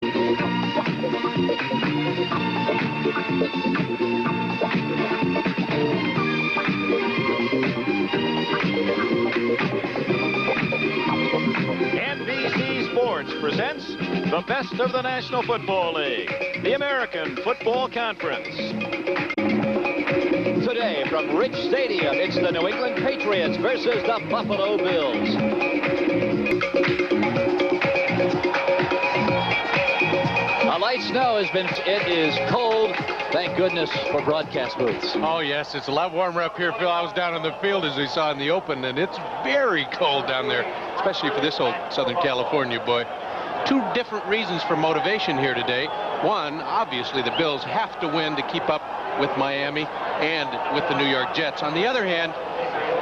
NBC Sports presents the best of the National Football League, the American Football Conference. Today from Rich Stadium, it's the New England Patriots versus the Buffalo Bills. A light snow has been, it is cold. Thank goodness for broadcast booths. Oh, yes, it's a lot warmer up here, Phil. I was down in the field, as we saw in the open, and it's very cold down there, especially for this old Southern California boy. Two different reasons for motivation here today. One, obviously, the Bills have to win to keep up with Miami and with the New York Jets. On the other hand,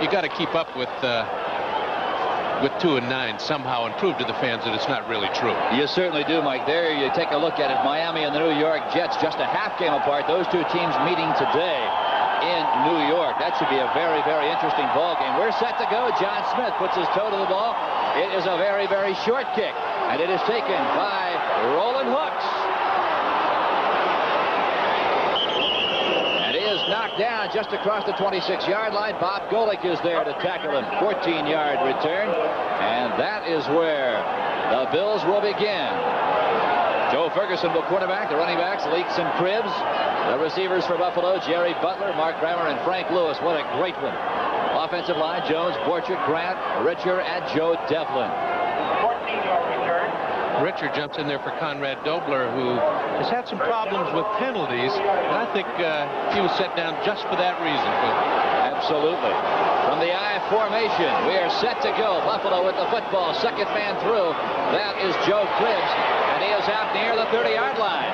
you got to keep up with 2-9 somehow and prove to the fans that it's not really true. You certainly do, Mike. There you take a look at it. Miami and the New York Jets just a half game apart. Those two teams meeting today in New York. That should be a very, very interesting ball game. We're set to go. John Smith puts his toe to the ball. It is a very, very short kick, and it is taken by Roland Hooks. And he is knocked down just across the 26-yard line. Bob Golick is there to tackle him. 14-yard return, and that is where the Bills will begin. Joe Ferguson will quarterback. The running backs, Leaks and Cribbs. The receivers for Buffalo, Jerry Butler, Mark Grammer, and Frank Lewis. What a great one. Offensive line, Jones, Borchert, Grant, Richer, and Joe Devlin. 14-yard return. Richard jumps in there for Conrad Dobler, who has had some problems with penalties, and I think he was set down just for that reason, Phil. Absolutely. From the I formation, we are set to go. Buffalo with the football, second man through. That is Joe Cribbs, and he is out near the 30-yard line.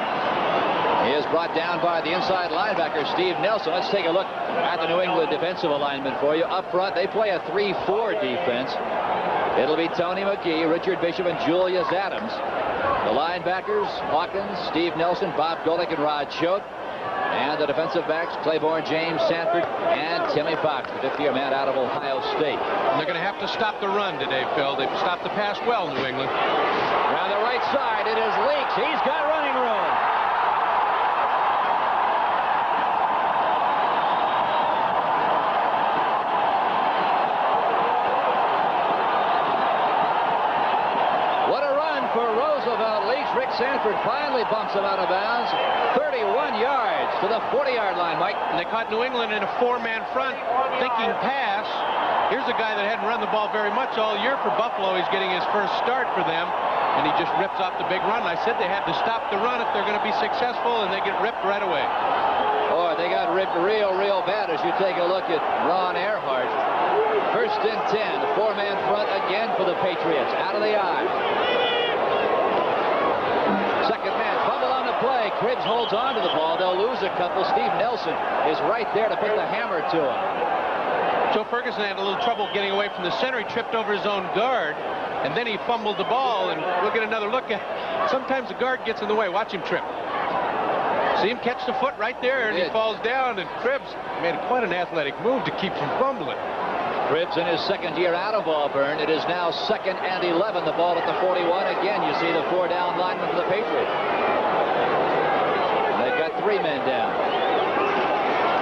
He is brought down by the inside linebacker, Steve Nelson. Let's take a look at the New England defensive alignment for you. Up front, they play a 3-4 defense. It'll be Tony McGee, Richard Bishop, and Julius Adams. The linebackers, Hawkins, Steve Nelson, Bob Golick, and Rod Choate. And the defensive backs, Claiborne, James Sanford, and Timmy Fox, the fifth-year man out of Ohio State. And they're going to have to stop the run today, Phil. They've stopped the pass well, New England. Around the right side, it is Leaks. He's got running room. Rick Sanford finally bumps him out of bounds. 31 yards to the 40-yard line, Mike. And they caught New England in a four-man front, thinking pass. Here's a guy that hadn't run the ball very much all year for Buffalo. He's getting his first start for them, and he just rips off the big run. I said they had to stop the run if they're going to be successful, and they get ripped right away. Boy, they got ripped real, real bad as you take a look at Ron Earhart. First and 10, the four-man front again for the Patriots. Out of the eye. Second man, fumble on the play. Cribbs holds on to the ball. They'll lose a couple. Steve Nelson is right there to put the hammer to him. Joe Ferguson had a little trouble getting away from the center. He tripped over his own guard, and then he fumbled the ball, and we'll get another look at it. Sometimes the guard gets in the way. Watch him trip. See him catch the foot right there, and he falls down, and Cribbs made quite an athletic move to keep from fumbling. Cribbs in his second year out of Auburn. It is now 2nd and 11. The ball at the 41. Again, you see the four-down lineman for the Patriots. They've got three men down.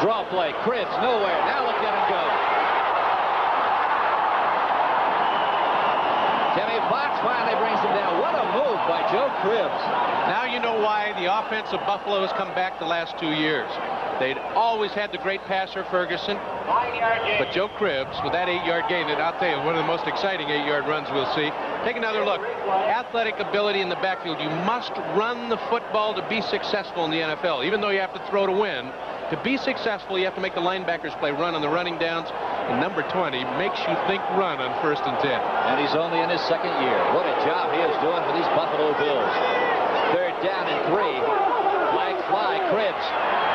Draw play. Cribbs nowhere. Now look at him go. Timmy Fox finally brings him down. What a move by Joe Cribbs. Now you know why the offense of Buffalo has come back the last 2 years. They'd always had the great passer, Ferguson. But Joe Cribbs, with that 8-yard gain, and I'll tell you, one of the most exciting 8-yard runs we'll see. Take another look. Athletic ability in the backfield. You must run the football to be successful in the NFL, even though you have to throw to win. To be successful, you have to make the linebackers play run on the running downs. And number 20 makes you think run on 1st and 10. And he's only in his second year. What a job he is doing for these Buffalo Bills. 3rd down and 3. Flags fly. Cribbs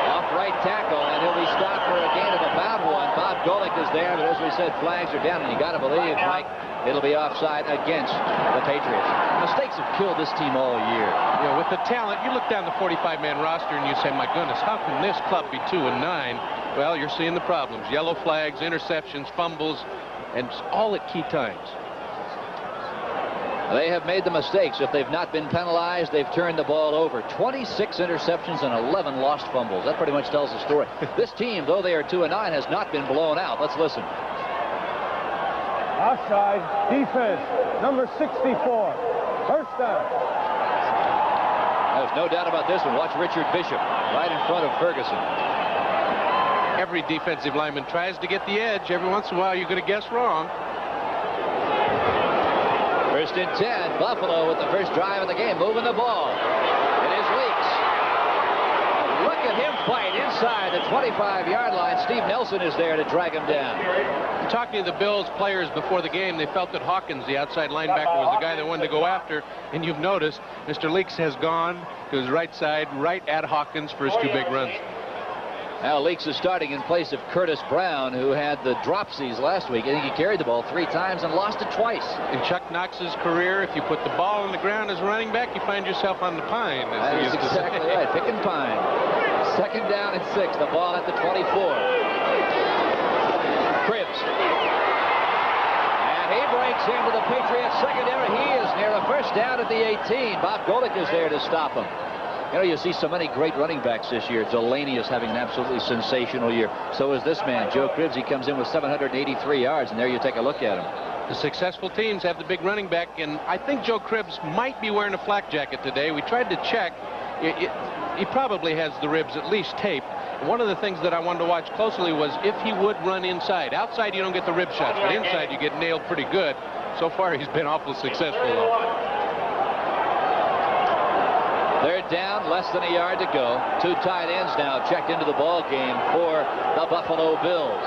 off right tackle, and he'll be stopped for a gain of about 1. Bob Golick is there, but as we said, flags are down, and you got to believe, Mike, it'll be offside against the Patriots. Mistakes have killed this team all year. Yeah, with the talent, you look down the 45-man roster and you say, my goodness, how can this club be 2-9? Well, you're seeing the problems. Yellow flags, interceptions, fumbles, and all at key times. They have made the mistakes. If they've not been penalized, they've turned the ball over. 26 interceptions and 11 lost fumbles. That pretty much tells the story. This team, though they are 2-9, has not been blown out. Let's listen. Offside, defense, number 64. First down. There's no doubt about this one. Watch Richard Bishop right in front of Ferguson. Every defensive lineman tries to get the edge. Every once in a while, you're going to guess wrong. First and 10. Buffalo with the first drive of the game, moving the ball. It is Leaks. Look at him fight inside the 25-yard line. Steve Nelson is there to drag him down. Talking to the Bills players before the game, they felt that Hawkins, the outside linebacker, was the guy they wanted to go after. And you've noticed Mr. Leaks has gone to his right side, right at Hawkins for his 2 big runs. Now Leaks is starting in place of Curtis Brown, who had the dropsies last week. I think he carried the ball 3 times and lost it twice. In Chuck Knox's career, if you put the ball on the ground as running back, you find yourself on the pine. That is exactly right. Pick and pine. Second down and 6. The ball at the 24. Cribbs. And he breaks into the Patriots secondary. He is near a first down at the 18. Bob Golick is there to stop him. You know, you see so many great running backs this year. Delaney is having an absolutely sensational year. So is this man, Joe Cribbs. He comes in with 783 yards, and there you take a look at him. The successful teams have the big running back, and I think Joe Cribbs might be wearing a flak jacket today. We tried to check. He probably has the ribs at least taped. One of the things that I wanted to watch closely was if he would run inside. Outside, you don't get the rib shots, but inside, you get nailed pretty good. So far, he's been awful successful, though. They're down, less than a yard to go. 2 tight ends now checked into the ball game for the Buffalo Bills.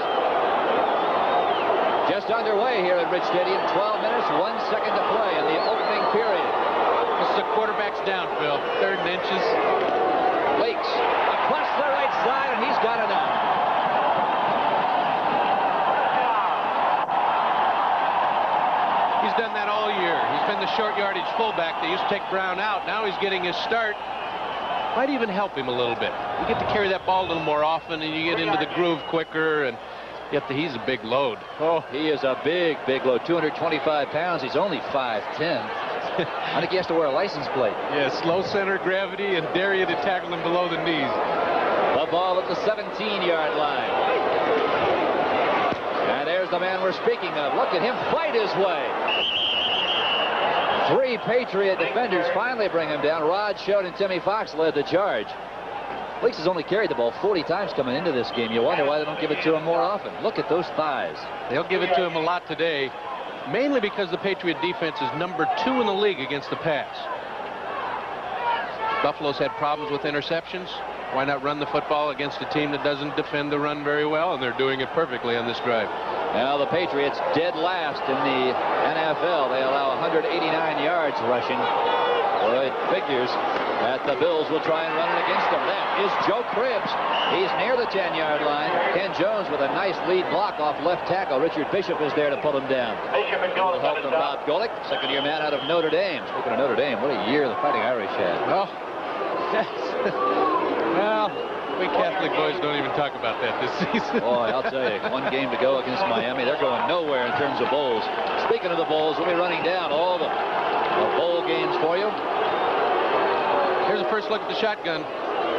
Just underway here at Rich Stadium. 12 minutes, 1 second to play in the opening period. This is a quarterback's down, Phil. 3rd and inches. Leaks across the right side, and he's got enough. He's done that all year. He's been the short yardage fullback. They used to take Brown out. Now he's getting his start. Might even help him a little bit. You get to carry that ball a little more often, and you get into the groove quicker, and yet he's a big load. Oh, he is a big, big load. 225 pounds. He's only 5'10". I think he has to wear a license plate. Yeah, slow center of gravity and dare you to tackle him below the knees. The ball at the 17-yard line. And there's the man we're speaking of. Look at him fight his way. 3 Patriot defenders finally bring him down. Rod Schott and Timmy Fox led the charge. Leaks has only carried the ball 40 times coming into this game. You wonder why they don't give it to him more often. Look at those thighs. They'll give it to him a lot today, mainly because the Patriot defense is number 2 in the league against the pass. Buffalo's had problems with interceptions. Why not run the football against a team that doesn't defend the run very well? And they're doing it perfectly on this drive. Now the Patriots dead last in the NFL. They allow 189 yards rushing. Well, it figures that the Bills will try and run it against them. That is Joe Cribbs. He's near the 10-yard line. Ken Jones with a nice lead block off left tackle. Richard Bishop is there to pull him down. Will help them Bob Golick, second-year man out of Notre Dame. Speaking of Notre Dame, what a year the Fighting Irish had. Oh, well, we Catholic boys don't even talk about that this season. Boy, I'll tell you, 1 game to go against Miami. They're going nowhere in terms of bowls. Speaking of the bowls, we'll be running down all the bowl games for you. Here's a first look at the shotgun.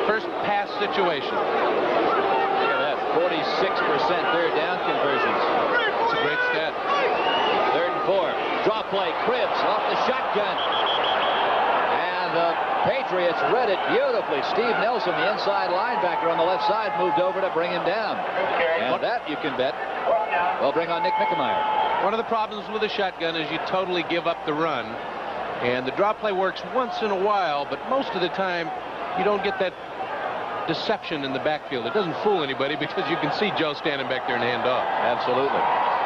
First pass situation. Look at that, 46% third down conversions. That's a great stat. 3rd and 4. Draw play, Cribbs off the shotgun. And the Patriots read it beautifully. Steve Nelson, the inside linebacker on the left side, moved over to bring him down. And that, you can bet, will bring on Nick Mickemeyer. One of the problems with a shotgun is you totally give up the run. And the drop play works once in a while, but most of the time you don't get that deception in the backfield. It doesn't fool anybody because you can see Joe standing back there and hand off. Absolutely.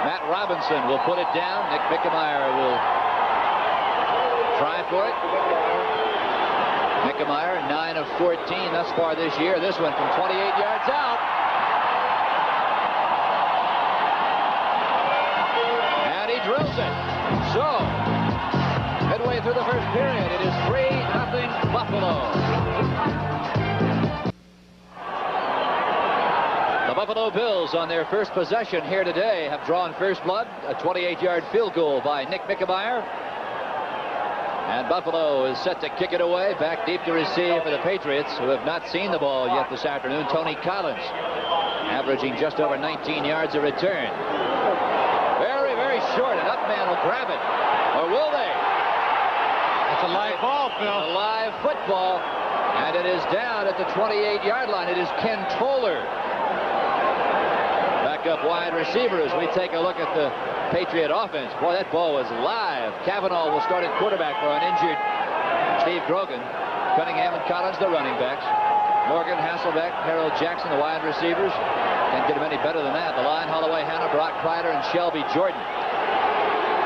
Matt Robinson will put it down. Nick Mickemeyer will try for it. Mickemeyer, 9 of 14 thus far this year. This one from 28 yards out. And he drills it. So, midway through the first period, it is 3-0 Buffalo. The Buffalo Bills on their first possession here today have drawn first blood. A 28-yard field goal by Nick Mickemeyer. And Buffalo is set to kick it away. Back deep to receive for the Patriots, who have not seen the ball yet this afternoon. Tony Collins, averaging just over 19 yards a return. Very, very short. An up man will grab it. Or will they? That's a live ball, Phil. A live football. And it is down at the 28-yard line. It is Ken Toller. Back up wide receiver as we take a look at the Patriot offense. Boy, that ball was live. Cavanaugh will start at quarterback for an injured Steve Grogan. Cunningham and Collins, the running backs. Morgan, Hasselbeck, Harold Jackson, the wide receivers. Can't get them any better than that. The line, Holloway, Hanna, Brock Kreider, and Shelby Jordan.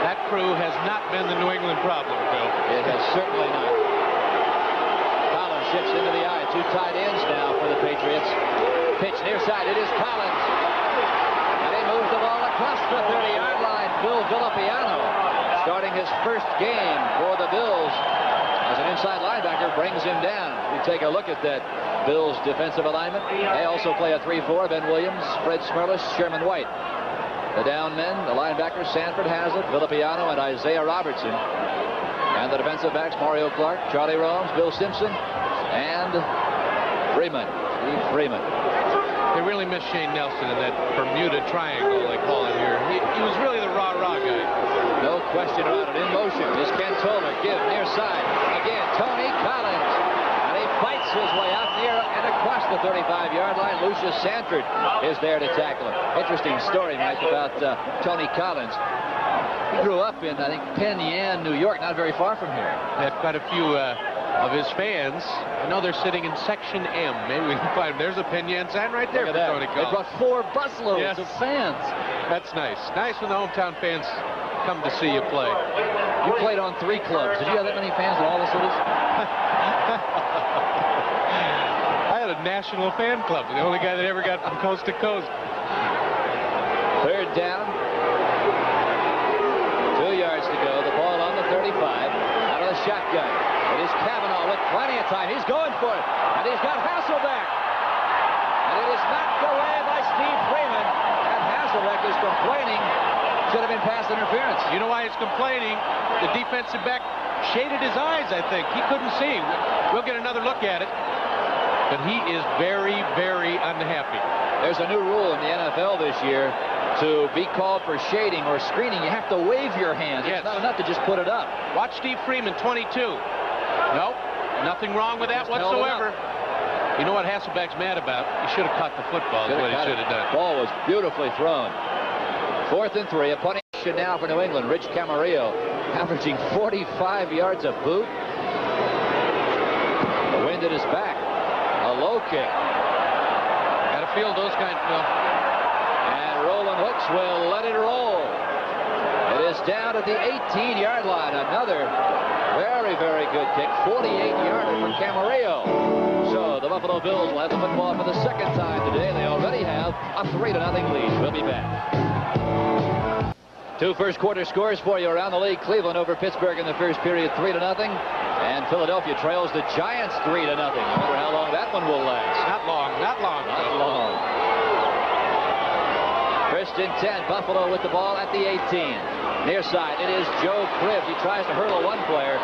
That crew has not been the New England problem, Phil. It has certainly not. Collins shifts into the eye. Two tight ends now for the Patriots. Pitch near side. It is Collins. And he moves the ball across the 30-yard line. Bill Villapiano, starting his first game for the Bills as an inside linebacker, brings him down. We take a look at that Bills defensive alignment. They also play a 3-4. Ben Williams, Fred Smerlis, Sherman White. The down men, the linebackers, Sanford Hazlitt, Villapiano, and Isaiah Robertson. And the defensive backs, Mario Clark, Charlie Romes, Bill Simpson, and Freeman. Steve Freeman. They really miss Shane Nelson in that Bermuda Triangle, they call it here. He was really the rah-rah guy. No question about it. In motion is Ken Toller. Give near side. Again, Tony Collins. And he fights his way out near and across the 35-yard line. Lucius Sanford is there to tackle him. Interesting story, Mike, about Tony Collins. He grew up in, I think, Penn Yan, New York, not very far from here. They have quite a few of his fans. I know they're sitting in Section M. Maybe we can find them. There's a Penn Yan sign right there for Tony Collins. They brought 4 busloads of fans. That's nice. Nice when the hometown fans come to see you play. You played on 3 clubs. Did you have that many fans in all the cities? I had a national fan club. The only guy that ever got from coast to coast. Third down. 2 yards to go. The ball on the 35. Out of the shotgun. It is Cavanaugh with plenty of time. He's going for it. And he's got Hasselbeck. And it is knocked away by Steve Freeman. And Hasselbeck is complaining. Should have been pass interference. You know why he's complaining? The defensive back shaded his eyes, I think. He couldn't see. We'll get another look at it. But he is very, very unhappy. There's a new rule in the NFL this year. To be called for shading or screening, you have to wave your hand. Yes. It's not enough to just put it up. Watch Steve Freeman, 22. Nope, nothing wrong with that whatsoever. You know what Hasselbeck's mad about? He should have caught the football. Is what he should have done. Ball was beautifully thrown. 4th and 3. A punting now for New England. Rich Camarillo averaging 45 yards a boot. The wind at his back. A low kick. Got to field those kinds, Phil. Roland Hooks will let it roll. It is down at the 18-yard line. Another very, very good kick. 48-yarder for Camarillo. So the Buffalo Bills will have the football for the second time today. They already have a 3-0 lead. We'll be back. 2 first quarter scores for you around the league. Cleveland over Pittsburgh in the first period, 3-0. And Philadelphia trails the Giants 3-0. I wonder how long that one will last. Not long, not long. Not long. First and 10, Buffalo with the ball at the 18. Near side, it is Joe Cribbs. He tries to hurdle one player,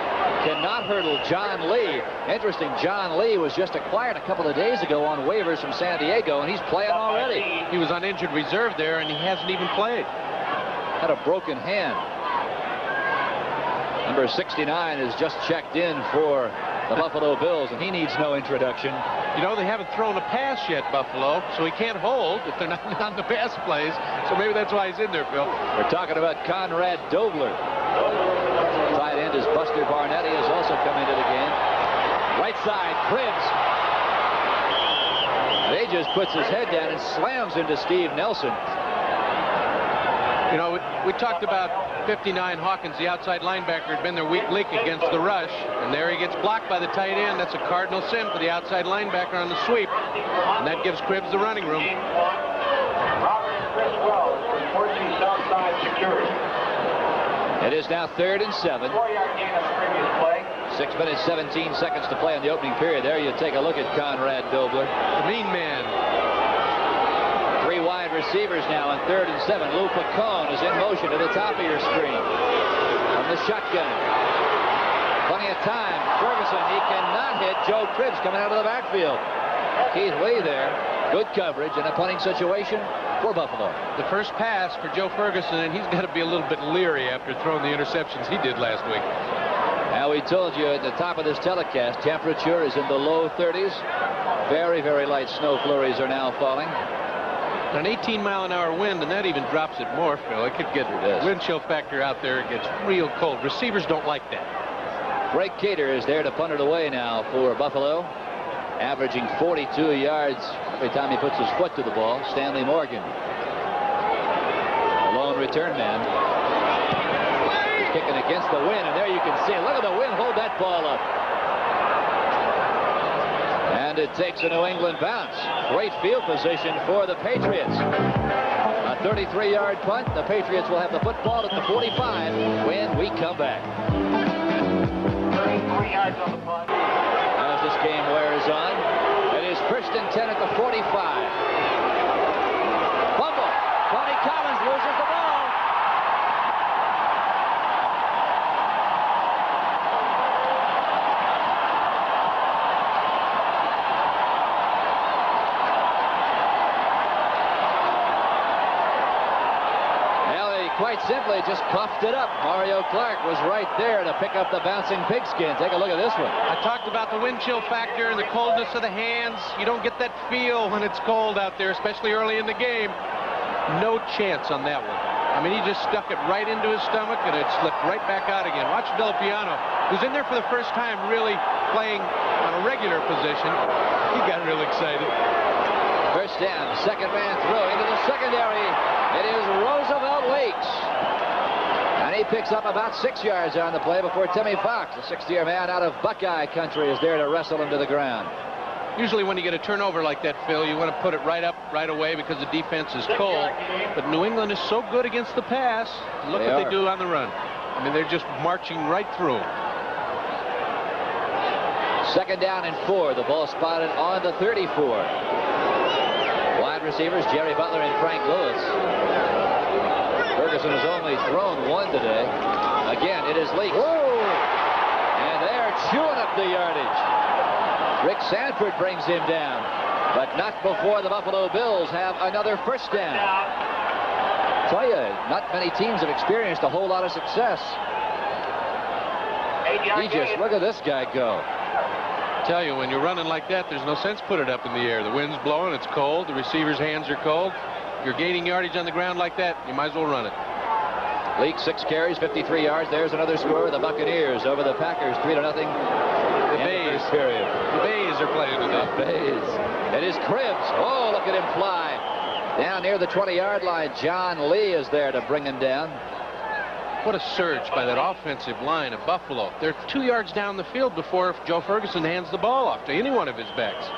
cannot hurdle John Lee. Interesting, John Lee was just acquired a couple of days ago on waivers from San Diego, and he's playing already. He was on injured reserve there, and he hasn't even played. Had a broken hand. Number 69 is just checked in for the Buffalo Bills, and he needs no introduction. You know, they haven't thrown a pass yet, Buffalo, so he can't hold if they're not on the pass plays. So maybe that's why he's in there, Phil. We're talking about Conrad Dobler. Tight end is Buster Barnett. He has also come into the game. Right side, Cribbs. And he just puts his head down and slams into Steve Nelson. You know, we talked about 59 Hawkins, the outside linebacker, had been their weak link against the rush. And there he gets blocked by the tight end. That's a cardinal sin for the outside linebacker on the sweep. And that gives Cribbs the running room. It is now 3rd and 7. 6 minutes, 17 seconds to play in the opening period. There you take a look at Conrad Dobler. The mean man. 3 wide receivers now on 3rd and 7. Lou Pacone is in motion to the top of your screen. From the shotgun. Plenty of time. Ferguson, he cannot hit Joe Cribbs coming out of the backfield. Keith Lee there. Good coverage in a punting situation for Buffalo. The first pass for Joe Ferguson, and he's got to be a little bit leery after throwing the interceptions he did last week. Now, we told you at the top of this telecast, temperature is in the low 30s. Very, very light snow flurries are now falling. An 18-mile-an-hour wind, and that even drops it more, Phil. It could get wind chill factor out there. It gets real cold. Receivers don't like that. Greg Cater is there to punt it away now for Buffalo, averaging 42 yards every time he puts his foot to the ball. Stanley Morgan, a lone return man. He's kicking against the wind, and there you can see it. Look at the wind hold that ball up. And it takes a New England bounce. Great field position for the Patriots. A 33-yard punt. The Patriots will have the football at the 45 when we come back. 33 yards on the punt. As this game wears on, it is first and 10 at the 45. Fumble. Tony Collins loses the ball. Quite simply just puffed it up. Mario Clark was right there to pick up the bouncing pigskin. Take a look at this one. I talked about the wind chill factor and the coldness of the hands. You don't get that feel when it's cold out there, especially early in the game. No chance on that one. I mean, he just stuck it right into his stomach, and it slipped right back out again. Watch Villapiano, who's in there for the first time really playing on a regular position. He got real excited. First down, second man throw into the secondary. It is Roosevelt Leaks. And he picks up about 6 yards on the play before Timmy Fox, a 60-year man out of Buckeye country, is there to wrestle him to the ground. Usually when you get a turnover like that, Phil, you want to put it right up right away because the defense is cold. But New England is so good against the pass. Look what they do on the run. I mean, they're just marching right through. Second down and 4. The ball spotted on the 34. Wide receivers Jerry Butler and Frank Lewis. Ferguson has only thrown one today. Again, it is Leaks. And they're chewing up the yardage. Rick Sanford brings him down, but not before the Buffalo Bills have another first down. I tell you, not many teams have experienced a whole lot of success. He just, look at this guy go. Tell you, when you're running like that, there's no sense put it up in the air. The wind's blowing, it's cold, the receiver's hands are cold. You're gaining yardage on the ground like that, you might as well run it. Leaks 6 carries, 53 yards. There's another score. The Buccaneers over the Packers, 3-0. The Bays. The Bays are playing today. The Bays. It is Cribbs. Oh, look at him fly. Down near the 20-yard line. John Lee is there to bring him down. What a surge by that offensive line of Buffalo. They're 2 yards down the field before Joe Ferguson hands the ball off to any one of his backs.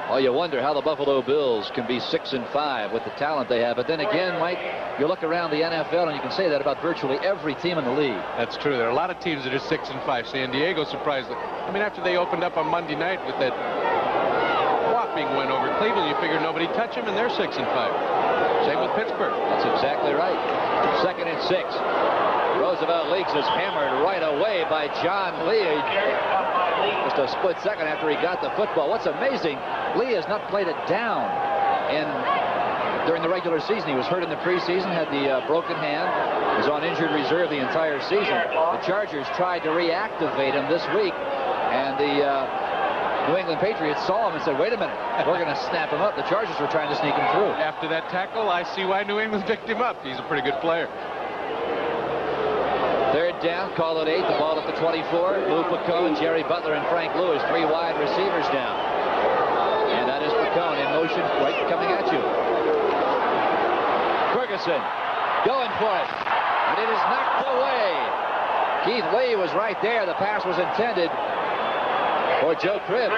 Well, you wonder how the Buffalo Bills can be 6-5 with the talent they have. But then again, Mike, you look around the NFL and you can say that about virtually every team in the league. That's true. There are a lot of teams that are 6-5. San Diego surprised them. I mean, after they opened up on Monday night with that whopping win over Cleveland, you figure nobody touch them, and they're 6-5. Same with Pittsburgh. That's exactly right. Second and 6. Roosevelt Leaks is hammered right away by John Lee. Just a split second after he got the football. What's amazing, Lee has not played it down during the regular season. He was hurt in the preseason, had the broken hand, was on injured reserve the entire season. The Chargers tried to reactivate him this week, and the New England Patriots saw him and said, wait a minute, we're going to snap him up. The Chargers were trying to sneak him through. After that tackle, I see why New England picked him up. He's a pretty good player. Third down, call it 8. The ball at the 24. Lou Picone, Jerry Butler, and Frank Lewis, 3 wide receivers down. And that is Picone in motion, right coming at you. Ferguson going for it, and it is knocked away. Keith Lee was right there. The pass was intended for Joe Cribbs.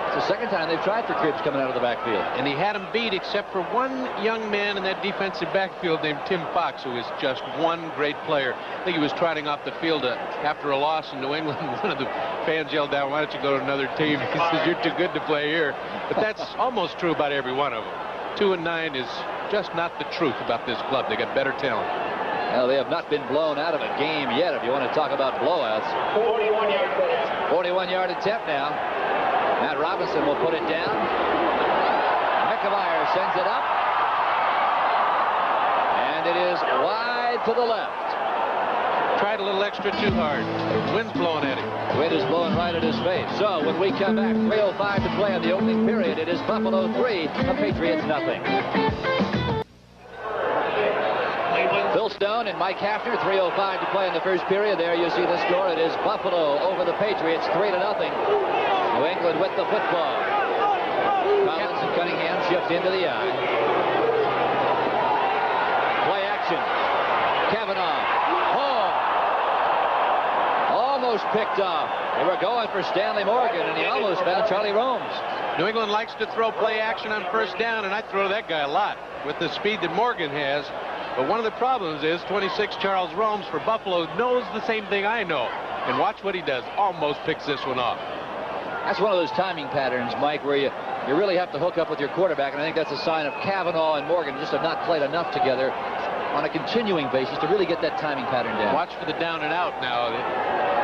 It's the second time they've tried for Cribbs coming out of the backfield. And he had him beat except for one young man in that defensive backfield named Tim Fox, who is just one great player. I think he was trotting off the field after a loss in New England. One of the fans yelled down, why don't you go to another team? He says, you're too good to play here. But that's almost true about every one of them. 2-9 is just not the truth about this club. They got better talent. Well, they have not been blown out of a game yet, if you want to talk about blowouts. 41-yard attempt now. Matt Robinson will put it down. McAvire sends it up. And it is wide to the left. Tried a little extra too hard. Wind's blowing at him. Wind is blowing right at his face. So when we come back, 3:05 to play in the opening period. It is Buffalo 3, the Patriots nothing. Phil Stone and Mike Hafner, 3:05 to play in the first period. There you see the score. It is Buffalo over the Patriots, 3-0. New England with the football. Collins and Cunningham shift into the eye. Play action. Kavanaugh. Almost picked off. They were going for Stanley Morgan, and he almost found Charlie Romes. New England likes to throw play action on first down, and I throw that guy a lot with the speed that Morgan has. But one of the problems is 26 Charles Romes for Buffalo knows the same thing I know. And watch what he does. Almost picks this one off. That's one of those timing patterns, Mike, where you really have to hook up with your quarterback, and I think that's a sign of Kavanaugh and Morgan just have not played enough together on a continuing basis to really get that timing pattern down. Watch for the down and out now.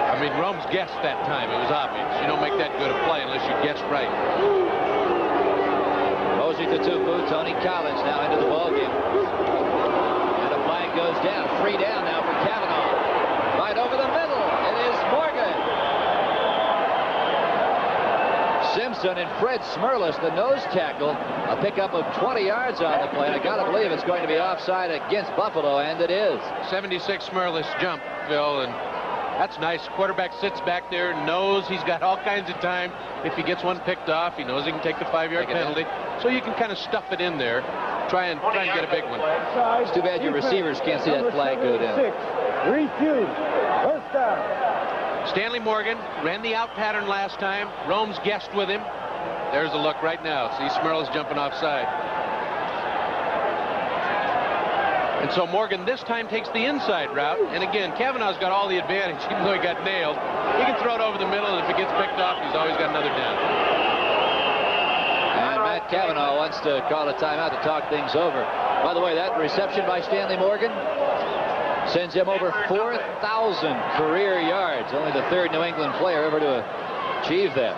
I mean, Romes guessed that time. It was obvious. You don't make that good a play unless you guess right. Mosey to Tupu, Tony Collins now into the ballgame. And a flag goes down. 3 down now for Kavanaugh. Right over the middle. It is Morgan. Simpson and Fred Smerlis, the nose tackle. A pickup of 20 yards on the play. I got to believe it's going to be offside against Buffalo, and it is. 76 Smerlis jump, Phil, and that's nice. Quarterback sits back there, knows he's got all kinds of time. If he gets one picked off, he knows he can take the 5-yard penalty. So you can kind of stuff it in there. Try and get a big one. It's too bad your receivers can't see that flag go down. Refused. First down. Stanley Morgan ran the out pattern last time. Romes guessed with him. There's a look right now. See Smerlis jumping offside. And so Morgan this time takes the inside route. And again, Kavanaugh's got all the advantage, even though he got nailed. He can throw it over the middle, and if it gets picked off, he's always got another down. And Matt Kavanaugh wants to call a timeout to talk things over. By the way, that reception by Stanley Morgan sends him over 4,000 career yards. Only the third New England player ever to achieve that.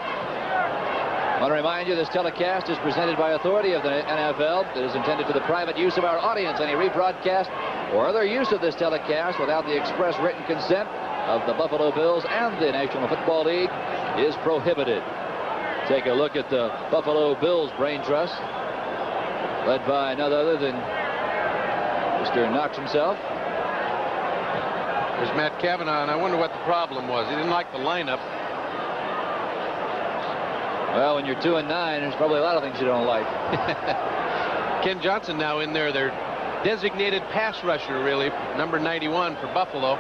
I want to remind you this telecast is presented by authority of the NFL. It is intended for the private use of our audience. Any rebroadcast or other use of this telecast without the express written consent of the Buffalo Bills and the National Football League is prohibited. Take a look at the Buffalo Bills Brain Trust, led by none other than Mr. Knox himself. There's Matt Kavanaugh, and I wonder what the problem was. He didn't like the lineup. Well, when you're 2-9, there's probably a lot of things you don't like. Ken Johnson now in there, their designated pass rusher, really, number 91 for Buffalo.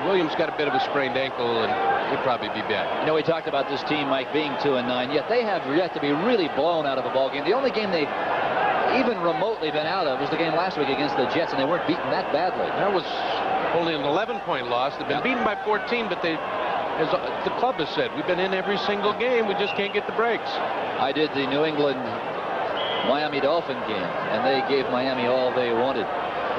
Williams got a bit of a sprained ankle, and he'll probably be back. You know, we talked about this team, Mike, being 2-9, yet they have yet to be really blown out of a ball game. The only game they even remotely been out of was the game last week against the Jets, and they weren't beaten that badly. That was only an 11-point loss. They've been beaten by 14, but they, as the club has said, we've been in every single game. We just can't get the breaks. I did the New England Miami Dolphin game, and they gave Miami all they wanted.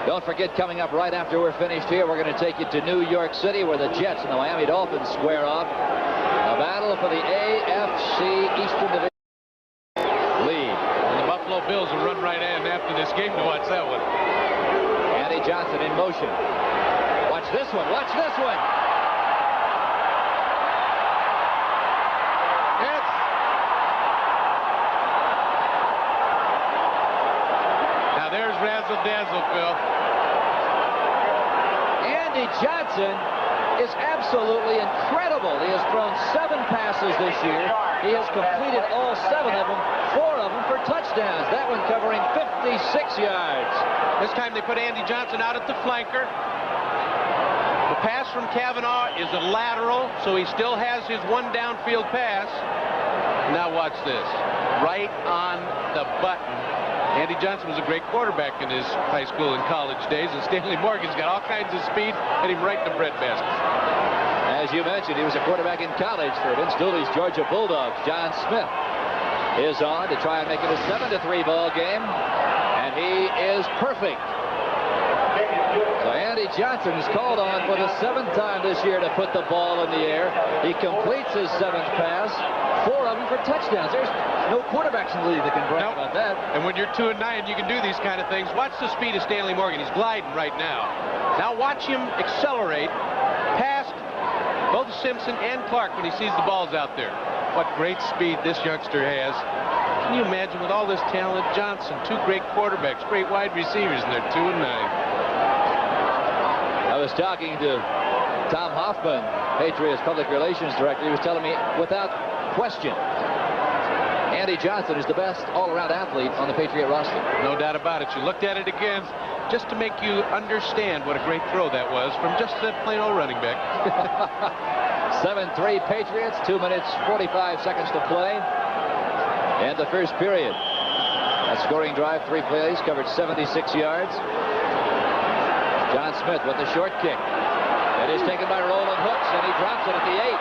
Don't forget, coming up right after we're finished here, we're going to take you to New York City, where the Jets and the Miami Dolphins square off. A battle for the AFC Eastern Division lead. And the Buffalo Bills will run right in after this game to watch that one. Andy Johnson in motion. Watch this one. Watch this one. There's razzle-dazzle, Phil. Andy Johnson is absolutely incredible. He has thrown 7 passes this year. He has completed all 7 of them, 4 of them for touchdowns. That one covering 56 yards. This time they put Andy Johnson out at the flanker. The pass from Kavanaugh is a lateral, so he still has his one downfield pass. Now watch this. Right on the button. Andy Johnson was a great quarterback in his high school and college days, and Stanley Morgan's got all kinds of speed, and him right in the breadbasket. As you mentioned, he was a quarterback in college for Vince Dooley's Georgia Bulldogs. John Smith is on to try and make it a 7-3 ball game, and he is perfect. So Andy Johnson is called on for the 7th time this year to put the ball in the air. He completes his 7th pass, 4 of them for touchdowns. There's no quarterbacks in the league that can brag about that. And when you're 2-9, you can do these kind of things. Watch the speed of Stanley Morgan. He's gliding right now. Now watch him accelerate past both Simpson and Clark when he sees the balls out there. What great speed this youngster has. Can you imagine with all this talent? Johnson, 2 great quarterbacks, great wide receivers, and they're 2-9. I was talking to Tom Hoffman, Patriots Public Relations Director. He was telling me, without question, Andy Johnson is the best all-around athlete on the Patriot roster. No doubt about it. You looked at it again just to make you understand what a great throw that was from just that plain old running back. 7-3 Patriots, 2 minutes, 45 seconds to play. And the first period. A scoring drive, 3 plays, covered 76 yards. John Smith with the short kick. It is taken by Roland Hooks, and he drops it at the 8.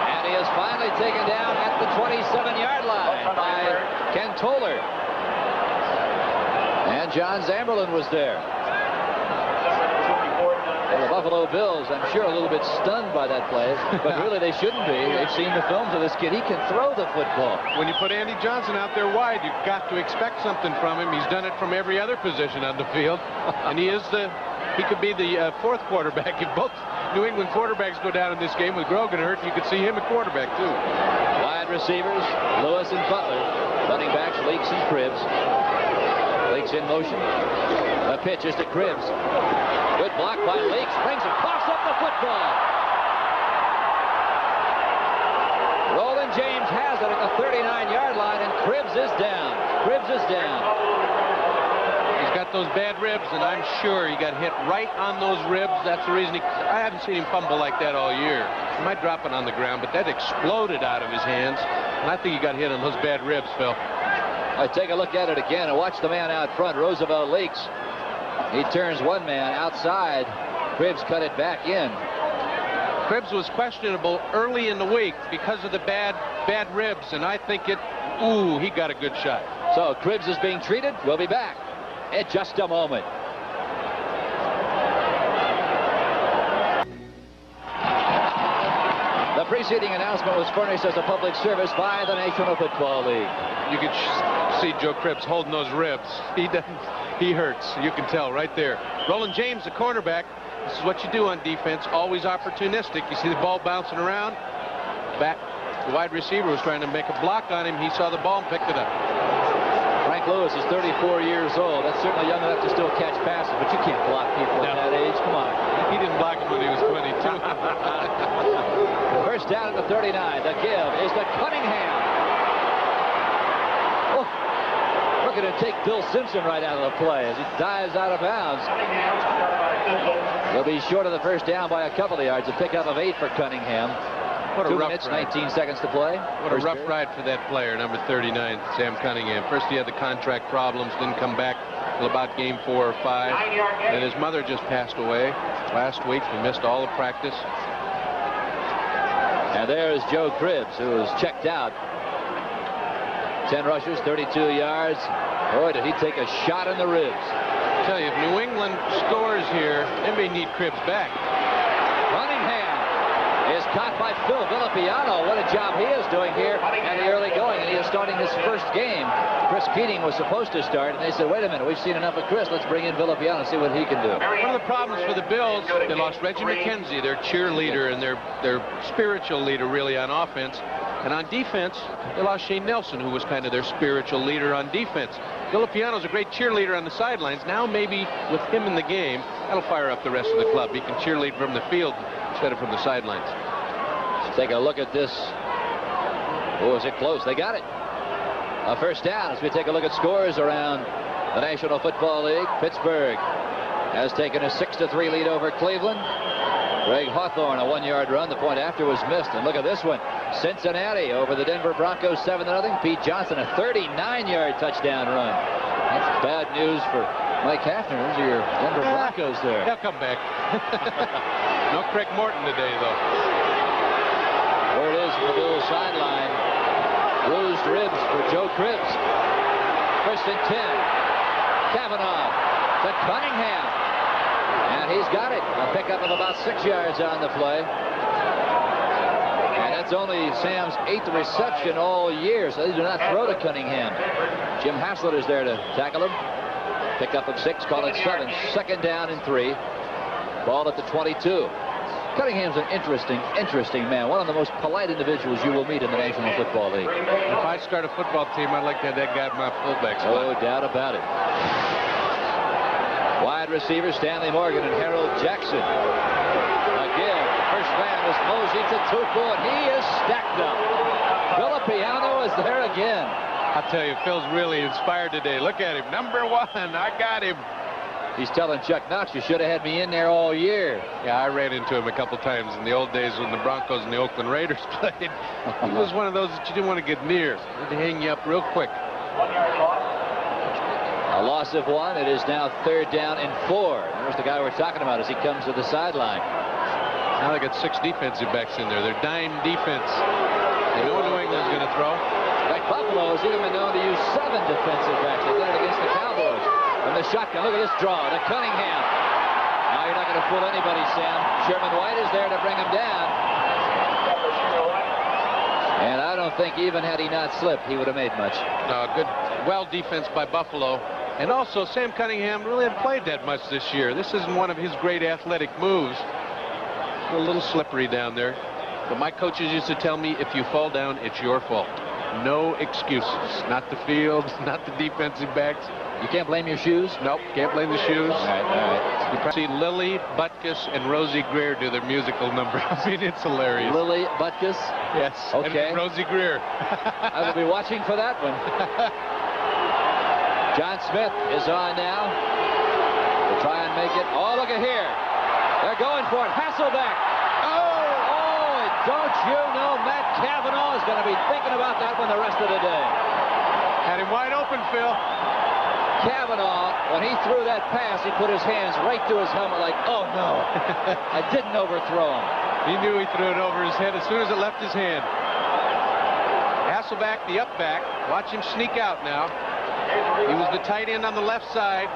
And he is finally taken down at the 27-yard line by Ken Toller. And John Zamberlin was there. Well, the Buffalo Bills, I'm sure, a little bit stunned by that play, but really they shouldn't be. They've seen the films of this kid. He can throw the football. When you put Andy Johnson out there wide, you've got to expect something from him. He's done it from every other position on the field, and he could be the 4th quarterback. If both New England quarterbacks go down in this game with Grogan hurt, you could see him at quarterback too. Wide receivers, Lewis and Butler. Running backs, Leaks and Cribbs. Leaks in motion. A pitch is to Cribbs. Good block by Leaks. Brings it. Coughs up the football. Roland James has it at the 39-yard line, and Cribbs is down. Cribbs is down. He's got those bad ribs, and I'm sure he got hit right on those ribs. That's the reason I haven't seen him fumble like that all year. He might drop it on the ground, but that exploded out of his hands, and I think he got hit on those bad ribs, Phil. I take a look at it again and watch the man out front, Roosevelt Leaks. He turns one man outside. Cribbs cut it back in. Cribbs was questionable early in the week because of the bad ribs, and I think he got a good shot. So Cribbs is being treated. We'll be back in just a moment. The preceding announcement was furnished as a public service by the National Football League. You can see Joe Cribbs holding those ribs. He hurts. You can tell right there. Roland James, the cornerback. This is what you do on defense. Always opportunistic. You see the ball bouncing around. Back. The wide receiver was trying to make a block on him. He saw the ball and picked it up. Frank Lewis is 34 years old. That's certainly young enough to still catch passes, but you can't block people at that age. Come on. He didn't block him when he was 22. First down at the 39. The give is to Cunningham. Looking to take Bill Simpson right out of the play as he dives out of bounds. He'll be short of the first down by a couple of yards. A pickup of 8 for Cunningham. What a 2 rough minutes, ride. 19 seconds to play. What a rough ride for that player, number 39, Sam Cunningham. First he had the contract problems, didn't come back till about game 4 or 5. And his mother just passed away last week. He missed all the practice. And there's Joe Cribbs, who was checked out. 10 rushes, 32 yards. Boy, did he take a shot in the ribs. I tell you, if New England scores here, they may need Cribbs back. Cunningham is caught by Phil Villapiano. What a job he is doing here at the early going. And he is starting his first game. Chris Keating was supposed to start, and they said, wait a minute, we've seen enough of Chris. Let's bring in Villapiano and see what he can do. One of the problems for the Bills, they lost Reggie McKenzie, their cheerleader and their spiritual leader, really, on offense. And on defense, they lost Shane Nelson, who was kind of their spiritual leader on defense. Villapiano's a great cheerleader on the sidelines. Now maybe with him in the game, that'll fire up the rest of the club. He can cheerlead from the field instead of from the sidelines. Let's take a look at this. Oh, is it close? They got it. A first down as we take a look at scores around the National Football League. Pittsburgh has taken a 6-3 lead over Cleveland. Greg Hawthorne, a 1-yard run. The point after was missed. And look at this one. Cincinnati over the Denver Broncos 7-0. Pete Johnson, a 39-yard touchdown run. That's bad news for Mike Hafner. Those are your Denver Broncos there. They'll come back. No Craig Morton today, though. There it is from the Bills sideline. Bruised ribs for Joe Cribbs. First and 10. Kavanaugh to Cunningham. And he's got it. A pickup of about 6 yards on the play. And that's only Sam's 8th reception all year, so they do not throw to Cunningham. Jim Haslett is there to tackle him. Pickup of 6, call it 7. 2nd down and 3. Ball at the 22. Cunningham's an interesting man. One of the most polite individuals you will meet in the National Football League. If I start a football team, I'd like to have that guy at my fullback spot. No doubt about it. Wide receivers Stanley Morgan and Harold Jackson. Again, first man is Mosey to Tupu, and he is stacked up. Filippiano is there again. I'll tell you, Phil's really inspired today. Look at him. Number 1. I got him. He's telling Chuck Knox, you should have had me in there all year. Yeah, I ran into him a couple times in the old days when the Broncos and the Oakland Raiders played. He was one of those that you didn't want to get near. He'd hang you up real quick. A loss of 1. It is now 3rd down and 4. There's the guy we're talking about as he comes to the sideline. Now they got 6 defensive backs in there. They're dime defense. They know New England's going to throw. Like Buffalo has even been known to use 7 defensive backs. They did it against the Cowboys. From the shotgun, look at this draw to Cunningham. Now you're not going to fool anybody, Sam. Sherman White is there to bring him down. And I don't think even had he not slipped, he would have made much. Good, well defense by Buffalo. And also, Sam Cunningham really hadn't played that much this year. This isn't one of his great athletic moves. A little slippery down there. But my coaches used to tell me, if you fall down, it's your fault. No excuses. Not the field, not the defensive backs. You can't blame your shoes? Nope, can't blame the shoes. All right. You probably see Lily Butkus and Rosie Greer do their musical number. I mean, it's hilarious. Lily Butkus? Yes. Okay. And Rosie Greer. I will be watching for that one. John Smith is on now to try and make it. Oh, look at here. They're going for it. Hasselbeck. Oh, don't you know Matt Kavanaugh is going to be thinking about that one the rest of the day. Had him wide open, Phil. Kavanaugh, when he threw that pass, he put his hands right to his helmet like, oh, no, I didn't overthrow him. He knew he threw it over his head as soon as it left his hand. Hasselbeck, the up back. Watch him sneak out now. He was the tight end on the left side,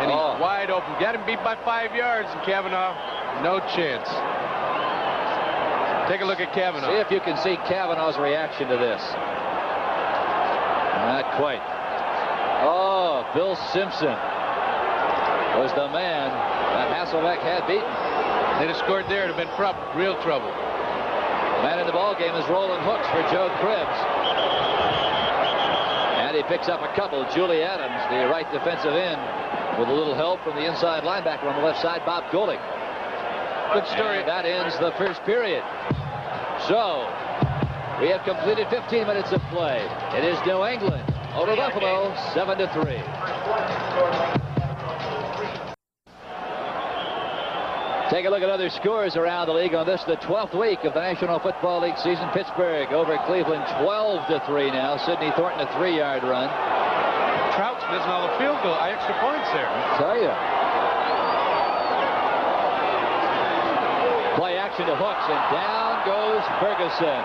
and he's wide open. Got him beat by 5 yards, and Kavanaugh, no chance. Take a look at Kavanaugh. See if you can see Kavanaugh's reaction to this. Not quite. Oh, Bill Simpson was the man that Hasselbeck had beaten. They'd have scored there. It would have been real trouble. Man in the ball game is Roland Hooks for Joe Cribbs. And he picks up a couple. Julie Adams, the right defensive end, with a little help from the inside linebacker on the left side, Bob Golick. Good story. And that ends the first period. So, we have completed 15 minutes of play. It is New England over Buffalo, 7-3. Take a look at other scores around the league on this, the 12th week of the National Football League season. Pittsburgh over Cleveland, 12-3 now. Sidney Thornton, a 3-yard run. Trout's missing all the field goal, extra points there. I tell you. Play action to Hooks, and down goes Ferguson.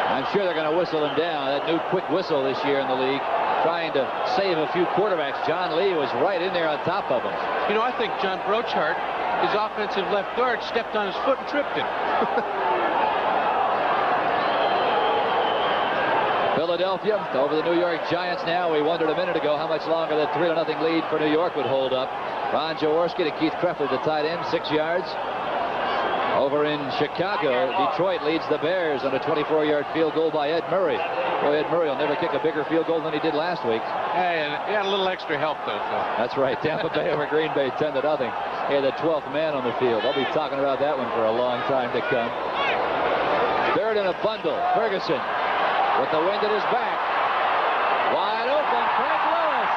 I'm sure they're going to whistle him down. That new quick whistle this year in the league, trying to save a few quarterbacks. John Lee was right in there on top of him. You know, I think John Brochart, his offensive left guard, stepped on his foot and tripped him. Philadelphia over the New York Giants now. We wondered a minute ago how much longer that 3-0 lead for New York would hold up. Ron Jaworski to Keith Kreffler, the tight end, 6 yards. Over in Chicago, Detroit leads the Bears on a 24-yard field goal by Ed Murray. Boy, Ed Murray will never kick a bigger field goal than he did last week. Hey, and he had a little extra help, though, Phil. That's right. Tampa Bay over Green Bay, 10-0. He had the 12th man on the field. I'll be talking about that one for a long time to come. Third in a bundle. Ferguson with the wind at his back. Wide open. Frank Lewis.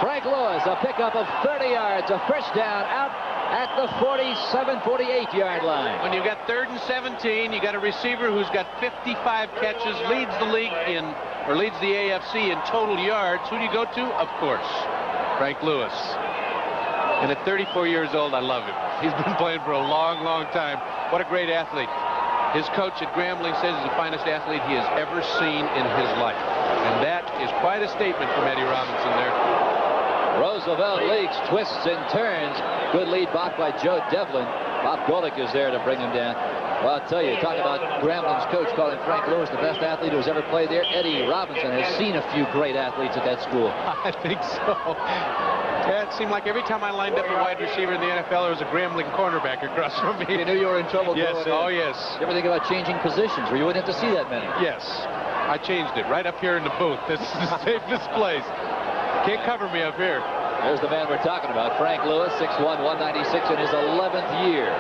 Frank Lewis, a pickup of 30 yards, a first down out at the 48-yard line. When you've got 3rd and 17, you got a receiver who's got 55 catches, leads the league leads the AFC in total yards. Who do you go to? Of course, Frank Lewis. And at 34 years old, I love him. He's been playing for a long, long time. What a great athlete. His coach at Grambling says he's the finest athlete he has ever seen in his life. And that is quite a statement from Eddie Robinson there. Roosevelt leaks, twists and turns. Good lead block by Joe Devlin. Bob Golick is there to bring him down. Well, I'll tell you, talk about Grambling's coach calling Frank Lewis the best athlete who's ever played there. Eddie Robinson has seen a few great athletes at that school. I think so. Yeah, it seemed like every time I lined up a wide receiver in the NFL, there was a Grambling cornerback across from me. You knew you were in trouble. Yes, going in. yes. You ever think about changing positions where you wouldn't have to see that many? Yes, I changed it right up here in the booth. This is the safest place. Can't cover me up here. There's the man we're talking about, Frank Lewis, 6'1", 196 in his 11th year.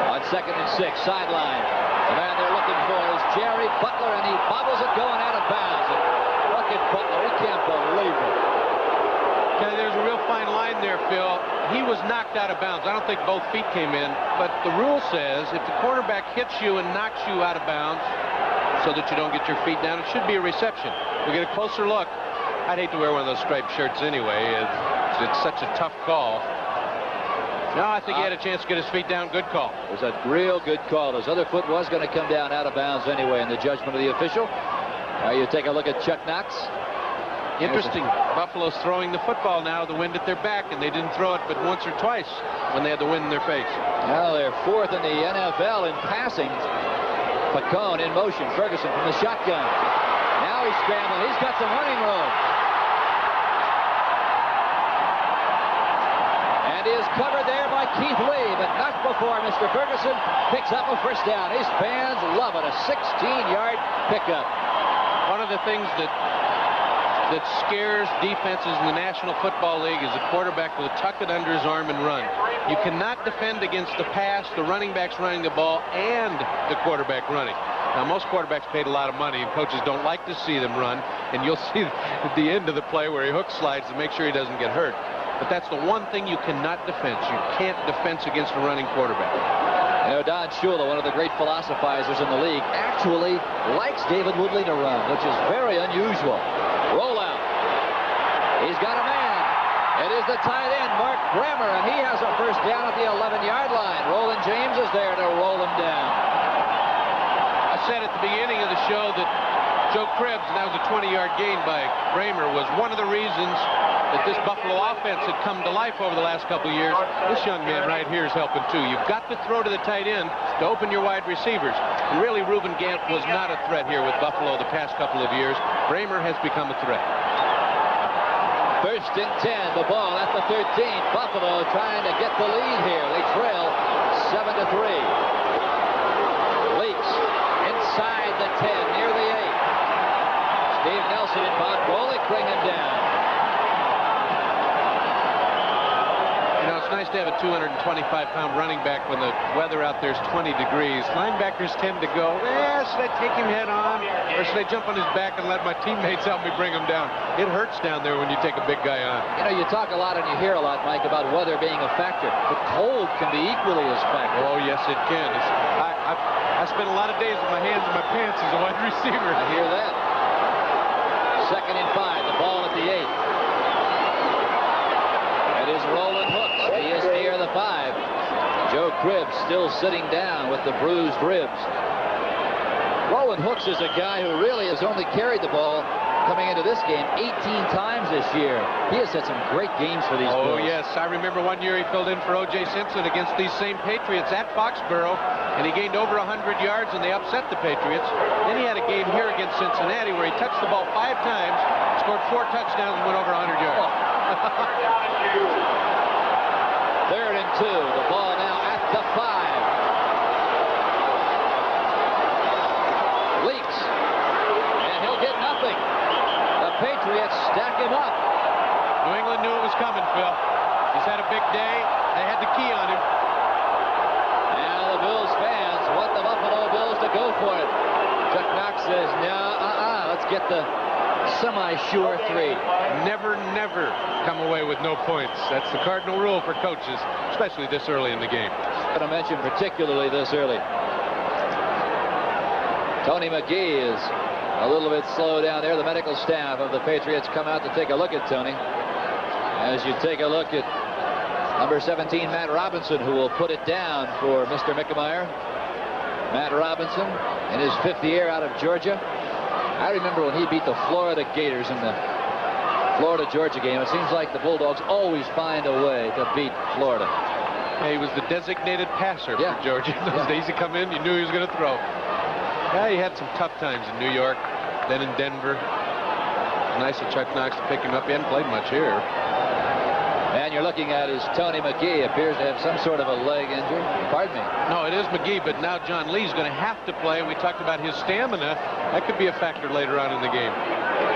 On 2nd and 6, sideline. The man they're looking for is Jerry Butler, and he bobbles it going out of bounds. And look at Butler, he can't believe it. Okay, there's a real fine line there, Phil. He was knocked out of bounds. I don't think both feet came in, but the rule says if the cornerback hits you and knocks you out of bounds so that you don't get your feet down, it should be a reception. We'll get a closer look. I'd hate to wear one of those striped shirts anyway. It's such a tough call. No, I think he had a chance to get his feet down. Good call. It was a real good call. His other foot was going to come down out of bounds anyway in the judgment of the official. Now you take a look at Chuck Knox. Interesting. Buffalo's throwing the football now, the wind at their back, and they didn't throw it but once or twice when they had the wind in their face. Now they're 4th in the NFL in passing. Pacone in motion. Ferguson from the shotgun. Now he's scrambling. He's got some running room. And he is covered there by Keith Lee, but not before Mr. Ferguson picks up a first down. His fans love it. A 16-yard pickup. One of the things that scares defenses in the National Football League is a quarterback will tuck it under his arm and run. You cannot defend against the pass, the running backs running the ball, and the quarterback running. Now, most quarterbacks paid a lot of money, and coaches don't like to see them run, and you'll see at the end of the play where he hook slides to make sure he doesn't get hurt. But that's the one thing you cannot defense. You can't defense against a running quarterback. You know, Don Shula, one of the great philosophizers in the league, actually likes David Woodley to run, which is very unusual. Rollout. He's got a man. It is the tight end, Mark Brammer, and he has a first down at the 11-yard line. Roland James is there to roll him down. I said at the beginning of the show that Joe Cribbs, and that was a 20-yard gain by Brammer, was one of the reasons that this Buffalo offense had come to life over the last couple of years. This young man right here is helping too. You've got to throw to the tight end to open your wide receivers. And really, Reuben Gant was not a threat here with Buffalo the past couple of years. Brammer has become a threat. 1st and 10, the ball at the 13. Buffalo trying to get the lead here. They trail 7-3. Leaks inside the 10, near the 8. Steve Nelson and Bob Golick bring him down. It's nice to have a 225-pound running back when the weather out there is 20 degrees. Linebackers tend to go, should I take him head on, or should I jump on his back and let my teammates help me bring him down? It hurts down there when you take a big guy on. You know, you talk a lot and you hear a lot, Mike, about weather being a factor. The cold can be equally as a factor. Oh, yes, it can. I spent a lot of days with my hands in my pants as a wide receiver. I hear that. 2nd and 5, the ball at the 8. It is Roland Hooks. He is near the 5. Joe Cribbs still sitting down with the bruised ribs. Roland Hooks is a guy who really has only carried the ball coming into this game 18 times this year. He has had some great games for these Bills. Oh, yes. I remember one year he filled in for O.J. Simpson against these same Patriots at Foxborough, and he gained over 100 yards, and they upset the Patriots. Then he had a game here against Cincinnati where he touched the ball 5 times, scored 4 touchdowns, and went over 100 yards. 3rd and 2. The ball now at the 5. Leaks. And he'll get nothing. The Patriots stack him up. New England knew it was coming, Phil. He's had a big day. They had the key on him. Now the Bills fans want the Buffalo Bills to go for it. Chuck Knox says, no, let's get the semi-sure 3. Never come away with no points. That's the cardinal rule for coaches, especially this early in the game. I'm going to mention particularly this early. Tony McGee is a little bit slow down there. The medical staff of the Patriots come out to take a look at Tony. as you take a look at number 17, Matt Robinson, who will put it down for Mr. Mickemeyer. Matt Robinson in his 5th year out of Georgia. I remember when he beat the Florida Gators in the Florida-Georgia game. It seems like the Bulldogs always find a way to beat Florida. Yeah, he was the designated passer for Georgia. Those days he come in, you knew he was going to throw. Yeah, he had some tough times in New York, then in Denver. Nice of Chuck Knox to pick him up. He hadn't played much here. And you're looking at is Tony McGee. Appears to have some sort of a leg injury. Pardon me. No, it is McGee, but now John Lee's going to have to play. We talked about his stamina. That could be a factor later on in the game.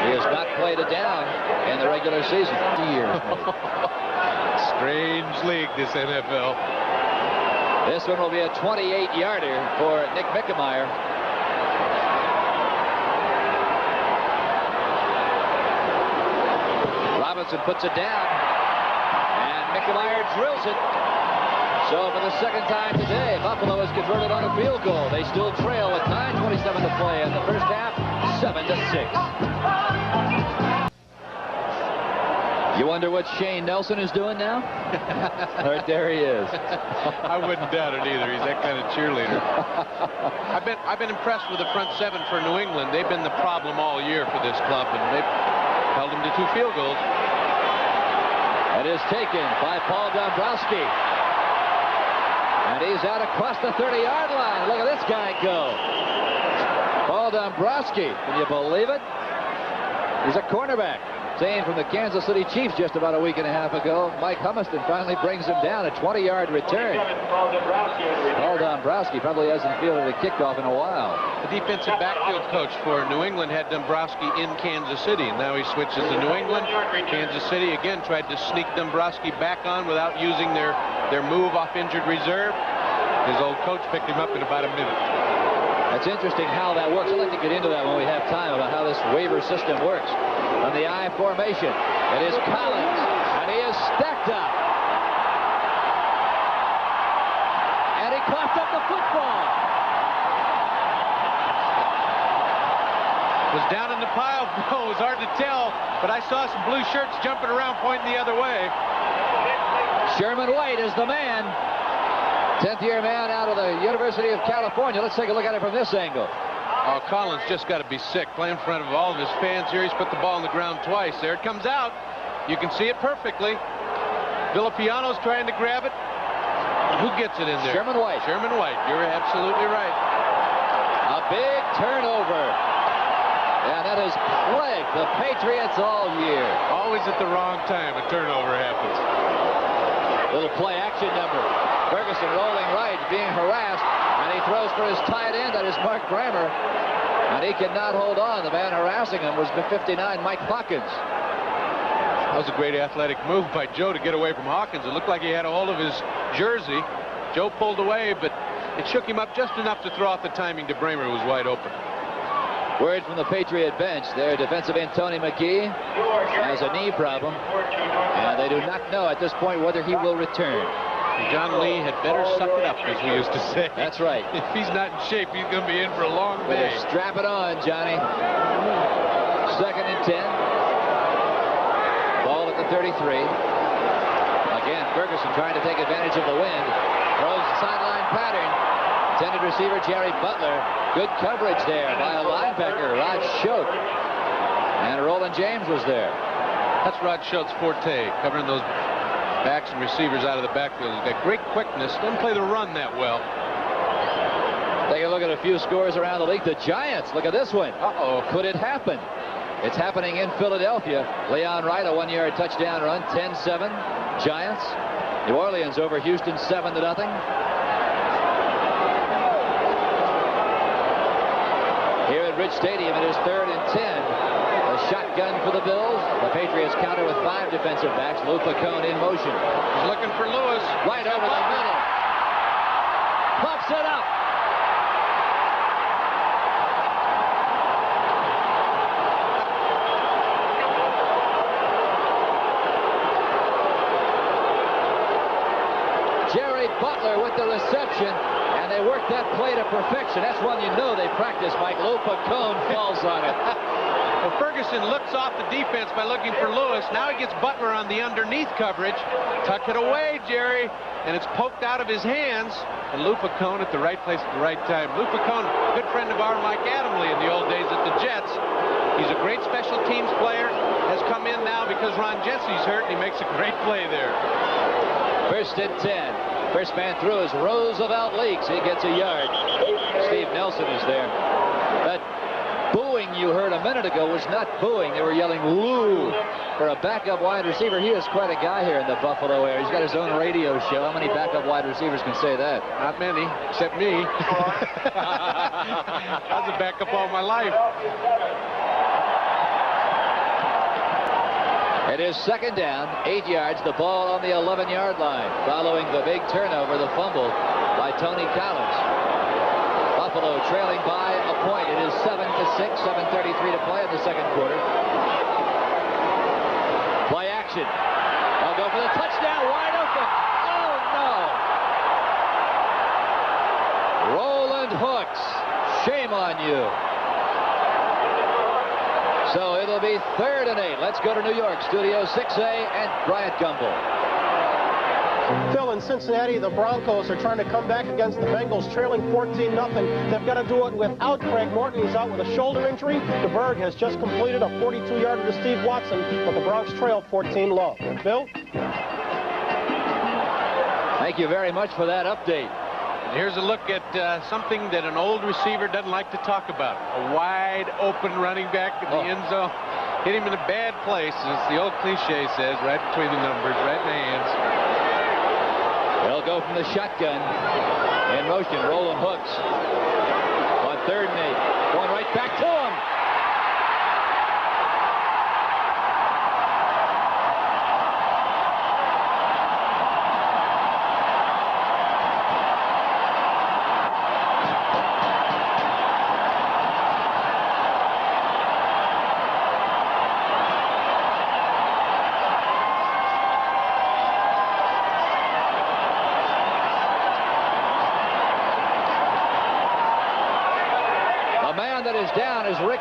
He has not played a down in the regular season. Strange league, this NFL. This one will be a 28-yarder for Nick Mickemeyer. Robinson puts it down, and Mickemeyer drills it. So for the second time today, Buffalo has converted on a field goal. They still trail with 9:27 to play in the first half, 7-6. You wonder what Shane Nelson is doing now? Right there he is. I wouldn't doubt it either. He's that kind of cheerleader. I've been impressed with the front 7 for New England. They've been the problem all year for this club, and they've held them to 2 field goals. It is taken by Paul Dombrowski. And he's out across the 30-yard line. Look at this guy go. Paul Dombrowski. Can you believe it? He's a cornerback. Same from the Kansas City Chiefs just about a week and a half ago. Mike Humiston finally brings him down. A 20-yard return. Paul Dombrowski probably hasn't fielded a kickoff in a while. The defensive backfield coach for New England had Dombrowski in Kansas City. And now he switches to New England. Kansas City again tried to sneak Dombrowski back on without using their move off injured reserve. His old coach picked him up in about a minute. That's interesting how that works. I'd like to get into that when we have time about how this waiver system works. On the I formation, it is Collins, and he is stacked up. And he coughed up the football. Was down in the pile. No, it was hard to tell, but I saw some blue shirts jumping around pointing the other way. Sherman White is the man. 10th-year man out of the University of California. Let's take a look at it from this angle. Oh, Collins just got to be sick. Playing in front of all of his fans here. He's put the ball on the ground twice. There it comes out. You can see it perfectly. Villapiano's trying to grab it. Who gets it in there? Sherman White. Sherman White. You're absolutely right. A big turnover. Yeah, that has plagued the Patriots all year. Always at the wrong time a turnover happens. Little play action number. Ferguson rolling right, being harassed, and he throws for his tight end. That is Mark Grimer, and he cannot hold on. The man harassing him was the 59, Mike Hawkins. That was a great athletic move by Joe to get away from Hawkins. It looked like he had a hold of his jersey. Joe pulled away, but it shook him up just enough to throw off the timing to Bramer, who was wide open. Word from the Patriot bench. Their defensive end, Tony McGee, has a knee problem, and they do not know at this point whether he will return. John Lee had better suck it up, as we used to say. That's right. If he's not in shape, he's going to be in for a long day. Strap it on, Johnny. 2nd and 10. Ball at the 33. Again, Ferguson trying to take advantage of the wind. Throws the sideline pattern. Intended receiver Jerry Butler. Good coverage there by a linebacker, Rod Schote. And Roland James was there. That's Rod Schote's forte, covering those backs and receivers out of the backfield. He's got great quickness. Doesn't play the run that well. Take a look at a few scores around the league. The Giants, look at this one. Uh-oh, could it happen? It's happening in Philadelphia. Leon Wright, a 1-yard touchdown run, 10-7. Giants. New Orleans over Houston, 7-0. Here at Rich Stadium, it is 3rd and 10. A shotgun for the Bills. The Patriots counter with 5 defensive backs. Lou Picone in motion. He's looking for Lewis. Right over the middle. Puffs it up. Jerry Butler with the reception, and they worked that play to perfection. That's one you know they practiced, Mike. Lou Picone falls on it. Well, Ferguson looks off the defense by looking for Lewis. Now he gets Butler on the underneath coverage. Tuck it away, Jerry. And it's poked out of his hands. And Lou Picone at the right place at the right time. Lou Picone, good friend of our Mike Adamley in the old days at the Jets. He's a great special teams player. Has come in now because Ron Jesse's hurt, and he makes a great play there. First and 10. First man through is Roosevelt Leaks. He gets a yard. Steve Nelson is there. That booing you heard a minute ago was not booing. They were yelling Lou for a backup wide receiver. He is quite a guy here in the Buffalo area. He's got his own radio show. How many backup wide receivers can say that? Not many, except me. I was a backup all my life. It is second down, 8 yards, the ball on the 11-yard line. Following the big turnover, the fumble by Tony Collins. Buffalo trailing by a point. It is 7-6, 7:33 to play in the second quarter. Play action. They'll go for the touchdown, wide open. Oh, no. Roland Hooks, shame on you. So it'll be 3rd and 8. Let's go to New York, Studio 6A and Bryant Gumbel. Phil, in Cincinnati, the Broncos are trying to come back against the Bengals, trailing 14-0. They've got to do it without Craig Morton. He's out with a shoulder injury. DeBerg has just completed a 42-yarder to Steve Watson, but the Bronx trail 14-0. Bill? Thank you very much for that update. Here's a look at something that an old receiver doesn't like to talk about. A wide open running back in the end zone. Hit him in a bad place, as the old cliche says, right between the numbers, right in the hands. They'll go from the shotgun. In motion, Roland Hooks. On 3rd and 8. Going right back to him.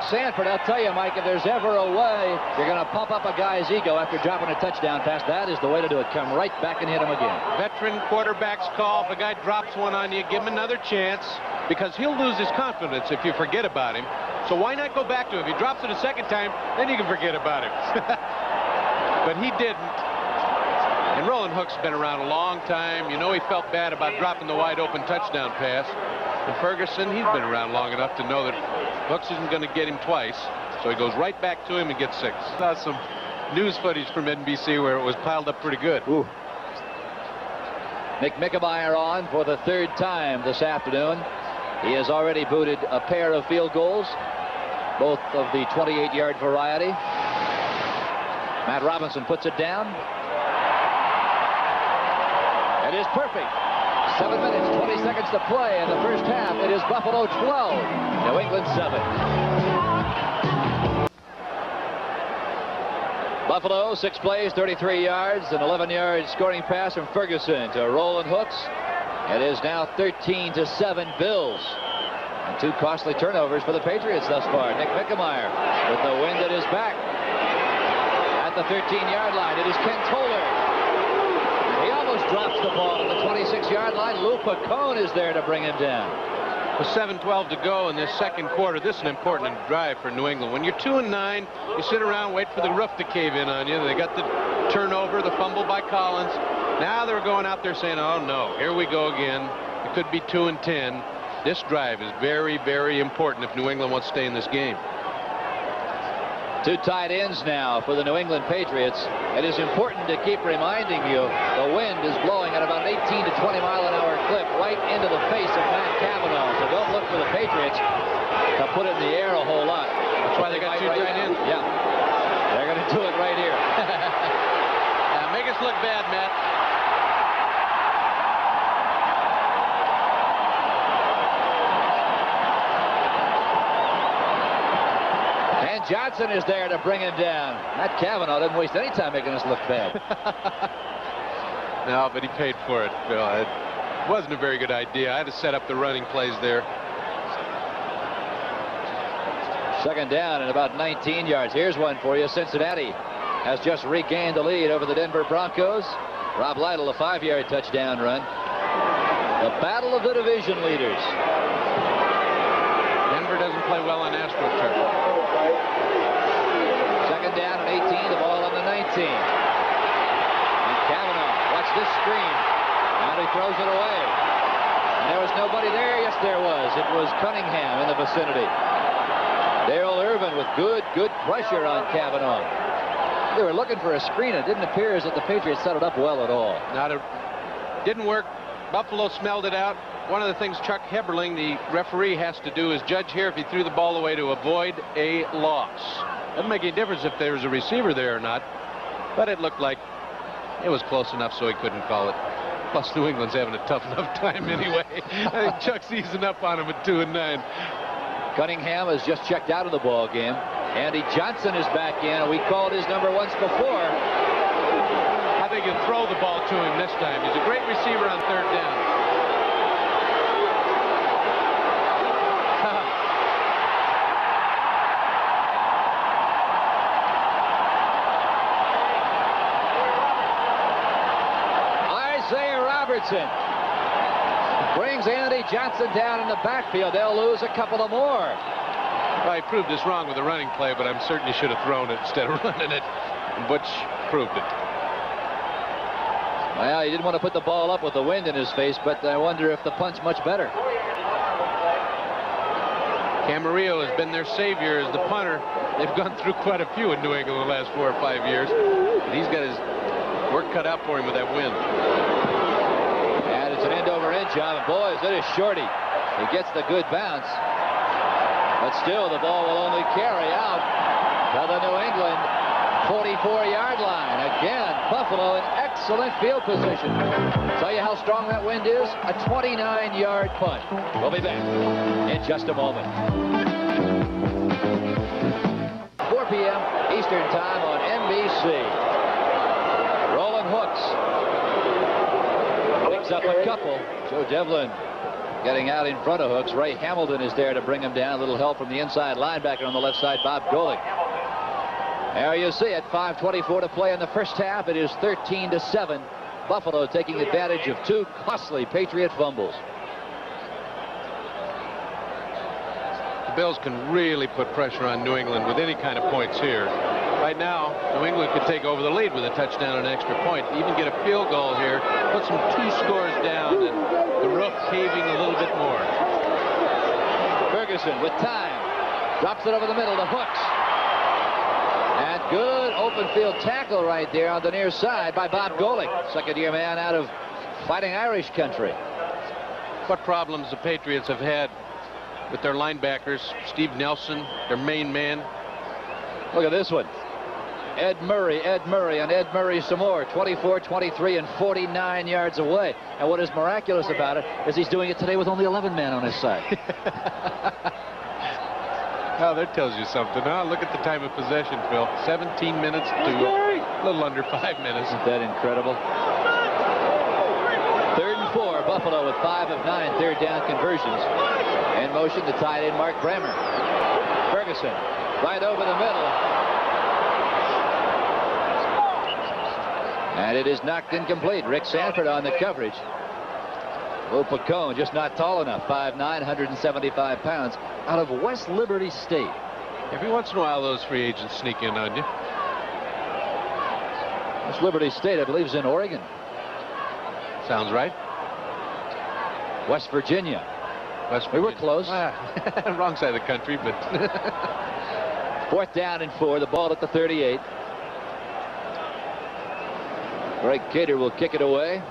Sanford, I'll tell you, Mike, if there's ever a way you're going to pump up a guy's ego after dropping a touchdown pass, that is the way to do it. Come right back and hit him again. Veteran quarterbacks call. If a guy drops one on you, give him another chance, because he'll lose his confidence if you forget about him. So why not go back to him? If he drops it a second time, then you can forget about him. But he didn't. And Roland Hooks has been around a long time. You know he felt bad about dropping the wide open touchdown pass. And Ferguson, he's been around long enough to know that Hooks isn't going to get him twice. So he goes right back to him and gets 6. Saw some news footage from NBC where it was piled up pretty good. Ooh. Nick Mickemeyer on for the 3rd time this afternoon. He has already booted a pair of field goals, both of the 28-yard variety. Matt Robinson puts it down. It is perfect. 7 minutes, 20 seconds to play in the first half. It is Buffalo 12, New England 7. Buffalo, 6 plays, 33 yards, an 11-yard scoring pass from Ferguson to Roland Hooks. It is now 13-7 Bills. And 2 costly turnovers for the Patriots thus far. Nick Mickemeyer with the wind at his back. At the 13-yard line, it is Ken Toller. He almost drops the ball at the 26-yard line. Lou Picone is there to bring him down. With 7:12 to go in this second quarter, this is an important drive for New England. When you're 2-9, you sit around, wait for the roof to cave in on you. They got the turnover, the fumble by Collins. Now they're going out there saying, oh, no, here we go again. It could be 2-10. This drive is very, very important if New England wants to stay in this game. 2 tight ends now for the New England Patriots. It is important to keep reminding you the wind is blowing at about an 18 to 20 mile an hour clip right into the face of Matt Cavanaugh. So don't look for the Patriots to put it in the air a whole lot. That's why they got 2 tight ends. Yeah. They're going to do it right here. Now, make us look bad, Matt. Johnson is there to bring him down. Matt Cavanaugh doesn't waste any time making us look bad. No, but he paid for it, Phil. It wasn't a very good idea. I had to set up the running plays there. Second down and about 19 yards. Here's one for you. Cincinnati has just regained the lead over the Denver Broncos. Rob Lytle, a 5-yard touchdown run. The battle of the division leaders. Denver doesn't play well on AstroTurf. Second down and 18. The ball on the 19. And Kavanaugh, watch this screen. And he throws it away. And there was nobody there. Yes, there was. It was Cunningham in the vicinity. Darrell Irvin with good pressure on Kavanaugh. They were looking for a screen. It didn't appear as if the Patriots set it up well at all. Didn't work. Buffalo smelled it out. One of the things Chuck Heberling, the referee, has to do is judge here if he threw the ball away to avoid a loss. Doesn't make any difference if there was a receiver there or not, but it looked like it was close enough so he couldn't call it. Plus, New England's having a tough enough time anyway. I think Chuck's easing up on him at 2-9. Cunningham has just checked out of the ball game. Andy Johnson is back in, and we called his number once before. I think he'll throw the ball to him this time. He's a great receiver on third down. Isaiah Robertson brings Andy Johnson down in the backfield. They'll lose a couple of more. Well, he proved us wrong with the running play, but I'm certain he should have thrown it instead of running it. And Butch proved it. Well, he didn't want to put the ball up with the wind in his face, but I wonder if the punt's much better. Camarillo has been their savior as the punter. They've gone through quite a few in New England the last 4 or 5 years. But he's got his work cut out for him with that wind. And it's an end-over-end job. And boys, it is Shorty. He gets the good bounce. But still, the ball will only carry out to the New England 44-yard line. Again, Buffalo in excellent field position. Tell you how strong that wind is? A 29-yard punt. We'll be back in just a moment. 4 p.m. Eastern Time on NBC. Rolling hooks. Picks up a couple. Joe Devlin getting out in front of hooks. Ray Hamilton is there to bring him down. A little help from the inside linebacker on the left side, Bob Golick. There you see it. 5:24 to play in the first half. It is 13-7. Buffalo taking advantage of 2 costly Patriot fumbles. The Bills can really put pressure on New England with any kind of points here. Right now, New England could take over the lead with a touchdown and an extra point. Even get a field goal here, put some 2 scores down, and the roof caving a little bit more. Ferguson with time. Drops it over the middle to Hooks. And good open field tackle right there on the near side by Bob Golick, second-year man out of Fighting Irish country. What problems the Patriots have had with their linebackers. Steve Nelson, their main man. Look at this one. Ed Murray, and Ed Murray some more. 24, 23, and 49 yards away. And what is miraculous about it is he's doing it today with only 11 men on his side. Oh, that tells you something, huh? Look at the time of possession, Phil. 17 minutes to a little under 5 minutes. Isn't that incredible? 3rd and 4. Buffalo with 5 of 9 third down conversions. In motion, the tight end, Mark Bremer. Ferguson right over the middle. And it is knocked incomplete. Rick Sanford on the coverage. Will Pacone just not tall enough. 5'9", 175 pounds, out of West Liberty State. Every once in a while, those free agents sneak in on you. West Liberty State, I believe, is in Oregon. Sounds right. West Virginia. We were close. Wrong side of the country, but 4th down and 4. The ball at the 38. Greg Cater will kick it away.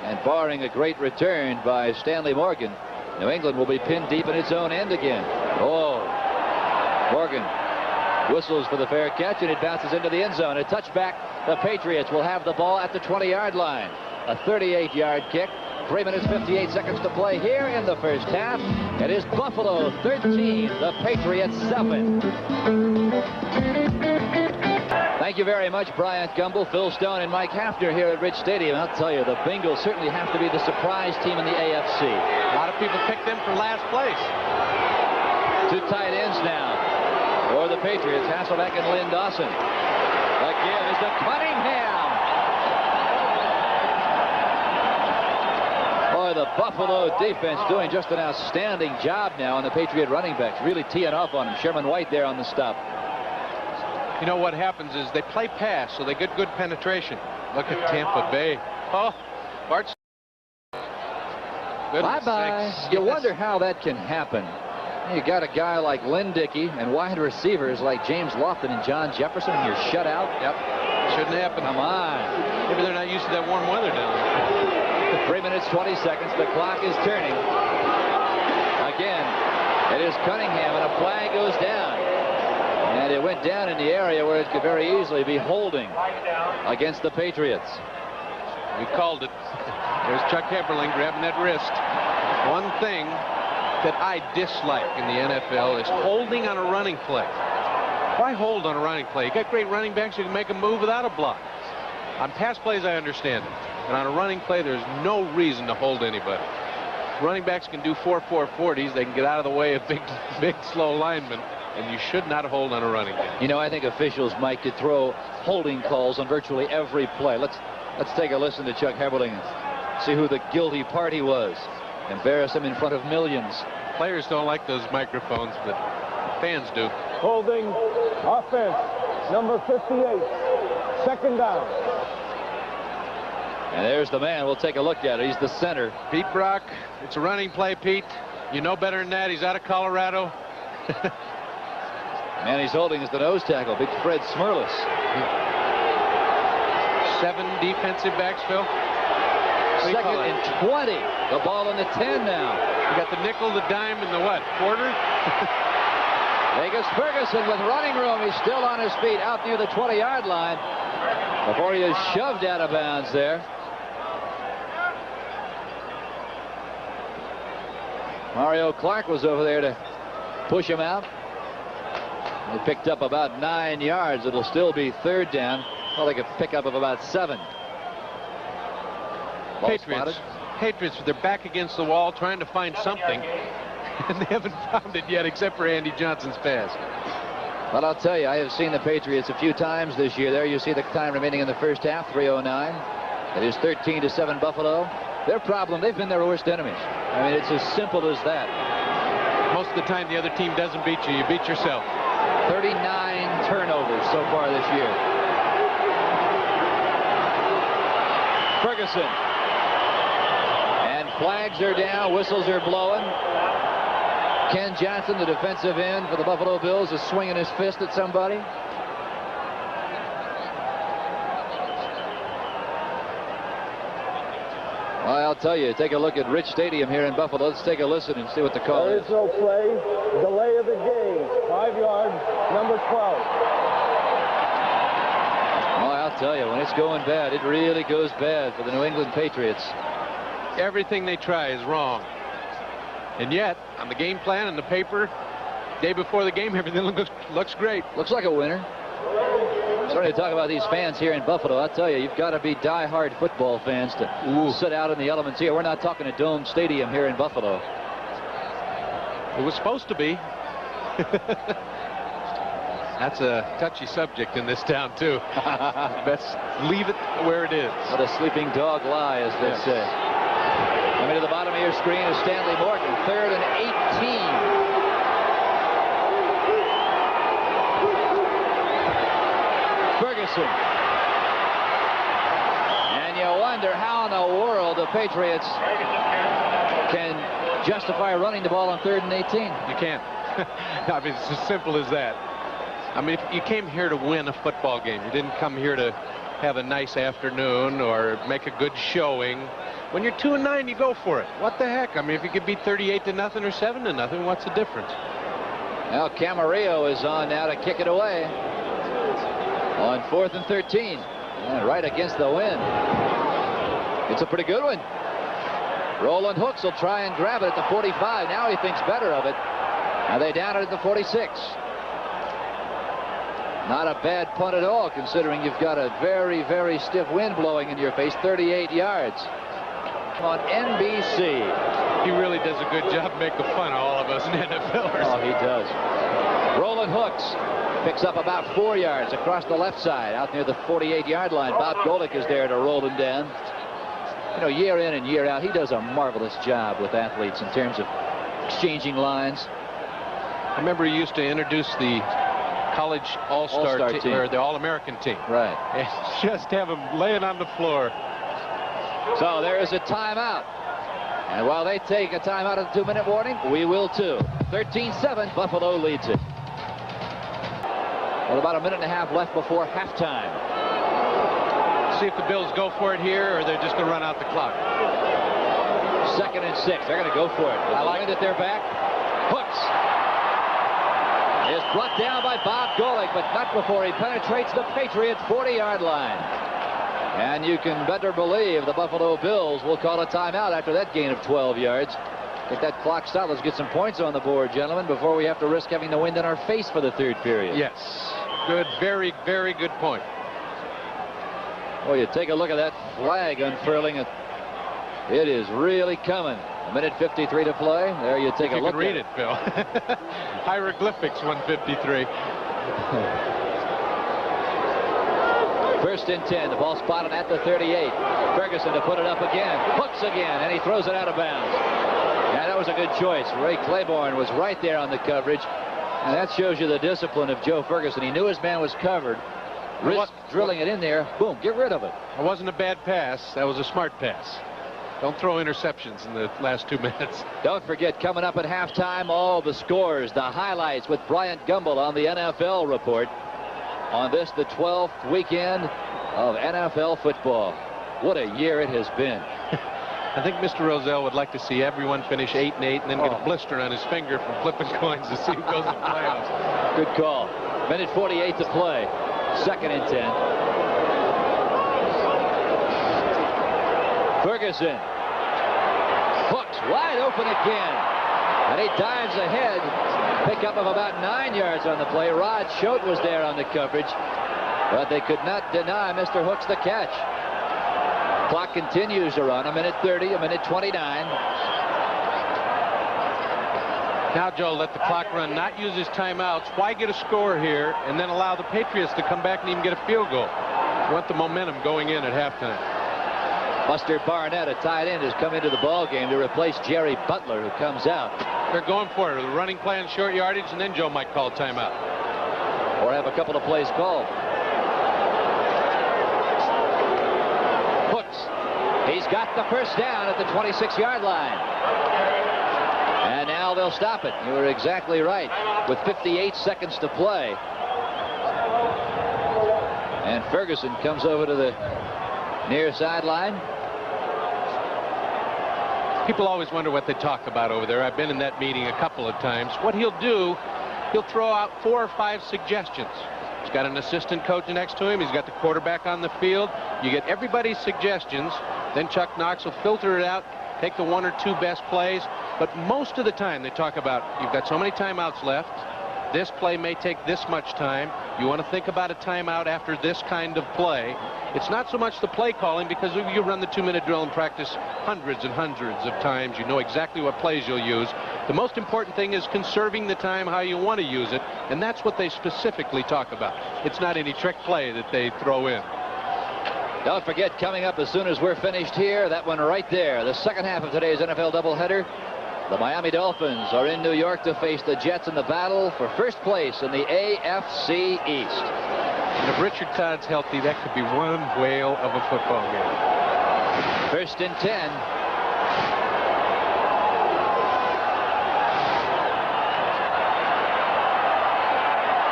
And barring a great return by Stanley Morgan, New England will be pinned deep in its own end again. Oh, Morgan whistles for the fair catch, and it bounces into the end zone. A touchback. The Patriots will have the ball at the 20-yard line. A 38-yard kick. 3 minutes, 58 seconds to play here in the first half. It is Buffalo 13, the Patriots 7. Thank you very much, Bryant Gumbel, Phil Stone, and Mike Hafner here at Rich Stadium. I'll tell you, the Bengals certainly have to be the surprise team in the AFC. A lot of people picked them for last place. 2 tight ends defense now for the Patriots. Hasselbeck and Lynn Dawson. Again is to Cunningham. Boy, the Buffalo defense doing just an outstanding job now on the Patriot running backs. Really teeing off on him. Sherman White there on the stop. You know what happens is they play pass, so they get good penetration. Look at Tampa Bay. Oh, Bart. Bye-bye. You wonder how that can happen. You got a guy like Lynn Dickey and wide receivers like James Lofton and John Jefferson, and you're shut out. Yep. Shouldn't happen. Come on. Maybe they're not used to that warm weather down there. 3 minutes, 20 seconds. The clock is turning. Again, it is Cunningham, and a flag goes down. And it went down in the area where it could very easily be holding against the Patriots. We called it. There's Chuck Heberling grabbing that wrist. One thing that I dislike in the NFL is holding on a running play. Why hold on a running play? You got great running backs who can make a move without a block. On pass plays, I understand it. And on a running play, there's no reason to hold anybody. Running backs can do 4.40s. They can get out of the way of big, slow linemen. And you should not hold on a running game. You know, I think officials might could throw holding calls on virtually every play. Let's take a listen to Chuck Heberling and see who the guilty party was. Embarrass him in front of millions. Players don't like those microphones, but fans do. Holding offense, number 58. Second down. And there's the man. We'll take a look at it. He's the center. Pete Brock. It's a running play, Pete. You know better than that. He's out of Colorado. Man he's holding is the nose tackle, Big Fred Smirlis. 7 defensive backs, Phil. Second and 20. The ball in the 10 now. You got the nickel, the dime, and the what? Quarter? Vegas Ferguson with running room. He's still on his feet out near the 20-yard line before he is shoved out of bounds there. Mario Clark was over there to push him out. They picked up about 9 yards. It'll still be third down. Well, they could pick up of about 7. Patriots, they're back against the wall trying to find something. And they haven't found it yet except for Andy Johnson's pass. Well, I'll tell you, I have seen the Patriots a few times this year. There you see the time remaining in the first half, 3:09. It is 13-7 Buffalo. Their problem, they've been their worst enemies. I mean, it's as simple as that. Most of the time the other team doesn't beat you. You beat yourself. 39 turnovers so far this year. Ferguson. And flags are down. Whistles are blowing. Ken Johnson, the defensive end for the Buffalo Bills, is swinging his fist at somebody. Well, I'll tell you, take a look at Rich Stadium here in Buffalo. Let's take a listen and see what the call is. There is no play. Delay of the game. 5 yards, number 12. Well, I'll tell you, when it's going bad, it really goes bad for the New England Patriots. Everything they try is wrong. And yet, on the game plan and the paper, day before the game, everything looks great. Looks like a winner. Starting to talk about these fans here in Buffalo. I'll tell you, you've got to be die-hard football fans to sit out in the elements here. We're not talking a dome stadium here in Buffalo. It was supposed to be. That's a touchy subject in this town, too. Let's leave it where it is. Let a sleeping dog lie, as they say. Coming to the bottom of your screen is Stanley Morgan. 3rd and 18. Ferguson. And you wonder how in the world the Patriots can justify running the ball on 3rd and 18. You can't. I mean, it's as simple as that. I mean, if you came here to win a football game, you didn't come here to have a nice afternoon or make a good showing. When you're 2-9, you go for it. What the heck? I mean, if you could beat 38-0 or 7-0, what's the difference? Now Camarillo is on now to kick it away. On 4th and 13. Yeah, right against the wind. It's a pretty good one. Roland Hooks will try and grab it at the 45. Now he thinks better of it. Now they down it at the 46. Not a bad punt at all, considering you've got a very, very stiff wind blowing in your face. 38 yards. On NBC. He really does a good job making fun of all of us in NFLers. Oh, he does. Roland Hooks picks up about 4 yards across the left side out near the 48-yard line. Bob Golick is there to roll him down. You know, year in and year out, he does a marvelous job with athletes in terms of exchanging lines. I remember he used to introduce the college all-star team, or the All-American team. Right. And just have him laying on the floor. So there is a timeout. And while they take a timeout at the 2-minute warning, we will too. 13-7, Buffalo leads it. With about a minute and a half left before halftime. See if the Bills go for it here, or they're just going to run out the clock. 2nd and 6. They're going to go for it. I like that they're back. Hooks is brought down by Bob Golick, but not before he penetrates the Patriot 40-yard line. And you can better believe the Buffalo Bills will call a timeout after that gain of 12 yards. Get that clock stopped. Let's get some points on the board, gentlemen, before we have to risk having the wind in our face for the 3rd period. Yes. Good, very, very good point. Well, you take a look at that flag unfurling. It is really coming. 1:53 to play. There you take a look. You can read it, Phil. Hieroglyphics, 1:53. 1st and 10. The ball spotted at the 38. Ferguson to put it up again. Hooks again, and he throws it out of bounds. Yeah, that was a good choice. Ray Claiborne was right there on the coverage. And that shows you the discipline of Joe Ferguson. He knew his man was covered. Risk drilling it in there. Boom, get rid of it. It wasn't a bad pass. That was a smart pass. Don't throw interceptions in the last 2 minutes. Don't forget, coming up at halftime, all the scores, the highlights with Bryant Gumbel on the NFL report. On this, the 12th weekend of NFL football. What a year it has been. I think Mr. Rozelle would like to see everyone finish 8-8 and then get a blister on his finger from flipping coins to see who goes to playoffs. Good call. 1:48 to play. 2nd and 10. Ferguson. Hooks wide open again. And he dives ahead. Pickup of about 9 yards on the play. Rod Schote was there on the coverage. But they could not deny Mr. Hooks the catch. Clock continues to run. 1:30, 1:29. Now, Joe, let the clock run, not use his timeouts. Why get a score here and then allow the Patriots to come back and even get a field goal? You want the momentum going in at halftime. Buster Barnett, a tight end, has come into the ball game to replace Jerry Butler, who comes out. They're going for it. The running play on short yardage, and then Joe might call a timeout. Or have a couple of plays called. Hooks. He's got the 1st down at the 26-yard line. And now they'll stop it. You were exactly right. With 58 seconds to play. And Ferguson comes over to the near sideline. People always wonder what they talk about over there. I've been in that meeting a couple of times. What he'll do, he'll throw out 4 or 5 suggestions. He's got an assistant coach next to him. He's got the quarterback on the field. You get everybody's suggestions. Then Chuck Knox will filter it out, take the 1 or 2 best plays. But most of the time they talk about, you've got so many timeouts left. This play may take this much time. You want to think about a timeout after this kind of play. It's not so much the play calling, because you run the 2-minute drill and practice hundreds and hundreds of times. You know exactly what plays you'll use. The most important thing is conserving the time how you want to use it, and that's what they specifically talk about. It's not any trick play that they throw in. Don't forget, coming up as soon as we're finished here, that one right there, the 2nd half of today's NFL doubleheader. The Miami Dolphins are in New York to face the Jets in the battle for 1st place in the AFC East. And if Richard Todd's healthy, that could be one whale of a football game. 1st and 10.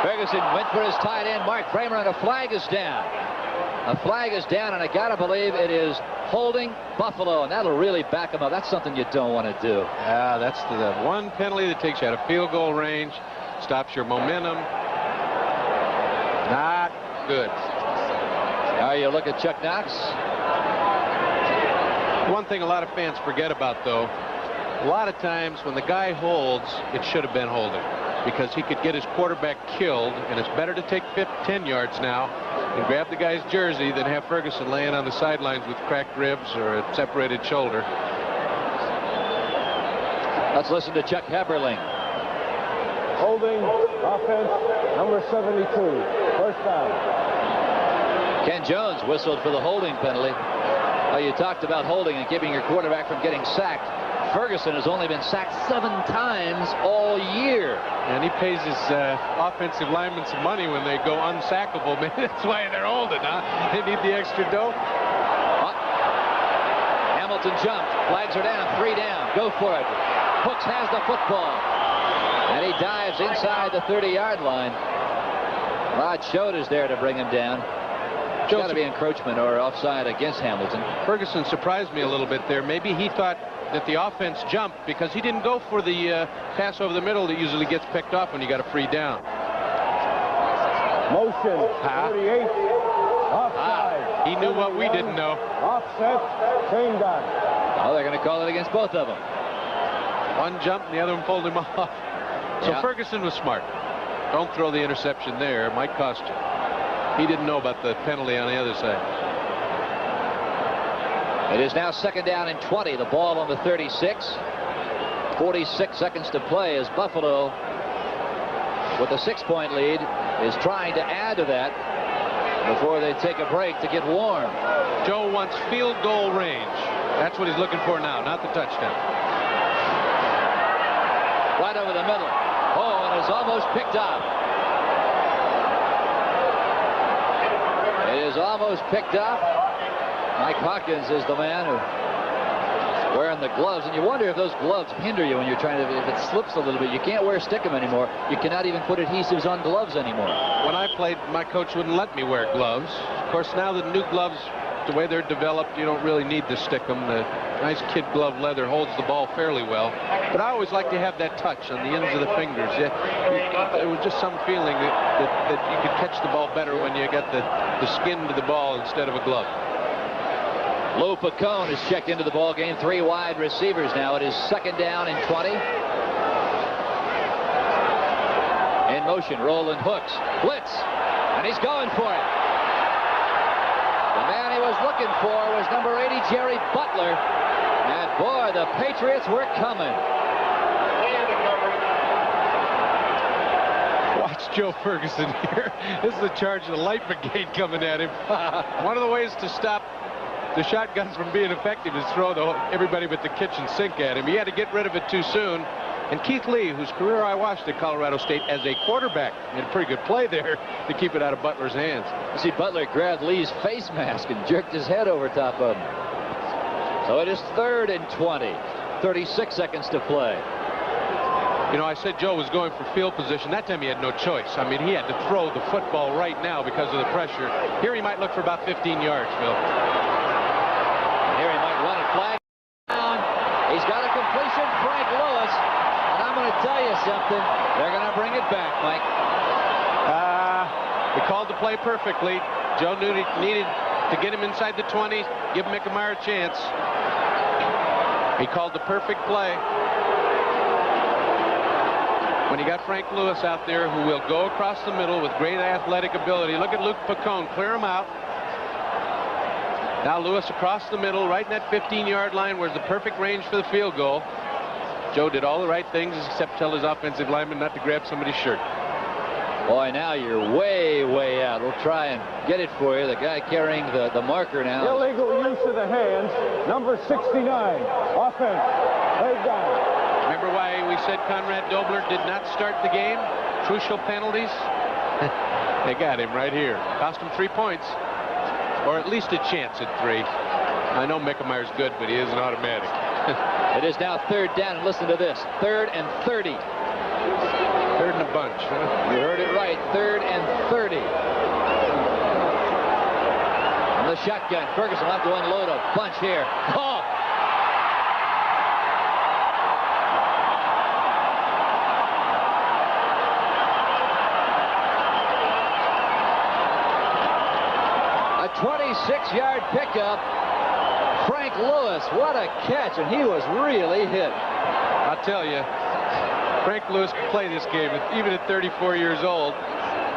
Ferguson went for his tight end, Mark Bramer, and a flag is down. A flag is down, and I gotta believe it is holding Buffalo, and that'll really back them up. That's something you don't want to do. Yeah, that's the one penalty that takes you out of field goal range, stops your momentum. Not good. Now you look at Chuck Knox. One thing a lot of fans forget about, though, a lot of times when the guy holds, it should have been holding, because he could get his quarterback killed, and it's better to take 10 yards now and grab the guy's jersey than have Ferguson laying on the sidelines with cracked ribs or a separated shoulder. Let's listen to Chuck Heberling. Holding Offense, number 72. First down. Ken Jones whistled for the holding penalty. Well, you talked about holding and keeping your quarterback from getting sacked. Ferguson has only been sacked 7 times all year. And he pays his offensive linemen some money when they go unsackable. Man, that's why they're holding, huh? They need the extra dough. Hamilton jumped. Flags are down. 3 down. Go for it. Hooks has the football. And he dives inside the 30-yard line. Rod Schode is there to bring him down. It's got to be encroachment or offside against Hamilton. Ferguson surprised me a little bit there. Maybe he thought that the offense jumped because he didn't go for the pass over the middle that usually gets picked off when you got a free down. Motion, 48. Offside. He knew what we didn't know. Offset, chain down. Oh, they're going to call it against both of them. One jumped and the other one pulled him off. So Ferguson was smart. Don't throw the interception there. It might cost you. He didn't know about the penalty on the other side. It is now 2nd down and 20. The ball on the 36. 46 seconds to play as Buffalo, with a 6-point lead, is trying to add to that before they take a break to get warm. Joe wants field goal range. That's what he's looking for now, not the touchdown. Right over the middle. Oh, and it's almost picked up. It is almost picked up. Mike Hawkins is the man who wearing the gloves, and you wonder if those gloves hinder you when you're trying to, if it slips a little bit. You can't wear stickum anymore. You cannot even put adhesives on gloves anymore. When I played, my coach wouldn't let me wear gloves. Of course, now the new gloves, the way they're developed, you don't really need the stickum. The nice kid glove leather holds the ball fairly well. But I always like to have that touch on the ends of the fingers. It was just some feeling that you could catch the ball better when you got the skin to the ball instead of a glove. Lou Picone is checked into the ball game. 3 wide receivers now. It is 2nd down and 20. In motion, Roland Hooks. Blitz. And he's going for it. The man he was looking for was number 80, Jerry Butler. And boy, the Patriots were coming. Watch Joe Ferguson here. This is the charge of the light brigade coming at him. One of the ways to stop the shotguns from being effective is throw everybody but the kitchen sink at him. He had to get rid of it too soon. And Keith Lee, whose career I watched at Colorado State as a quarterback, made a pretty good play there to keep it out of Butler's hands. You see Butler grabbed Lee's face mask and jerked his head over top of him. So it is 3rd and 20. 36 seconds to play. You know, I said Joe was going for field position. That time he had no choice. I mean, he had to throw the football right now because of the pressure. Here he might look for about 15 yards, Phil. Here he might run a flag down. He's got a completion, Frank Lewis. And I'm going to tell you something. They're going to bring it back, Mike. He called the play perfectly. Joe knew he needed to get him inside the 20, give Mickemeyer a chance. He called the perfect play. When he got Frank Lewis out there, who will go across the middle with great athletic ability. Look at Luke Picone, clear him out. Now Lewis across the middle, right in that 15-yard line, where's the perfect range for the field goal. Joe did all the right things except tell his offensive lineman not to grab somebody's shirt. Boy, now you're way, way out. We'll try and get it for you. The guy carrying the marker now. Illegal use of the hands, number 69. Offense, laid down. Remember why we said Conrad Dobler did not start the game? Crucial penalties. They got him right here. Cost him 3 points. Or at least a chance at 3. I know Mickemeyer's good, but he isn't automatic. It is now 3rd down. And listen to this. 3rd and 30. 3rd and a bunch, huh? You heard it right. 3rd and 30. And the shotgun. Ferguson will have to unload a bunch here. Oh! A 26-yard pickup. Frank Lewis, what a catch, and he was really hit. I'll tell you, Frank Lewis can play this game, even at 34 years old.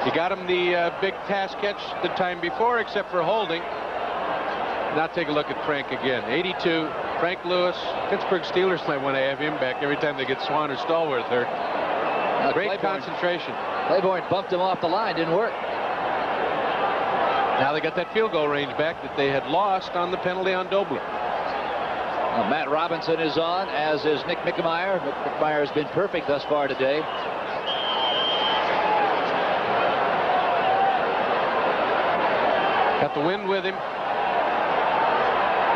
He got him the big pass catch the time before, except for holding. Now take a look at Frank again. 82, Frank Lewis. Pittsburgh Steelers might want to have him back every time they get Swan or Stallworth hurt. Great concentration. Claiborne bumped him off the line. Didn't work. Now they got that field goal range back that they had lost on the penalty on Dobler. Matt Robinson is on, as is Nick Mickemeyer. Nick Mickemeyer has been perfect thus far today. Got the wind with him.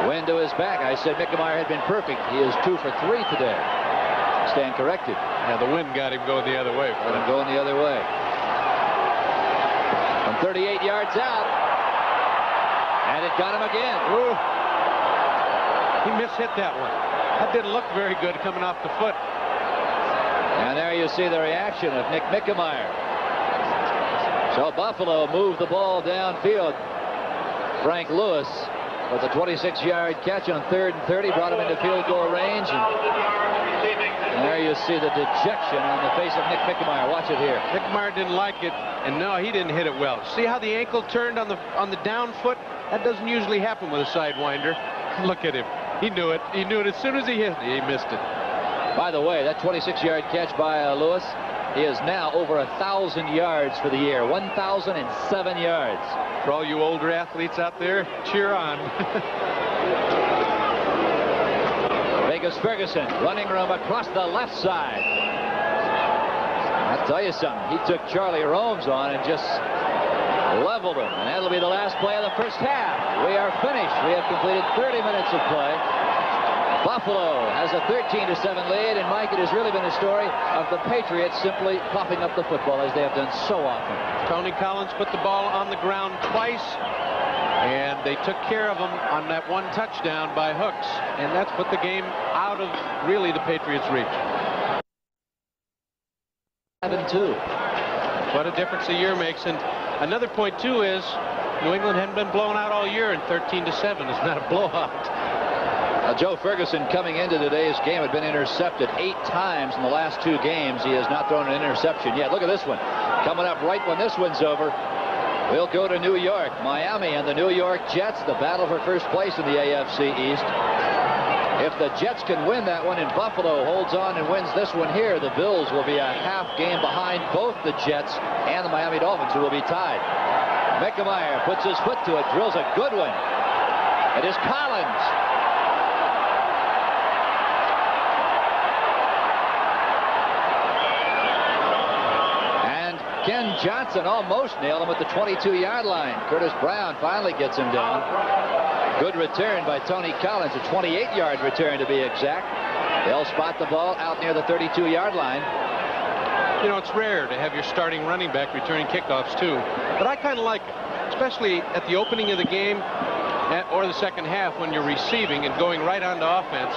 Wind to his back. I said Mickemeyer had been perfect. He is 2 for 3 today. Stand corrected. Yeah, the wind got him going the other way. Got him going the other way. From 38 yards out. And it got him again. Ooh. He mishit that one. That didn't look very good coming off the foot. And there you see the reaction of Nick Mickemeyer. So Buffalo moved the ball downfield. Frank Lewis with a 26-yard catch on 3rd and 30, brought him into field goal range. And there you see the dejection on the face of Nick Mickemeyer. Watch it here. Mickemeyer didn't like it, and no, he didn't hit it well. See how the ankle turned on the down foot? That doesn't usually happen with a sidewinder. Look at him. He knew it. He knew it as soon as he hit it. He missed it. By the way, that 26-yard catch by Lewis, he is now over 1,000 yards for the year. 1,007 yards. For all you older athletes out there, cheer on. Vegas Ferguson, running room across the left side. I'll tell you something. He took Charlie Romes on and just leveled him. And that'll be the last play of the first half. We are finished. We have completed 30 minutes of play. Buffalo has a 13-7 lead, and Mike, it has really been a story of the Patriots simply popping up the football as they have done so often. Tony Collins put the ball on the ground twice, and they took care of him on that one touchdown by Hooks, and that's put the game out of really the Patriots' reach. 7-2. What a difference a year makes. And another point too is New England hadn't been blown out all year, and 13-7 is not a blowout. Joe Ferguson, coming into today's game, had been intercepted 8 times in the last 2 games. He has not thrown an interception yet. Look at this one. Coming up right when this one's over, we'll go to New York. Miami and the New York Jets, the battle for first place in the AFC East. If the Jets can win that one and Buffalo holds on and wins this one here, the Bills will be a half game behind both the Jets and the Miami Dolphins, who will be tied. Mickemeyer puts his foot to it, drills a good one. It is Collins. Ken Johnson almost nailed him at the 22-yard line. Curtis Brown finally gets him down. Good return by Tony Collins, a 28-yard return to be exact. They'll spot the ball out near the 32-yard line. You know, it's rare to have your starting running back returning kickoffs too, but I kind of like it, especially at the opening of the game or the second half when you're receiving and going right onto offense.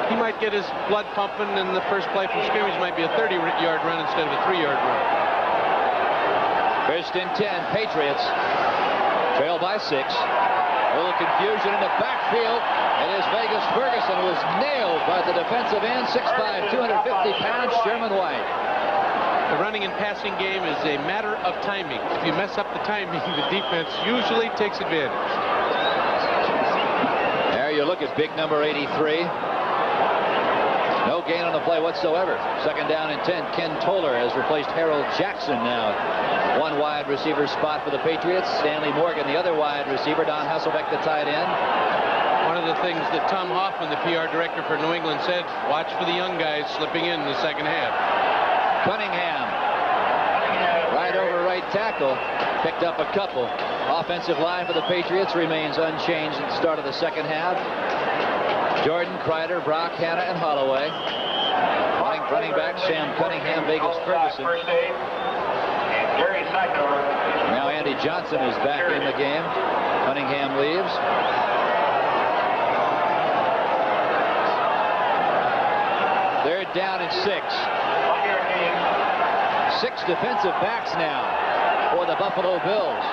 He might get his blood pumping, and the first play from scrimmage might be a 30-yard run instead of a 3-yard run. First and 10, Patriots trail by 6. A little confusion in the backfield. It is Vegas Ferguson, who is nailed by the defensive end, 6'5", 250 pounds, Sherman White. The running and passing game is a matter of timing. If you mess up the timing, the defense usually takes advantage. There you look at big number 83. No gain on the play whatsoever. Second down and 10. Ken Toller has replaced Harold Jackson now. One wide receiver spot for the Patriots. Stanley Morgan, the other wide receiver. Don Hasselbeck, the tight end. One of the things that Tom Hoffman, the PR director for New England, said, watch for the young guys slipping in the second half. Cunningham, right over right tackle, picked up a couple. Offensive line for the Patriots remains unchanged at the start of the second half. Jordan, Kreider, Brock, Hanna, and Holloway. Running back Sam Cunningham, Vegas Ferguson. Now Andy Johnson is back in the game. Cunningham leaves. Third down and 6. 6 defensive backs now for the Buffalo Bills.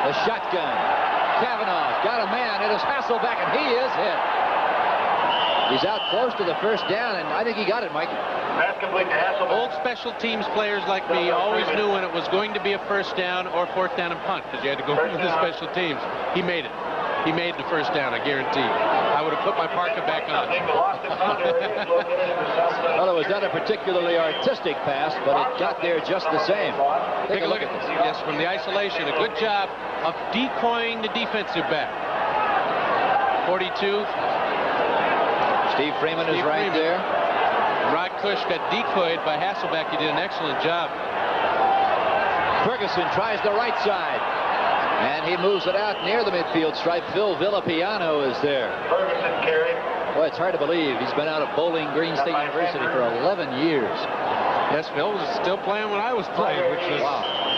The shotgun. Kavanaugh got a man. It is Hasselbeck, and he is hit. He's out close to the first down, and I think he got it, Mike. That's complete to Hasselbeck. Old special teams players like me always knew when it was going to be a first down or fourth down and punt, because you had to go through the special teams. He made it. He made the first down, I guarantee. I would have put my parka back on. Well, it was not a particularly artistic pass, but it got there just the same. Take a look at this. Yes, from the isolation, a good job of decoying the defensive back. 42. Steve Freeman is right there. Rod Cush got decoyed by Hasselbeck. He did an excellent job. Ferguson tries the right side, and he moves it out near the midfield stripe. Phil Villapiano is there. Ferguson carried. Boy, it's hard to believe he's been out of Bowling Green State University for 11 years. Yes, Phil was still playing when I was playing, which was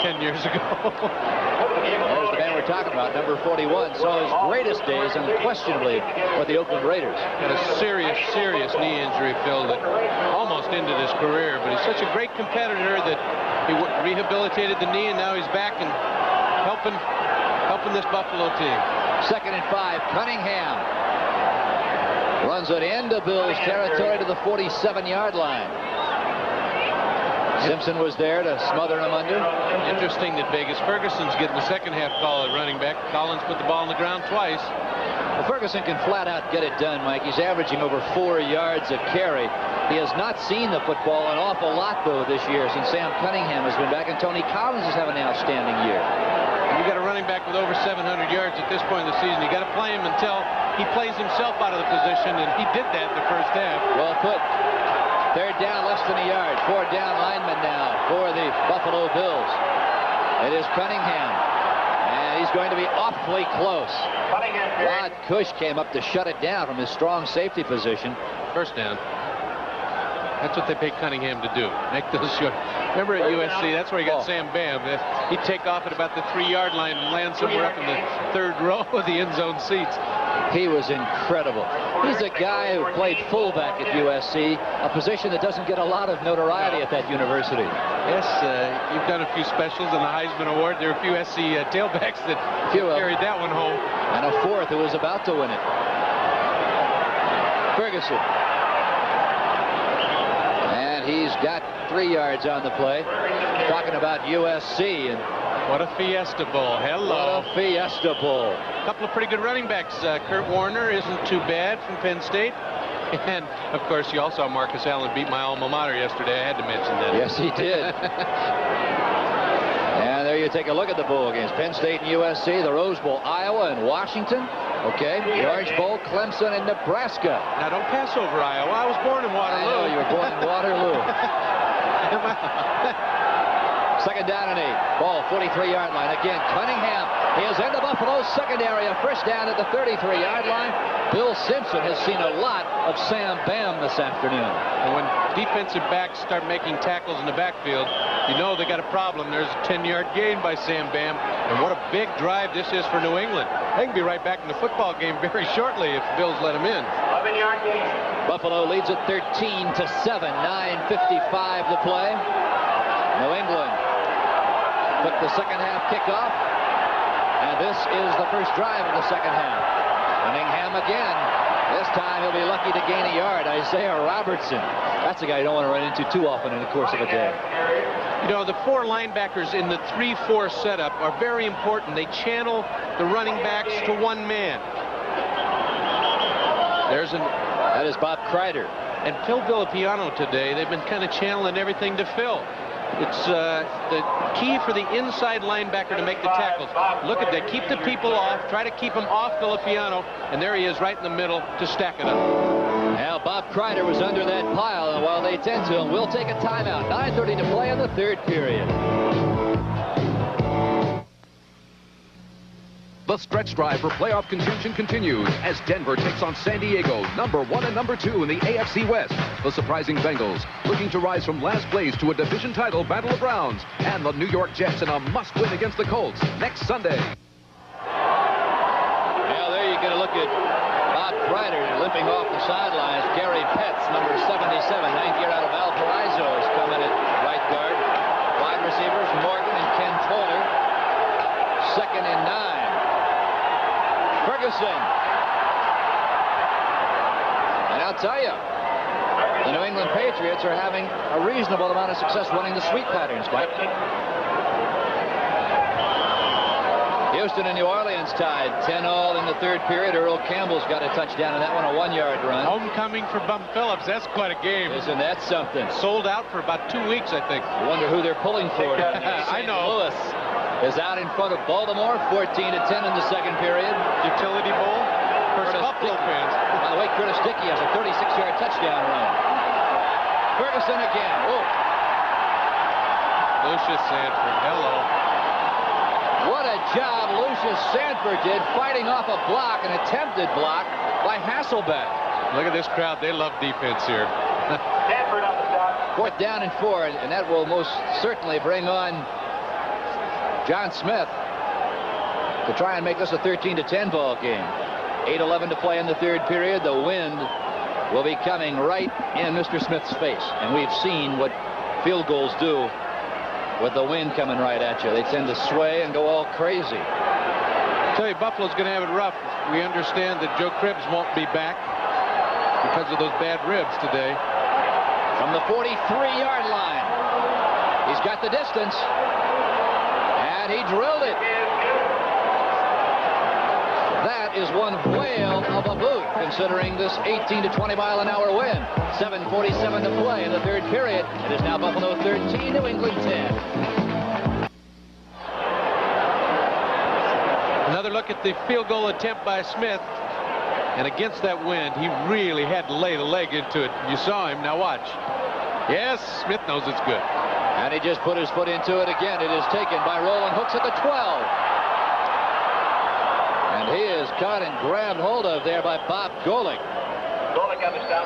10 years ago. There's the man we're talking about, number 41. So his greatest days, unquestionably, with the Oakland Raiders. Had a serious, serious knee injury, Phil, that almost ended his career. But he's such a great competitor that he rehabilitated the knee, and now he's back and helping this Buffalo team. 2nd and 5, Cunningham runs it into Bills territory to the 47-yard line. Simpson was there to smother him under. Interesting that Vegas Ferguson's getting the second half call at running back. Collins put the ball on the ground twice. Well, Ferguson can flat out get it done, Mike. He's averaging over 4 yards a carry. He has not seen the football an awful lot, though, this year since Sam Cunningham has been back, and Tony Collins is having an outstanding year. You got a running back with over 700 yards at this point in the season. You got to play him until he plays himself out of the position, and he did that in the first half. Well put. 3rd down, less than a yard. 4 down linemen now for the Buffalo Bills. It is Cunningham, and he's going to be awfully close. Rod Cush came up to shut it down from his strong safety position. First down. That's what they pay Cunningham to do. Make those short. Remember at USC, that's where he got Sam Bam. He'd take off at about the 3-yard line and land somewhere up in the 3rd row of the end zone seats. He was incredible. He's a guy who played fullback at USC, a position that doesn't get a lot of notoriety at that university. Yes, you've done a few specials in the Heisman Award. There are a few SC tailbacks that carried that one home. And a 4th who was about to win it. Ferguson. And he's got 3 yards on the play. Talking about USC. And what a Fiesta Bowl. Hello. What a Fiesta Bowl. A couple of pretty good running backs. Kurt Warner isn't too bad from Penn State. And, of course, you also saw Marcus Allen beat my alma mater yesterday. I had to mention that. Yes, he did. And there you take a look at the bowl games. Penn State and USC, the Rose Bowl, Iowa and Washington. Okay, the Orange Bowl, Clemson and Nebraska. Now, don't pass over Iowa. I was born in Waterloo. I know, you were born in Waterloo. 2nd down and 8. Ball, 43-yard line. Again, Cunningham is into Buffalo's secondary. A first down at the 33-yard line. Bill Simpson has seen a lot of Sam Bam this afternoon. And when defensive backs start making tackles in the backfield, you know they got a problem. There's a 10-yard gain by Sam Bam. And what a big drive this is for New England. They can be right back in the football game very shortly if the Bills let them in. 11-yard gain. Buffalo leads at 13-7. 9:55 to play. New England took the second half kickoff, and this is the first drive of the second half. Cunningham again. This time he'll be lucky to gain a yard. Isaiah Robertson. That's a guy you don't want to run into too often in the course of a day. You know, the 4 linebackers in the 3-4 setup are very important. They channel the running backs to one man. That is Bob Kreider. And Phil Villapiano today, they've been kind of channeling everything to Phil. It's the key for the inside linebacker to make the tackles. Look at that. Keep the people off. Try to keep them off Villapiano. And there he is right in the middle to stack it up. Now, Bob Kreider was under that pile, and while they tend to, we'll take a timeout. 9:30 to play in the 3rd period. The stretch drive for playoff contention continues as Denver takes on San Diego, number 1 and number 2 in the AFC West. The surprising Bengals looking to rise from last place to a division title battle of rounds. And the New York Jets in a must-win against the Colts next Sunday. Now there you get a look at Bob Kreider limping off the sidelines. Gary Petts, number 77, 9th year out of Valparaiso, is coming at right guard. Wide receivers, Morgan and Ken Toller. 2nd and 9. Ferguson. And I'll tell you, the New England Patriots are having a reasonable amount of success running the sweep patterns, Mike. Houston and New Orleans tied 10-all in the third period. Earl Campbell's got a touchdown in that one, a 1-yard run. Homecoming for Bum Phillips. That's quite a game. Isn't that something? Sold out for about 2 weeks, I think. I wonder who they're pulling for. I know. Louis is out in front of Baltimore, 14-10 in the second period. Utility Bowl for Buffalo fans. By the way, Curtis Dickey has a 36-yard touchdown run. Ferguson again. Oh. Lucius Sanford. Hello. What a job Lucius Sanford did fighting off a block, an attempted block by Hasselbeck. Look at this crowd. They love defense here. Stanford on the stop. 4th down and 4, and that will most certainly bring on John Smith to try and make this a 13-10 ball game. 8:11 to play in the third period. The wind will be coming right in Mr. Smith's face, and we've seen what field goals do with the wind coming right at you. They tend to sway and go all crazy. I tell you, Buffalo's going to have it rough. We understand that Joe Cribbs won't be back because of those bad ribs today. From the 43-yard line, he's got the distance, and he drilled it. That is one whale of a boot, considering this 18 to 20 mile an hour wind. 7:47 to play in the third period. It is now Buffalo 13, New England 10. Another look at the field goal attempt by Smith. And against that wind, he really had to lay the leg into it. You saw him. Now watch. Yes, Smith knows it's good. And he just put his foot into it again. It is taken by Roland Hooks at the 12. And he is caught and grabbed hold of there by Bob Golick. Golick on the stop.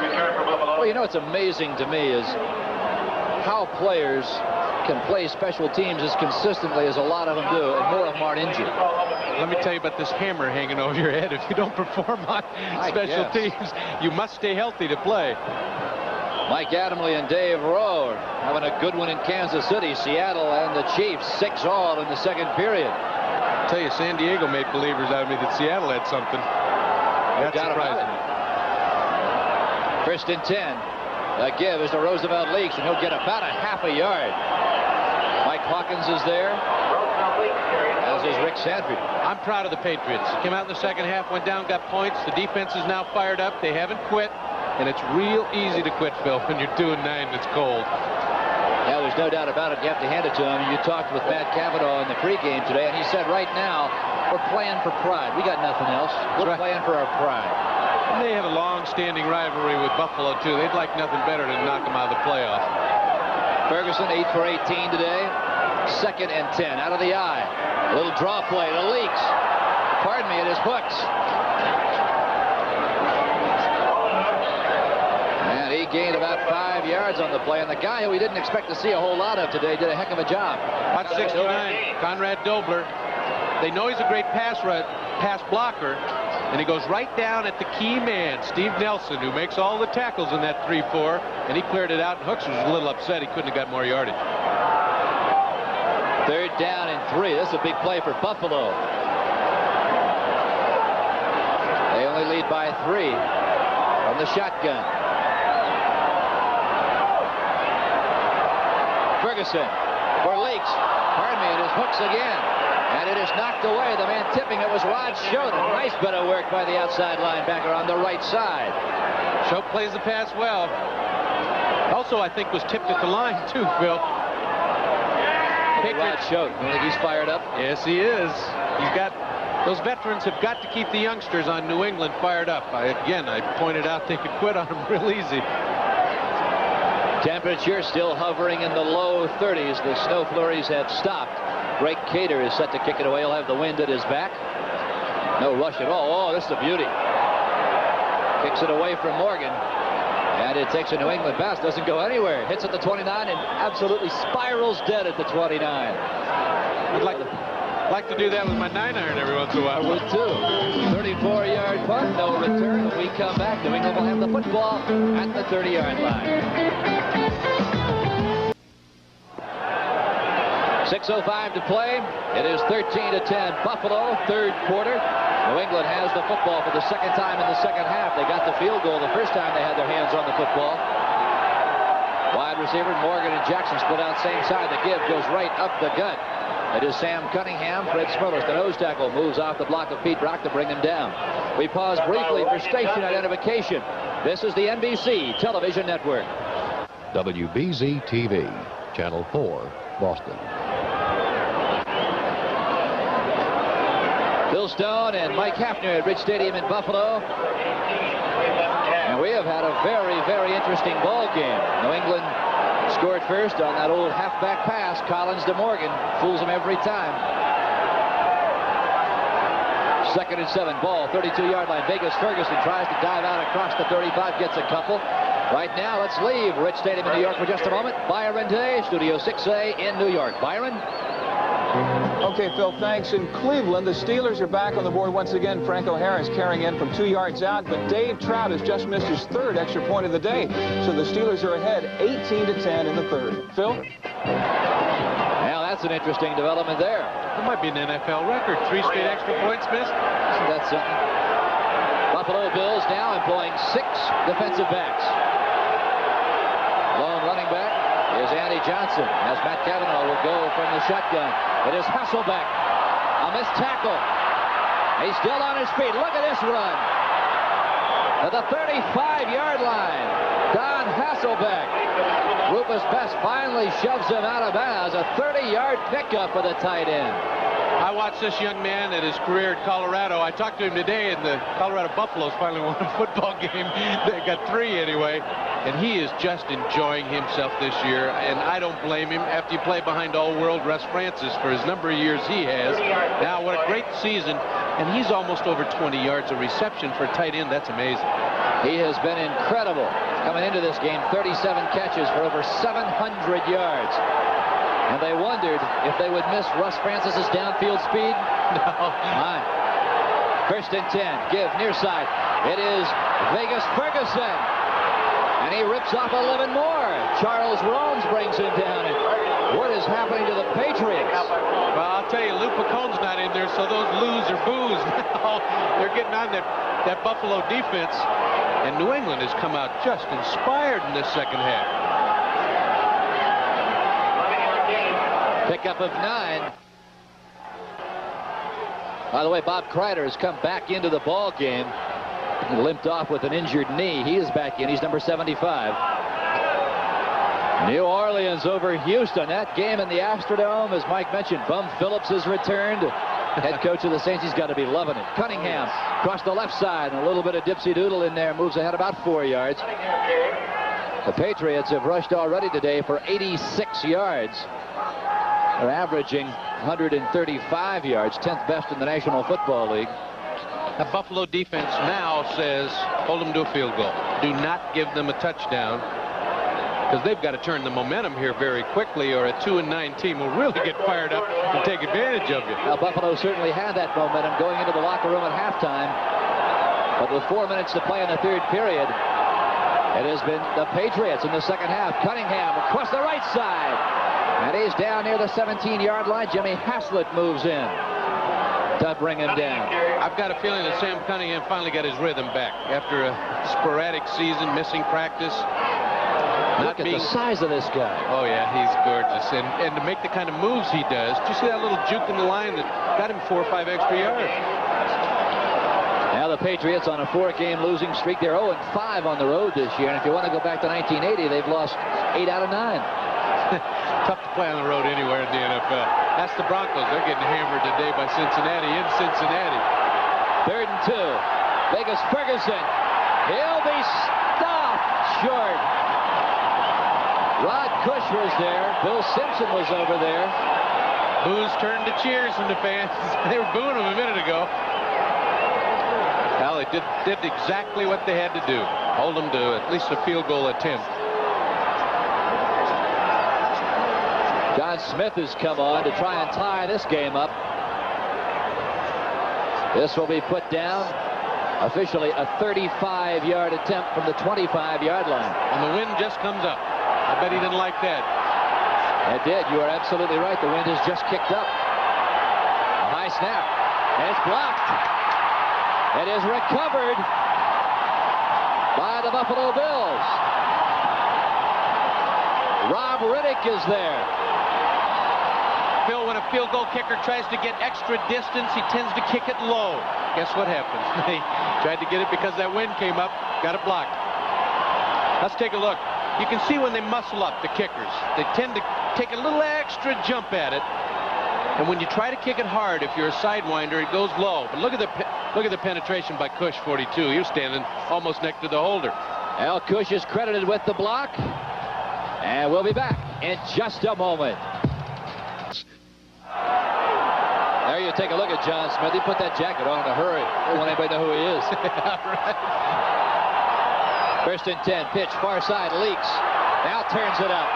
Return for Buffalo. Well, you know what's amazing to me is how players can play special teams as consistently as a lot of them do, and more of them aren't injured. Let me tell you about this hammer hanging over your head. If you don't perform on special teams, you must stay healthy to play. Mike Adamle and Dave Rowe having a good one in Kansas City. Seattle and the Chiefs 6-all in the second period. I tell you, San Diego made believers out of me that Seattle had something. That's surprising. 1st and 10. The give is to Roosevelt Leaks, and he'll get about a half a yard. Mike Hawkins is there, as is Rick Sanford. I'm proud of the Patriots. Came out in the second half, went down, got points. The defense is now fired up. They haven't quit, and it's real easy to quit, Phil, when you're 2-9 and it's cold. Yeah, there's no doubt about it. You have to hand it to him. You talked with Matt Cavanaugh in the pregame today, and he said right now, we're playing for pride. We got nothing else. We're playing for our pride. And they have a long-standing rivalry with Buffalo, too. They'd like nothing better than knock them out of the playoffs. Ferguson, 8 for 18 today. 2nd and 10 out of the eye. A little draw play to Leaks. Pardon me, it is Hooks. And he gained about 5 yards on the play, and the guy who we didn't expect to see a whole lot of today did a heck of a job. About 69, Conrad Dobler. They know he's a great pass blocker, and he goes right down at the key man, Steve Nelson, who makes all the tackles in that 3-4, and he cleared it out, and Hooks was a little upset he couldn't have got more yardage. 3rd down and 3. This is a big play for Buffalo. They only lead by 3 from the shotgun. Ferguson for Leaks. Pardon me, it is Hooks again. And it is knocked away. The man tipping it was Rod Schoten. Nice bit of work by the outside linebacker on the right side. Schoten plays the pass well. Also, I think was tipped at the line, too, Phil. Rod Schoten, you think he's fired up? Yes, he is. He's got... Those veterans have got to keep the youngsters on New England fired up. I pointed out they could quit on them real easy. Temperature still hovering in the low 30s. The snow flurries have stopped. Greg Cater is set to kick it away. He'll have the wind at his back. No rush at all. Oh, this is a beauty. Kicks it away from Morgan. And it takes a New England pass. Doesn't go anywhere. Hits at the 29 and absolutely spirals dead at the 29. I'd like to do that with my 9-iron every once in a while. I would too. 34-yard punt. No return. When we come back, New England will have the football at the 30-yard line. 6:05 to play. It is 13-10 Buffalo, third quarter. New England has the football for the second time in the second half. They got the field goal the first time they had their hands on the football. Wide receiver Morgan and Jackson split out same side. The give goes right up the gut. It is Sam Cunningham. Fred Smirlis, the nose tackle, moves off the block of Pete Brock to bring him down. We pause briefly for station identification. This is the NBC Television Network. WBZ TV, Channel 4, Boston. Bill Stone and Mike Hafner at Rich Stadium in Buffalo. And we have had a very, very interesting ball game. New England scored first on that old halfback pass. Collins to Morgan. Fools him every time. 2nd and 7. Ball, 32-yard line. Vegas Ferguson tries to dive out across the 35. Gets a couple. Right now, let's leave Rich Stadium in New York for just a moment. Byron Day, Studio 6A in New York. Byron? Okay, Phil, thanks. In Cleveland, the Steelers are back on the board once again. Franco Harris carrying in from 2 yards out, but Dave Trout has just missed his 3rd extra point of the day. So the Steelers are ahead 18-10 in the 3rd. Phil? Now that's an interesting development there. It might be an NFL record. 3 straight extra points missed. Isn't that something? Buffalo Bills now employing 6 defensive backs. Lone running back is Andy Johnson, as Matt Cavanaugh will go from the shotgun. It is Hasselbeck. A missed tackle. He's still on his feet. Look at this run. At the 35-yard line. Don Hasselbeck. Rufus Best finally shoves him out of bounds. A 30-yard pickup for the tight end. I watched this young man at his career at Colorado. I talked to him today, and the Colorado Buffaloes finally won a football game. They got 3 anyway. And he is just enjoying himself this year, and I don't blame him. After you play behind all-world Russ Francis for his number of years he has. Now, what a great season. And he's almost over 20 yards of reception for a tight end. That's amazing. He has been incredible. Coming into this game, 37 catches for over 700 yards. And they wondered if they would miss Russ Francis's downfield speed. No. Fine. 1st and 10. Give near side. It is Vegas Ferguson. And he rips off 11 more. Charles Rones brings him down. And what is happening to the Patriots? Well, I'll tell you, Lou Picone's not in there, so those Lou's are boos. Now they're getting on that Buffalo defense. And New England has come out just inspired in this 2nd half. Pickup of 9. By the way, Bob Kreider has come back into the ball game. He limped off with an injured knee. He is back in. He's number 75. New Orleans over Houston. That game in the Astrodome, as Mike mentioned, Bum Phillips has returned. Head coach of the Saints. He's got to be loving it. Cunningham across the left side, and a little bit of dipsy doodle in there. Moves ahead about 4 yards. The Patriots have rushed already today for 86 yards. They're averaging 135 yards, 10th best in the National Football League. The Buffalo defense now says, hold them to a field goal. Do not give them a touchdown, because they've got to turn the momentum here very quickly, or a 2-9 team will really get fired up and take advantage of you. Now, Buffalo certainly had that momentum going into the locker room at halftime. But with 4 minutes to play in the 3rd period, it has been the Patriots in the 2nd half. Cunningham across the right side. And he's down near the 17-yard line. Jimmy Haslett moves in to bring him down. I've got a feeling that Sam Cunningham finally got his rhythm back after a sporadic season, missing practice. Look at the size of this guy. Oh, yeah, he's gorgeous. And to make the kind of moves he does, did you see that little juke in the line that got him 4 or 5 extra yards? Now the Patriots on a 4-game losing streak. They're 0-5 on the road this year. And if you want to go back to 1980, they've lost 8 out of 9. Tough to play on the road anywhere in the NFL. That's the Broncos. They're getting hammered today by Cincinnati in Cincinnati. 3rd and 2. Vegas Ferguson. He'll be stopped short. Rod Cush was there. Bill Simpson was over there. Boos turned to cheers from the fans. They were booing him a minute ago. Well, they did exactly what they had to do. Hold them to at least a field goal attempt. John Smith has come on to try and tie this game up. This will be put down. Officially a 35-yard attempt from the 25-yard line. And the wind just comes up. I bet he didn't like that. It did. You are absolutely right. The wind has just kicked up. A high snap. And it's blocked. It is recovered by the Buffalo Bills. Rob Riddick is there. Phil, when a field goal kicker tries to get extra distance, he tends to kick it low. Guess what happens? They tried to get it because that wind came up, got it blocked. Let's take a look. You can see when they muscle up, the kickers, they tend to take a little extra jump at it. And when you try to kick it hard, if you're a sidewinder, it goes low. But look at the penetration by Cush, 42. He was standing almost next to the holder. Al Cush is credited with the block. And we'll be back in just a moment. There you take a look at John Smith. He put that jacket on in a hurry. Don't want anybody to know who he is. First and 10. Pitch far side. Leaks. Now turns it up.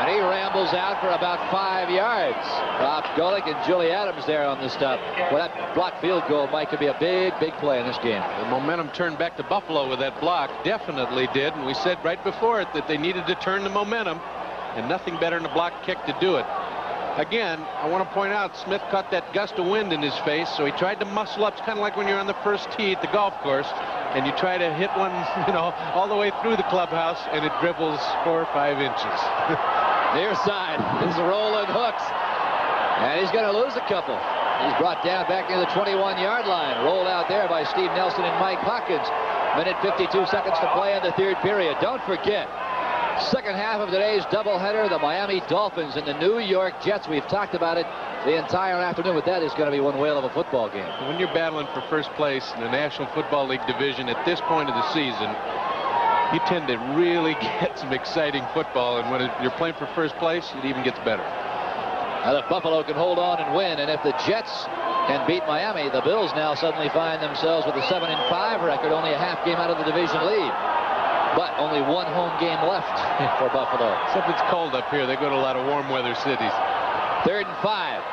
And he rambles out for about 5 yards. Bob Golick and Julie Adams there on the stop. Well, that block field goal, Mike, could be a big, big play in this game. The momentum turned back to Buffalo with that block. Definitely did. And we said right before it that they needed to turn the momentum. And nothing better than a block kick to do it. Again, I want to point out, Smith caught that gust of wind in his face, so he tried to muscle up. It's kind of like when you're on the first tee at the golf course, and you try to hit one, you know, all the way through the clubhouse, and it dribbles 4 or 5 inches. Near side is Roland Hooks, and he's going to lose a couple. He's brought down back near the 21-yard line. Rolled out there by Steve Nelson and Mike Hawkins. Minute 52 seconds to play in the third period. Don't forget, second half of today's doubleheader, the Miami Dolphins and the New York Jets. We've talked about it the entire afternoon, but that is going to be one whale of a football game. When you're battling for first place in the National Football League division at this point of the season, you tend to really get some exciting football, and when you're playing for first place, it even gets better. Now, if Buffalo can hold on and win, and if the Jets can beat Miami, the Bills now suddenly find themselves with a 7-5 record, only a half game out of the division lead. But only one home game left for Buffalo. Except it's cold up here. They go to a lot of warm weather cities. 3rd and 5.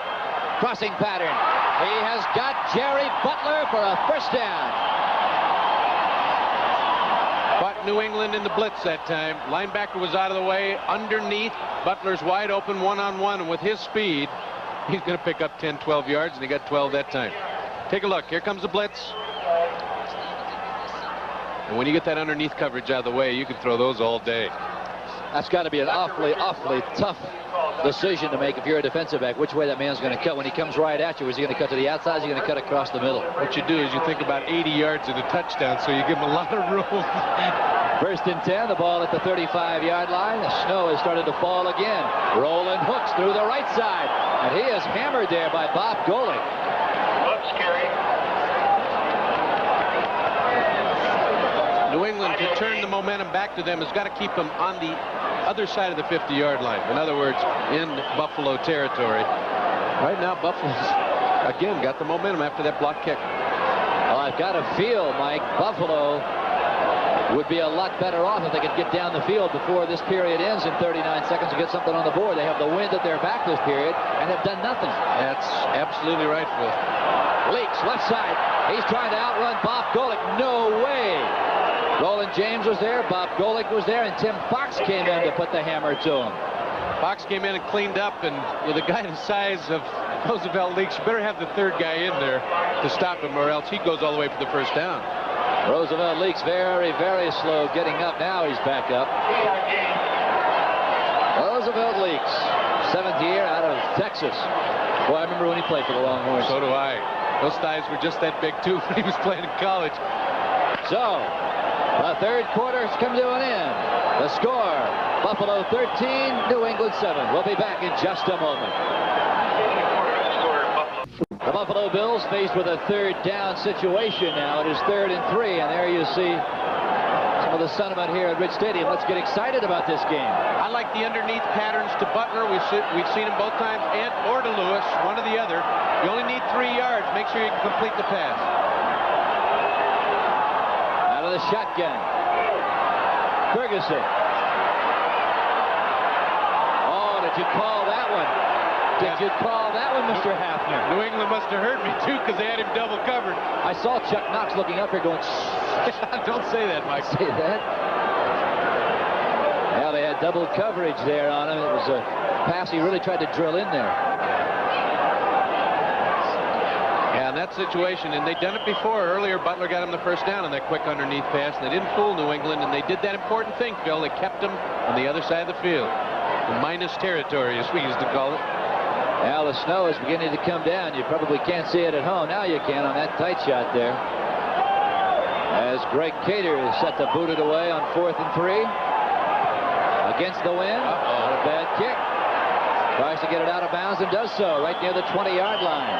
Crossing pattern. He has got Jerry Butler for a first down. Caught New England in the blitz that time. Linebacker was out of the way. Underneath, Butler's wide open one-on-one, and with his speed, he's going to pick up 10, 12 yards, and he got 12 that time. Take a look. Here comes the blitz. And when you get that underneath coverage out of the way, you can throw those all day. That's got to be an awfully, awfully tough decision to make if you're a defensive back. Which way that man's going to cut when he comes right at you? Is he going to cut to the outside? Is he going to cut across the middle? What you do is you think about 80 yards and a touchdown, so you give him a lot of room. First and 10, the ball at the 35-yard line. The snow has started to fall again. Roland Hooks through the right side, and he is hammered there by Bob Golick. Hooks carry. New England, to turn the momentum back to them, has got to keep them on the other side of the 50-yard line. In other words, in Buffalo territory. Right now, Buffalo's, again, got the momentum after that block kick. Well, I've got to feel, Mike, Buffalo would be a lot better off if they could get down the field before this period ends in 39 seconds and get something on the board. They have the wind at their back this period and have done nothing. That's absolutely right, Phil. Leaks left side. He's trying to outrun Bob Golick. No way. Roland James was there, Bob Golick was there, and Tim Fox came in to put the hammer to him. Fox came in and cleaned up, and with a guy the size of Roosevelt Leaks, you better have the third guy in there to stop him, or else he goes all the way for the first down. Roosevelt Leaks very, very slow getting up. Now he's back up. Roosevelt Leaks, 7th year out of Texas. Boy, I remember when he played for the Longhorns. So do I. Those thighs were just that big, too, when he was playing in college. So, the third quarter has come to an end. The score, Buffalo 13, New England 7. We'll be back in just a moment. The Buffalo Bills faced with a third down situation now. It is 3rd and 3, and there you see some of the sentiment here at Rich Stadium. Let's get excited about this game. I like the underneath patterns to Butler. We've seen him both times, and or to Lewis, one or the other. You only need 3 yards. Make sure you can complete the pass. Out of the shotgun, Ferguson. Oh, did you call that one? Did you call that one, Mr. Hafner? New England must have heard me, too, because they had him double covered. I saw Chuck Knox looking up here going, Don't say that, Mike. Say that? Well, they had double coverage there on him. It was a pass he really tried to drill in there. Yeah, in that situation, and they'd done it before. Earlier, Butler got him the first down on that quick underneath pass. They didn't fool New England, and they did that important thing, Phil. They kept him on the other side of the field. The minus territory, as we used to call it. Now the snow is beginning to come down. You probably can't see it at home. Now you can on that tight shot there. As Greg Cater is set to boot it away on 4th and 3. Against the wind. Not a bad kick. Tries to get it out of bounds and does so right near the 20-yard line.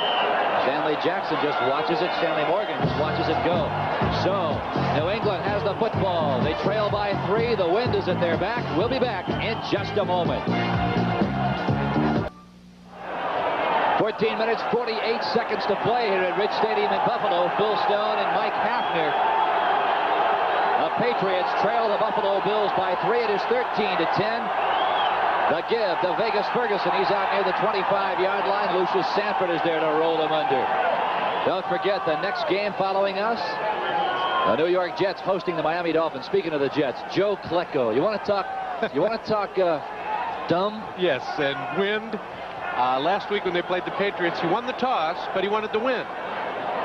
Stanley Jackson just watches it. Stanley Morgan just watches it go. So New England has the football. They trail by 3. The wind is at their back. We'll be back in just a moment. 14 minutes, 48 seconds to play here at Rich Stadium in Buffalo. Phil Stone and Mike Hafner. The Patriots trail the Buffalo Bills by 3. It is 13-10. The give to Vegas Ferguson. He's out near the 25-yard line. Lucius Sanford is there to roll him under. Don't forget the next game following us. The New York Jets hosting the Miami Dolphins. Speaking of the Jets, Joe Klecko. You want to talk? You want to talk dumb? Yes, and wind. Last week when they played the Patriots, he won the toss, but he wanted to win.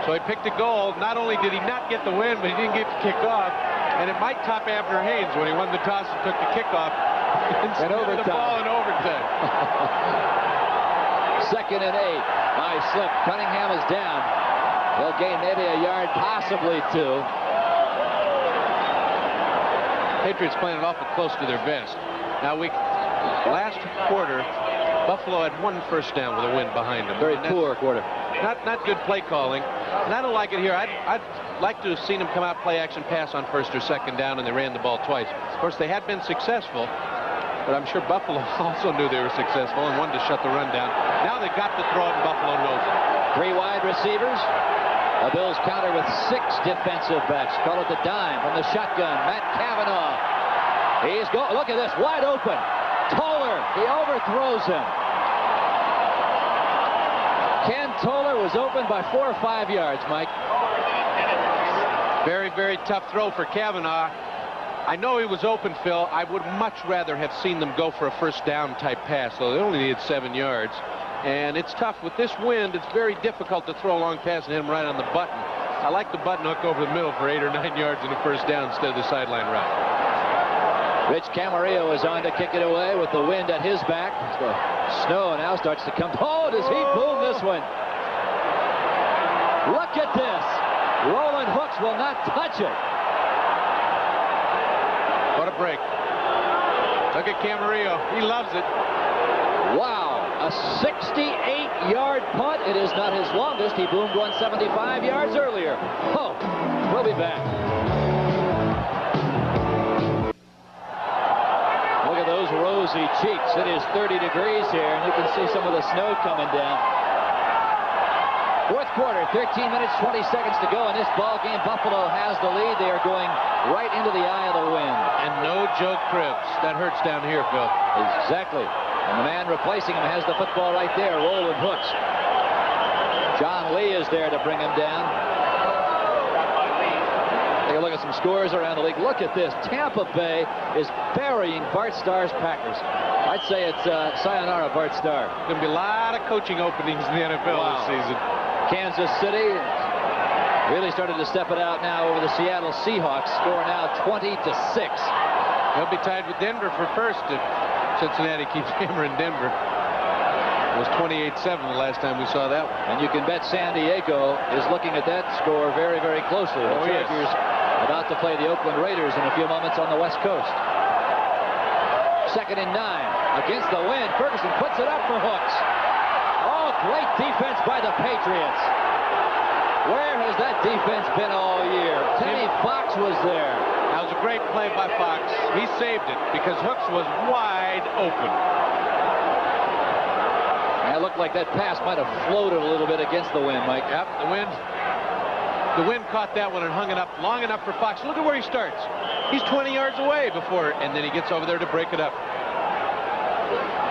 So he picked a goal. Not only did he not get the win, but he didn't get the kickoff. And it might top Abner Haynes when he won the toss and took the kickoff. In overtime. The ball in overtime. 2nd and 8. Nice slip. Cunningham is down. He'll gain maybe a yard, possibly 2. Patriots playing it awful close to their best. Now, last quarter, Buffalo had 1 first down with a wind behind them. Very poor quarter. Not good play calling. And I don't like it here. I'd like to have seen them come out play action pass on 1st or 2nd down, and they ran the ball twice. Of course, they had been successful, but I'm sure Buffalo also knew they were successful and wanted to shut the run down. Now they've got to throw it, and Buffalo knows it. 3 wide receivers. The Bills counter with 6 defensive backs. Call it the dime from the shotgun. Matt Cavanaugh. Look at this, wide open. Toller, he overthrows him. Ken Toller was open by 4 or 5 yards, Mike. Very, very tough throw for Cavanaugh. I know he was open, Phil. I would much rather have seen them go for a first down type pass, so they only needed 7 yards. And it's tough. With this wind, it's very difficult to throw a long pass and hit him right on the button. I like the button hook over the middle for 8 or 9 yards and a first down instead of the sideline route. Rich Camarillo is on to kick it away with the wind at his back. The snow now starts to come. Oh, does he boom this one? Look at this. Roland Hooks will not touch it. What a break. Look at Camarillo. He loves it. Wow. A 68-yard punt. It is not his longest. He boomed one 75 yards earlier. Oh, we'll be back. Those rosy cheeks. It is 30 degrees here, and you can see some of the snow coming down. 4th quarter, 13 minutes, 20 seconds to go in this ball game. Buffalo has the lead. They are going right into the eye of the wind. And no Joe Cribbs. That hurts down here, Phil. Exactly. And the man replacing him has the football right there, Roland Hooks. John Lee is there to bring him down. Take a look at some scores around the league. Look at this. Tampa Bay is burying Bart Starr's Packers. I'd say it's sayonara, Bart Starr. Going to be a lot of coaching openings in the NFL this season. Kansas City really started to step it out now over the Seattle Seahawks. Score now 20-6. They'll be tied with Denver for first if Cincinnati keeps hammering Denver. It was 28-7 the last time we saw that one. And you can bet San Diego is looking at that score very, very closely. The Chargers about to play the Oakland Raiders in a few moments on the West Coast. 2nd and 9. Against the wind, Ferguson puts it up for Hooks. Oh, great defense by the Patriots. Where has that defense been all year? Timmy Fox was there. That was a great play by Fox. He saved it because Hooks was wide open. And it looked like that pass might have floated a little bit against the wind, Mike. Yep, the wind caught that one and hung it up long enough for Fox. Look at where he starts. He's 20 yards away before, and then he gets over there to break it up.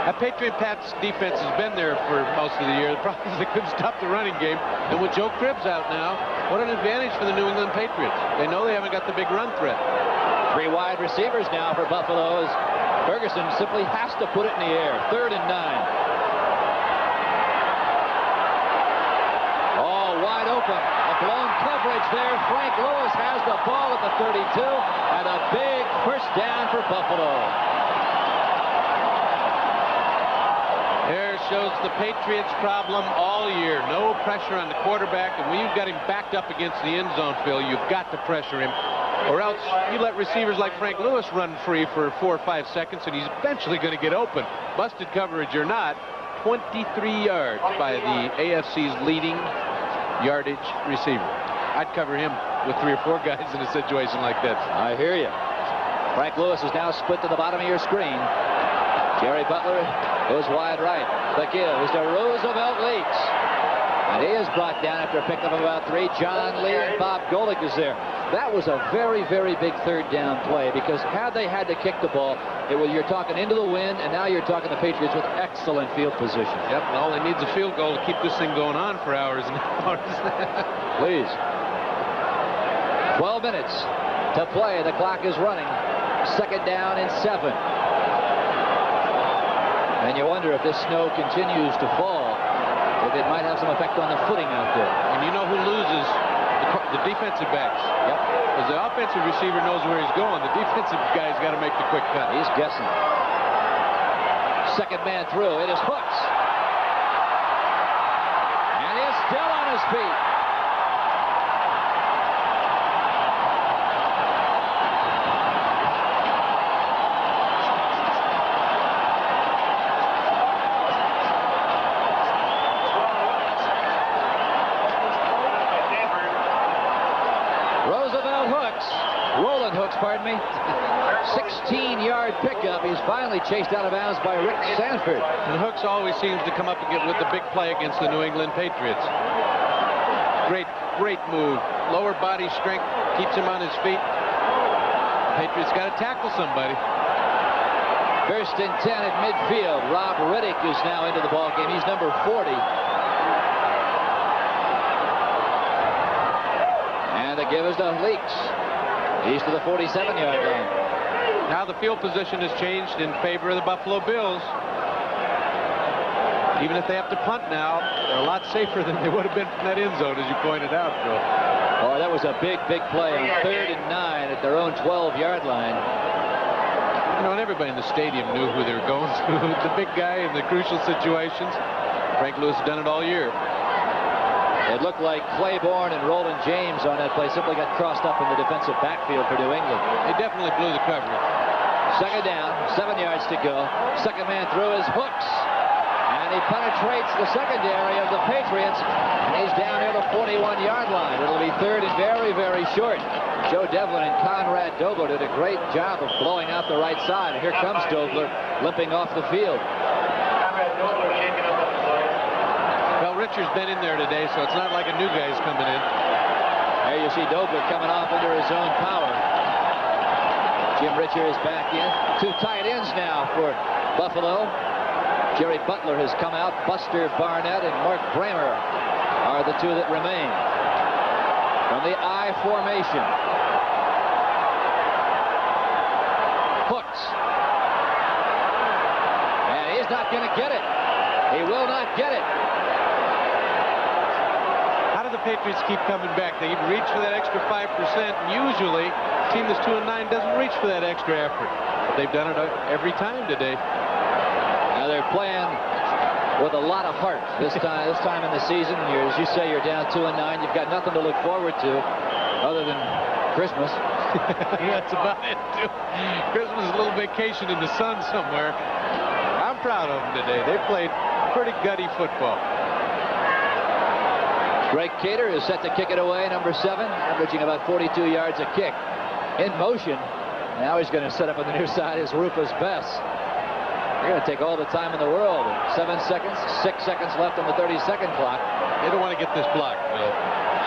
That Patriot Pats defense has been there for most of the year. The problem is they couldn't stop the running game. And with Joe Cribbs out now, what an advantage for the New England Patriots. They know they haven't got the big run threat. 3 wide receivers now for Buffalo as Ferguson simply has to put it in the air. 3rd and 9. Oh, wide open. A blown coverage there. Frank Lewis has the ball at the 32, and a big first down for Buffalo. There's shows the Patriots' problem all year. No pressure on the quarterback, and when you've got him backed up against the end zone, Phil, you've got to pressure him. Or else you let receivers like Frank Lewis run free for 4 or 5 seconds, and he's eventually going to get open. Busted coverage or not, 23 yards by the AFC's leading yardage receiver. I'd cover him with 3 or 4 guys in a situation like that. I hear you. Frank Lewis is now split to the bottom of your screen. Jerry Butler goes wide right. The give is to Roosevelt Leaks. And he is brought down after a pickup of about 3. John Lee and Bob Golick is there. That was a very, very big third down play, because had they had to kick the ball, you're talking into the wind, and now you're talking the Patriots with excellent field position. Yep, and all they need is a field goal to keep this thing going on for hours and hours. Please. 12 minutes to play. The clock is running. Second down and 7. And you wonder if this snow continues to fall, if it might have some effect on the footing out there. And you know who loses? The defensive backs. Yep. Because the offensive receiver knows where he's going. The defensive guy's got to make the quick cut. He's guessing. Second man through. It is Hooks. And he is still on his feet. Pardon me. 16-yard pickup. He's finally chased out of bounds by Rick Sanford. And Hooks always seems to come up again with the big play against the New England Patriots. Great move. Lower body strength keeps him on his feet. Patriots got to tackle somebody. First and 10 at midfield. Rob Riddick is now into the ball game. He's number 40. And the give is to Leaks. He's to the 47-yard line. Now the field position has changed in favor of the Buffalo Bills. Even if they have to punt now, they're a lot safer than they would have been from that end zone, as you pointed out, Phil. Oh, that was a big play on 3rd and 9 at their own 12-yard line. You know, and everybody in the stadium knew who they were going to. The big guy in the crucial situations. Frank Lewis has done it all year. It looked like Claiborne and Roland James on that play simply got crossed up in the defensive backfield for New England. They definitely blew the coverage. Second down, 7 yards to go. Second man through is Hooks. And he penetrates the secondary of the Patriots. And he's down near the 41-yard line. It'll be 3rd and very, very short. Joe Devlin and Conrad Dobler did a great job of blowing out the right side. And here comes Dobler limping off the field. Conrad Dobler shaking up on the side. Well, Richard's been in there today, so it's not like a new guy's coming in. There you see Dobler coming off under his own power. Jim Richard is back in. 2 tight ends now for Buffalo. Jerry Butler has come out. Buster Barnett and Mark Bramer are the 2 that remain. From the I formation. Hooks. And he's not going to get it. He will not get it. How do the Patriots keep coming back? They reach for that extra 5%. And usually, a team that's 2-9 doesn't reach for that extra effort. But they've done it every time today. Now they're playing with a lot of heart this time in the season. As you say, you're down 2-9. You've got nothing to look forward to other than Christmas. That's about it, too. Christmas is a little vacation in the sun somewhere. I'm proud of them today. They played pretty gutty football. Greg Cater is set to kick it away, number 7, averaging about 42 yards a kick. In motion. Now he's going to set up on the near side is Rufus Bess. They're going to take all the time in the world. 7 seconds, 6 seconds left on the 30-second clock. They don't want to get this blocked, Bill.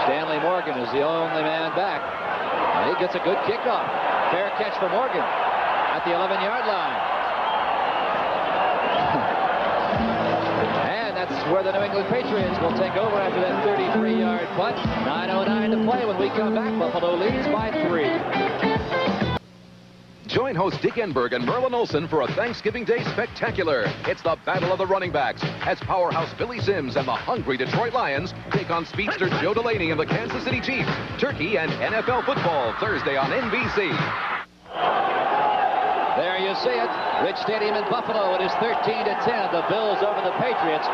Stanley Morgan is the only man back. And he gets a good kickoff. Fair catch for Morgan at the 11-yard line. And that's where the New England Patriots will take over after that 33-yard punt. 9:09 to play. When we come back, Buffalo leads by 3. Join host Dick Enberg and Merlin Olsen for a Thanksgiving Day spectacular. It's the Battle of the Running Backs as powerhouse Billy Sims and the hungry Detroit Lions take on speedster Joe Delaney and the Kansas City Chiefs. Turkey and NFL football Thursday on NBC. There you see it. Rich Stadium in Buffalo. It is 13-10. The Bills over the Patriots.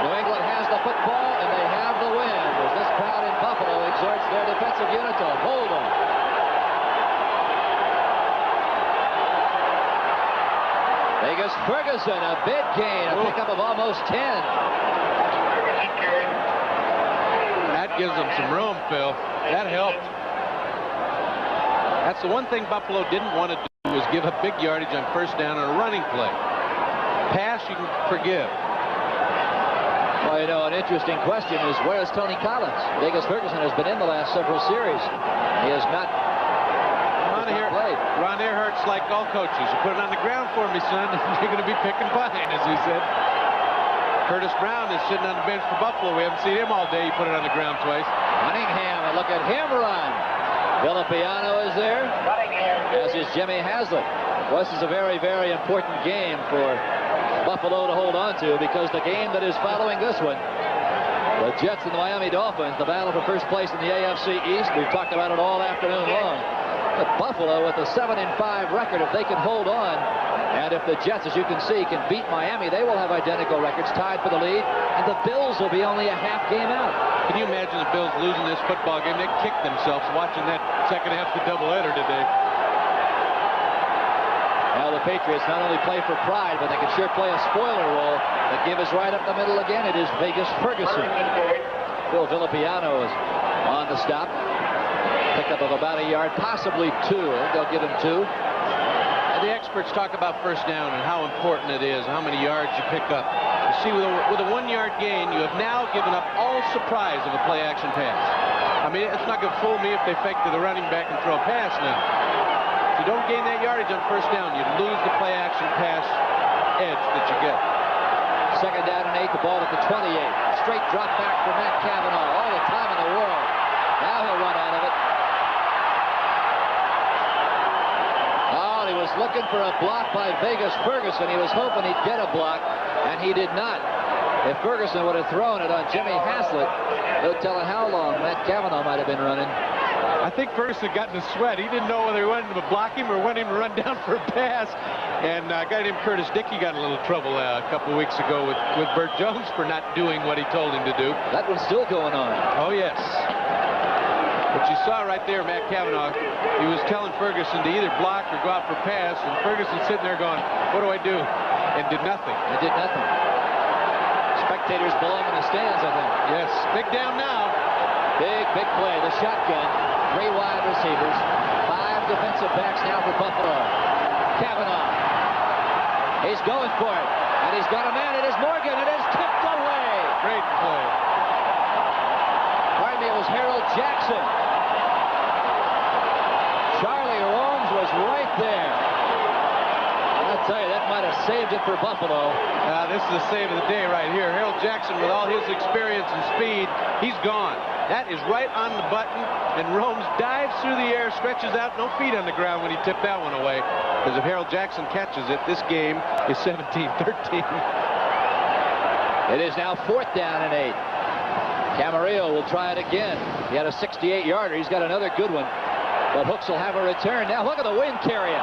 New England has the football, and they have the win as this crowd in Buffalo exhorts their defensive unit to hold them. Vegas Ferguson, a big gain, a pickup of almost 10. That gives them some room, Phil. That helped. That's the one thing Buffalo didn't want to do, was give up big yardage on first down on a running play. Pass, you can forgive. Well, you know, an interesting question is, where's Tony Collins? Vegas Ferguson has been in the last several series. He has not played. Ron Earhart's like all coaches. You put it on the ground for me, son, and you're going to be picking fine, as he said. Curtis Brown is sitting on the bench for Buffalo. We haven't seen him all day. He put it on the ground twice. Cunningham, and look at him run. Villapiano is there, as is Jimmy Haslett. Well, this is a very, very important game for Buffalo to hold on to, because the game that is following this one, the Jets and the Miami Dolphins, the battle for first place in the AFC East. We've talked about it all afternoon long. But Buffalo with a 7-5 record, if they can hold on, and if the Jets, as you can see, can beat Miami, they will have identical records, tied for the lead, and the Bills will be only a half game out. Can you imagine the Bills losing this football game? They kicked themselves watching that second half of the doubleheader today. Now the Patriots not only play for pride, but they can sure play a spoiler role. The give is right up the middle again. It is Vegas Ferguson. Bill Villapiano is on the stop. Pickup of about a yard, possibly 2. They'll give him 2. And the experts talk about first down and how important it is, how many yards you pick up. You see, with a 1-yard gain, you have now given up all surprise of a play-action pass. I mean, it's not going to fool me if they fake to the running back and throw a pass now. If you don't gain that yardage on first down, you lose the play-action pass edge that you get. Second down and 8, the ball at the 28. Straight drop back for Matt Cavanaugh. All the time in the world. Now he'll run out of it. Oh, he was looking for a block by Vegas Ferguson. He was hoping he'd get a block, and he did not. If Ferguson would have thrown it on Jimmy Haslett, no telling how long Matt Cavanaugh might have been running. I think Ferguson got in a sweat. He didn't know whether he wanted him to block him or wanted him to run down for a pass. And a guy named Curtis Dickey got in a little trouble a couple of weeks ago with Burt Jones for not doing what he told him to do. That one's still going on. Oh, yes. But you saw right there, Matt Cavanaugh, he was telling Ferguson to either block or go out for pass, and Ferguson's sitting there going, what do I do? And did nothing. He did nothing. Spectators belong in the stands, I think. Yes, big down now. Big play. The shotgun. 3 wide receivers. 5 defensive backs now for Buffalo. Cavanaugh. He's going for it. And he's got a man. It is Morgan. It is tipped away. Great play. Pardon me, it was Harold Jackson. Charlie Romes was right there. I'll tell you, that might have saved it for Buffalo. This is the save of the day right here. Harold Jackson, with all his experience and speed, he's gone. That is right on the button, and Romes dives through the air, stretches out, no feet on the ground when he tipped that one away. Because if Harold Jackson catches it, this game is 17-13. It is now 4th down and 8. Camarillo will try it again. He had a 68-yarder. He's got another good one. But Hooks will have a return. Now look at the wind carrying.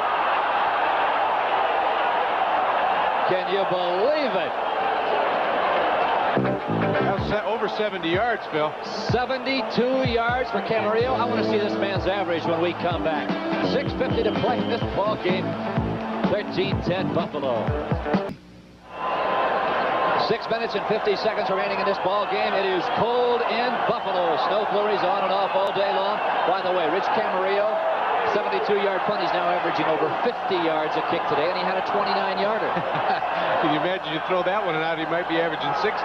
Can you believe it? That was over 70 yards, Phil. 72 yards for Camarillo. I want to see this man's average when we come back. 6:50 to play in this ball game. 13-10 Buffalo. 6 minutes and 50 seconds remaining in this ball game. It is cold in Buffalo. Snow flurries on and off all day long. By the way, Rich Camarillo, 72-yard punt. He's now averaging over 50 yards a kick today, and he had a 29-yarder. Can you imagine you throw that one out, he might be averaging 60.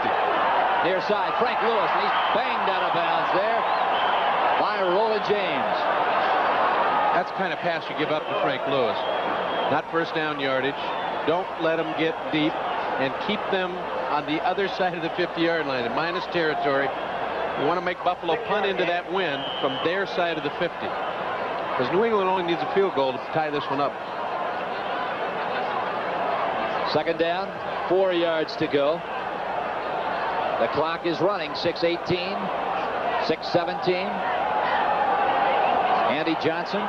Near side, Frank Lewis, and he's banged out of bounds there by Roland James. That's the kind of pass you give up to Frank Lewis. Not first down yardage. Don't let them get deep, and keep them on the other side of the 50-yard line, in minus territory. You want to make Buffalo punt into that wind from their side of the 50. Because New England only needs a field goal to tie this one up. Second down, 4 yards to go. The clock is running, 6:18, 6:17. Andy Johnson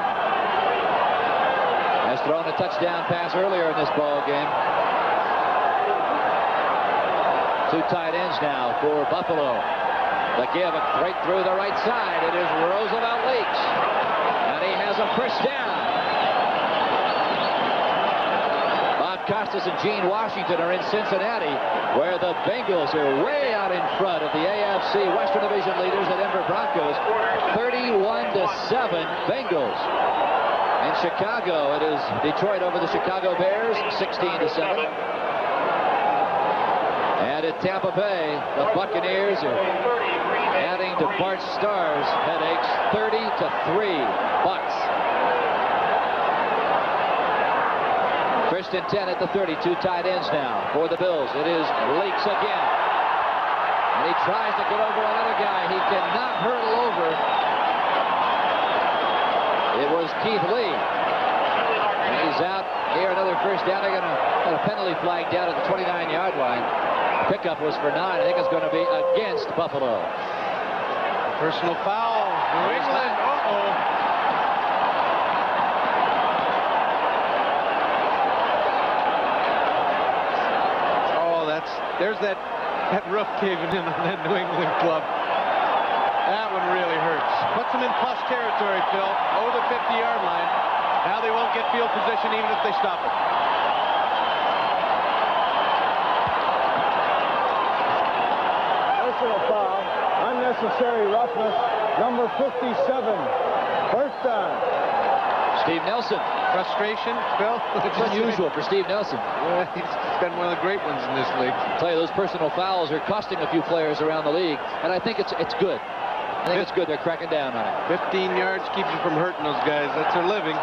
Has thrown a touchdown pass earlier in this ball game. 2 tight ends now for Buffalo. The give right through the right side. It is Roosevelt Leaks. And he has a first down. Bob Costas and Gene Washington are in Cincinnati, where the Bengals are way out in front of the AFC Western Division leaders, the Denver Broncos. 31-7 Bengals. In Chicago, it is Detroit over the Chicago Bears, 16-7. And at Tampa Bay, the Buccaneers are adding to Bart Starr's headaches, 30-3 Bucks. First and 10 at the 32, tight ends now for the Bills. It is Leaks again. And he tries to get over another guy. He cannot hurdle over. It was Keith Lee. And he's out here, another first down. They're going to have a penalty flag down at the 29-yard line. Pickup was for 9. I think it's going to be against Buffalo. Personal foul. New England. Uh-oh. There's that roof caving in on that New England club. That one really hurts. Puts them in plus territory, Phil. Over the 50-yard line. Now they won't get field position even if they stop it. Personal foul. Unnecessary roughness. Number 57. First down. Steve Nelson. Frustration, Phil? It's unusual for Steve Nelson. Yeah, he's been one of the great ones in this league. I'll tell you, those personal fouls are costing a few players around the league, and I think it's good. I think it's good they're cracking down on it. 15 yards keeps you from hurting those guys. That's their living.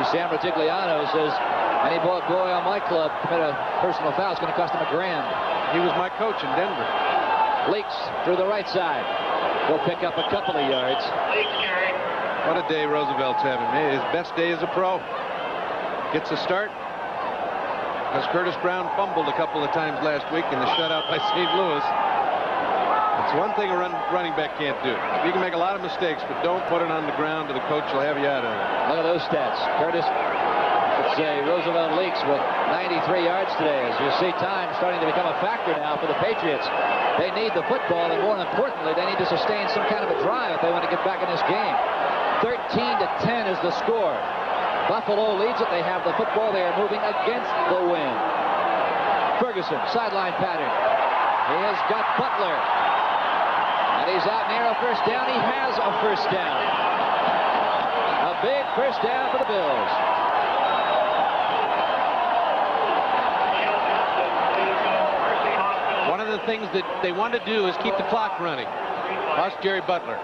See, Sam Ratigliano says, any boy on my club commit a personal foul, it's going to cost him $1,000. He was my coach in Denver. Leaks through the right side. He'll pick up a couple of yards. What a day Roosevelt's having. His best day as a pro. Gets a start. As Curtis Brown fumbled a couple of times last week in the shutout by St. Louis. It's one thing a running back can't do. You can make a lot of mistakes, but don't put it on the ground or the coach will have you out of it. Look at those stats. Curtis, let's say Roosevelt Leaks with 93 yards today. As you see, time starting to become a factor now for the Patriots. They need the football, and more importantly, they need to sustain some kind of a drive if they want to get back in this game. 13-10 is the score. Buffalo leads it. They have the football. They are moving against the wind. Ferguson, sideline pattern. He has got Butler. And he's out near a first down. He has a first down. A big first down for the Bills. One of the things that they want to do is keep the clock running. Watch Jerry Butler.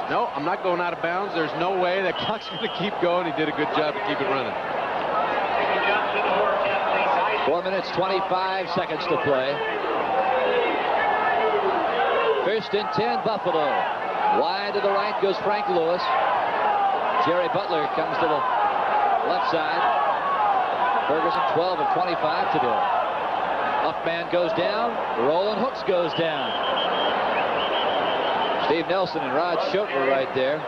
No, I'm not going out of bounds. There's no way. That clock's going to keep going. He did a good job to keep it running. 4 minutes, 25 seconds to play. First and 10, Buffalo. Wide to the right goes Frank Lewis. Jerry Butler comes to the left side. Ferguson 12 of 25 today. Upman goes down. Roland Hooks goes down. Steve Nelson and Rod Schote were right there.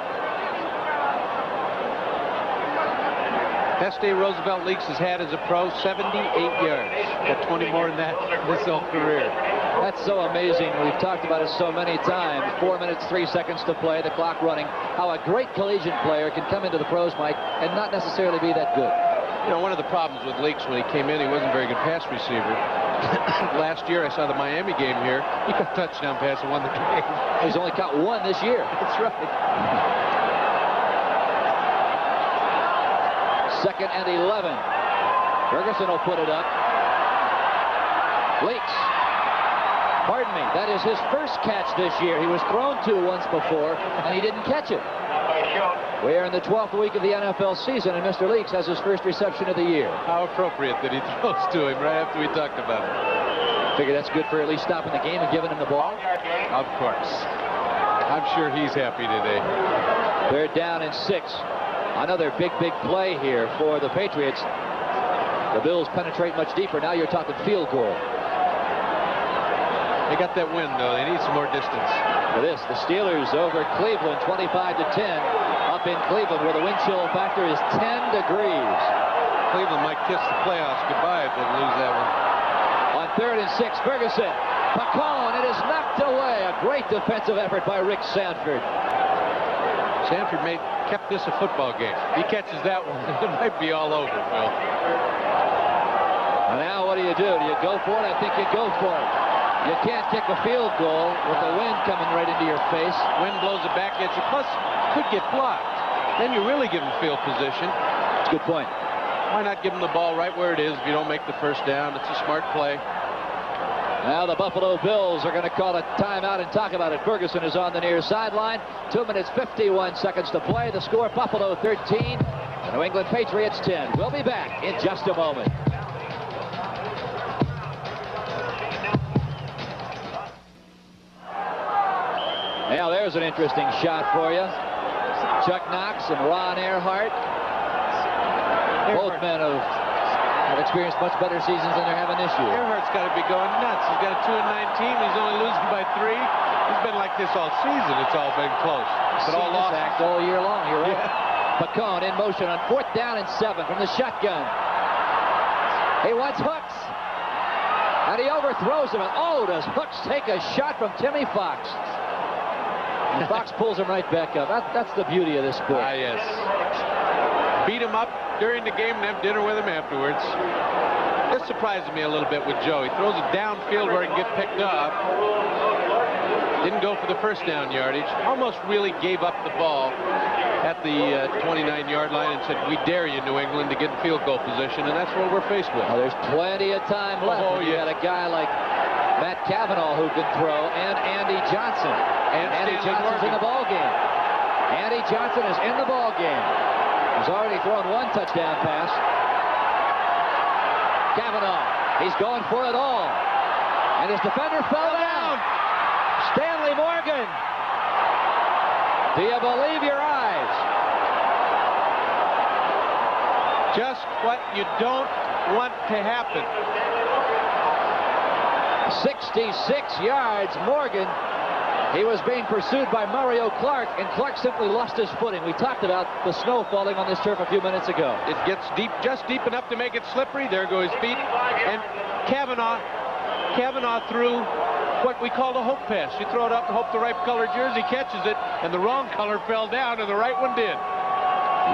Best day Roosevelt Leaks has had as a pro, 78 yards. Got 20 more than that his whole career. That's so amazing. We've talked about it so many times. 4 minutes, 3 seconds to play, the clock running. How a great collegiate player can come into the pros, Mike, and not necessarily be that good. You know, one of the problems with Leaks when he came in, he wasn't a very good pass receiver. Last year, I saw the Miami game here. He got a touchdown pass and won the game. He's only caught one this year. That's right. Second and 11. Ferguson will put it up. Leaks. Pardon me. That is his first catch this year. He was thrown to once before, and he didn't catch it. We are in the 12th week of the NFL season, and Mr. Leaks has his first reception of the year. How appropriate that he throws to him right after we talked about it. Figure that's good for at least stopping the game and giving him the ball. Of course. I'm sure he's happy today. Third down and 6. Another big play here for the Patriots. The Bills penetrate much deeper. Now you're talking field goal. They got that win, though. They need some more distance. For this, the Steelers over Cleveland, 25-10. Up in Cleveland, where the wind chill factor is 10 degrees. Cleveland might kiss the playoffs goodbye if they lose that one. On 3rd and 6, Ferguson. Pacone, it is knocked away. A great defensive effort by Rick Sanford. Sanford kept this a football game. He catches that one, it might be all over, Phil. Now what do? Do you go for it? I think you go for it. You can't kick a field goal with the wind coming right into your face. Wind blows it back at you, plus could get blocked. Then you really give them field position. That's a good point. Why not give them the ball right where it is if you don't make the first down? It's a smart play. Now the Buffalo Bills are going to call a timeout and talk about it. Ferguson is on the near sideline. 2 minutes, 51 seconds to play. The score, Buffalo 13, the New England Patriots 10. We'll be back in just a moment. Now there's an interesting shot for you. Chuck Knox and Ron Earhart. Both men have experienced much better seasons than they're having this year. Earhart's got to be going nuts. He's got a 2-19. He's only losing by 3. He's been like this all season. It's all been close. But all lost. Act all year long. You're right. Yeah. Pacone in motion on 4th down and 7 from the shotgun. He wants Hooks. And he overthrows him. And oh, does Hooks take a shot from Timmy Fox? And Fox pulls him right back up. That's the beauty of this sport. Ah, yes. Beat him up during the game and have dinner with him afterwards. This surprises me a little bit with Joe. He throws it downfield where he can get picked up. Didn't go for the first down yardage. Almost really gave up the ball at the 29-yard line and said, "We dare you, New England, to get in field goal position," and that's what we're faced with. Well, there's plenty of time left. Oh, You got a guy like Matt Cavanaugh who can throw, and Andy Johnson. And Andy Johnson's in the ball game. Andy Johnson is in the ball game. He's already thrown 1 touchdown pass. Cavanaugh, he's going for it all. And his defender fell down. Stanley Morgan. Do you believe your eyes? Just what you don't want to happen. 66 yards, Morgan. He was being pursued by Mario Clark, and Clark simply lost his footing. We talked about the snow falling on this turf a few minutes ago. It gets deep, just deep enough to make it slippery. There go his feet. And Cavanaugh threw what we call a hope pass. You throw it up and hope the right color jersey catches it, and the wrong color fell down, and the right one did.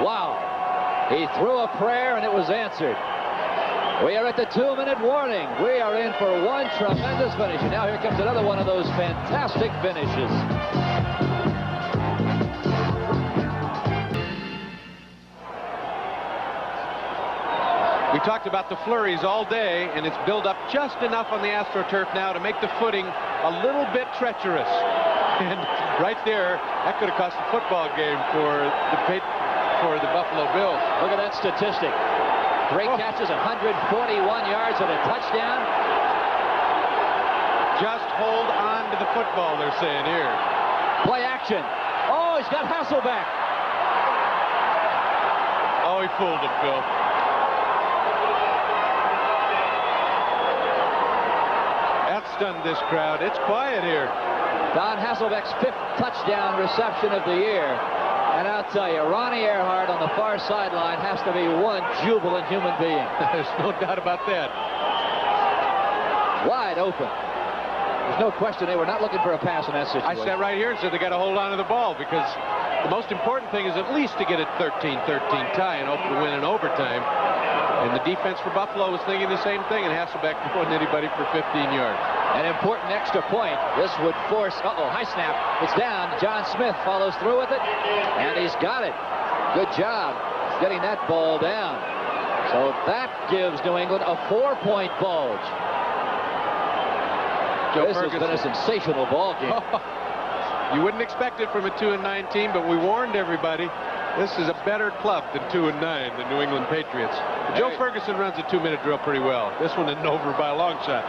Wow. He threw a prayer, and it was answered. We are at the 2-minute warning. We are in for one tremendous finish. And now here comes another one of those fantastic finishes. We talked about the flurries all day, and it's built up just enough on the AstroTurf now to make the footing a little bit treacherous. And right there, that could have cost a football game for the Buffalo Bills. Look at that statistic. 3 catches, 141 yards, and a touchdown. Just hold on to the football, they're saying here. Play action. Oh, he's got Hasselbeck. Oh, he fooled him, Phil. That stunned this crowd. It's quiet here. Don Hasselbeck's 5th touchdown reception of the year. And I'll tell you, Ronnie Earhart on the far sideline has to be one jubilant human being. There's no doubt about that. Wide open. There's no question they were not looking for a pass in that situation. I sat right here and said they got to hold on to the ball, because the most important thing is at least to get a 13-13 tie and hope to win in overtime. And the defense for Buffalo was thinking the same thing, and Hasselbeck wasn't anybody for 15 yards. An important extra point. This would force, high snap. It's down. John Smith follows through with it, and he's got it. Good job getting that ball down. So that gives New England a 4-point bulge. This has been a sensational ball game. You wouldn't expect it from a 2-9 team, but we warned everybody. This is a better club than 2-9, the New England Patriots. Joe Ferguson runs a 2-minute drill pretty well. This one isn't over by a long shot.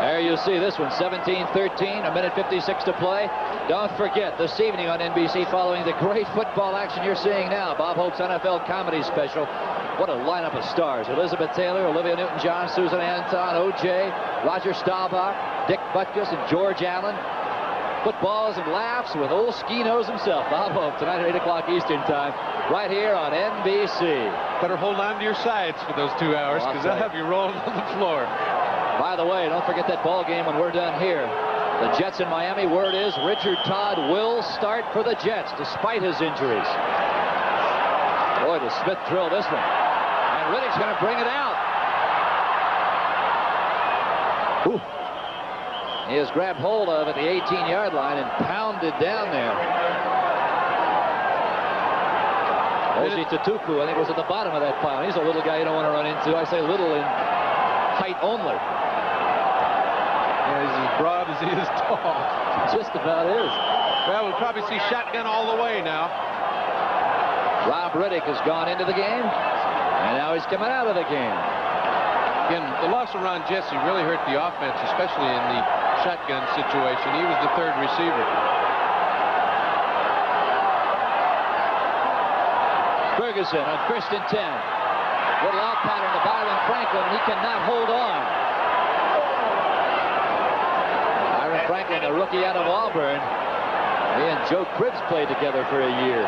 There you see this one, 17-13, 1:56 to play. Don't forget, this evening on NBC, following the great football action you're seeing now, Bob Hope's NFL comedy special, What a lineup of stars. Elizabeth Taylor, Olivia Newton-John, Susan Anton, O.J., Roger Staubach, Dick Butkus, and George Allen. Footballs and laughs with old Ski-Nose himself. Bob Hope tonight at 8 o'clock Eastern Time, right here on NBC. Better hold on to your sides for those 2 hours, because they'll have you rolling on the floor. By the way, don't forget that ball game when we're done here. The Jets in Miami, word is Richard Todd will start for the Jets despite his injuries. Boy, does Smith drill this one. And Riddick's going to bring it out. Ooh. He is grabbed hold of at the 18-yard line and pounded down there. Osi Tutuku, I think, was at the bottom of that pile. He's a little guy you don't want to run into. I say little in height only. Yeah, he's as broad as he is tall. Just about is. Well, we'll probably see shotgun all the way now. Rob Riddick has gone into the game, and now he's coming out of the game. Again, the loss of Ron Jesse really hurt the offense, especially in the shotgun situation. He was the third receiver. Ferguson on 1st and 10. Little out pattern to Byron Franklin, and he cannot hold on. Byron Franklin, a rookie out of Auburn. He and Joe Cribbs played together for a year.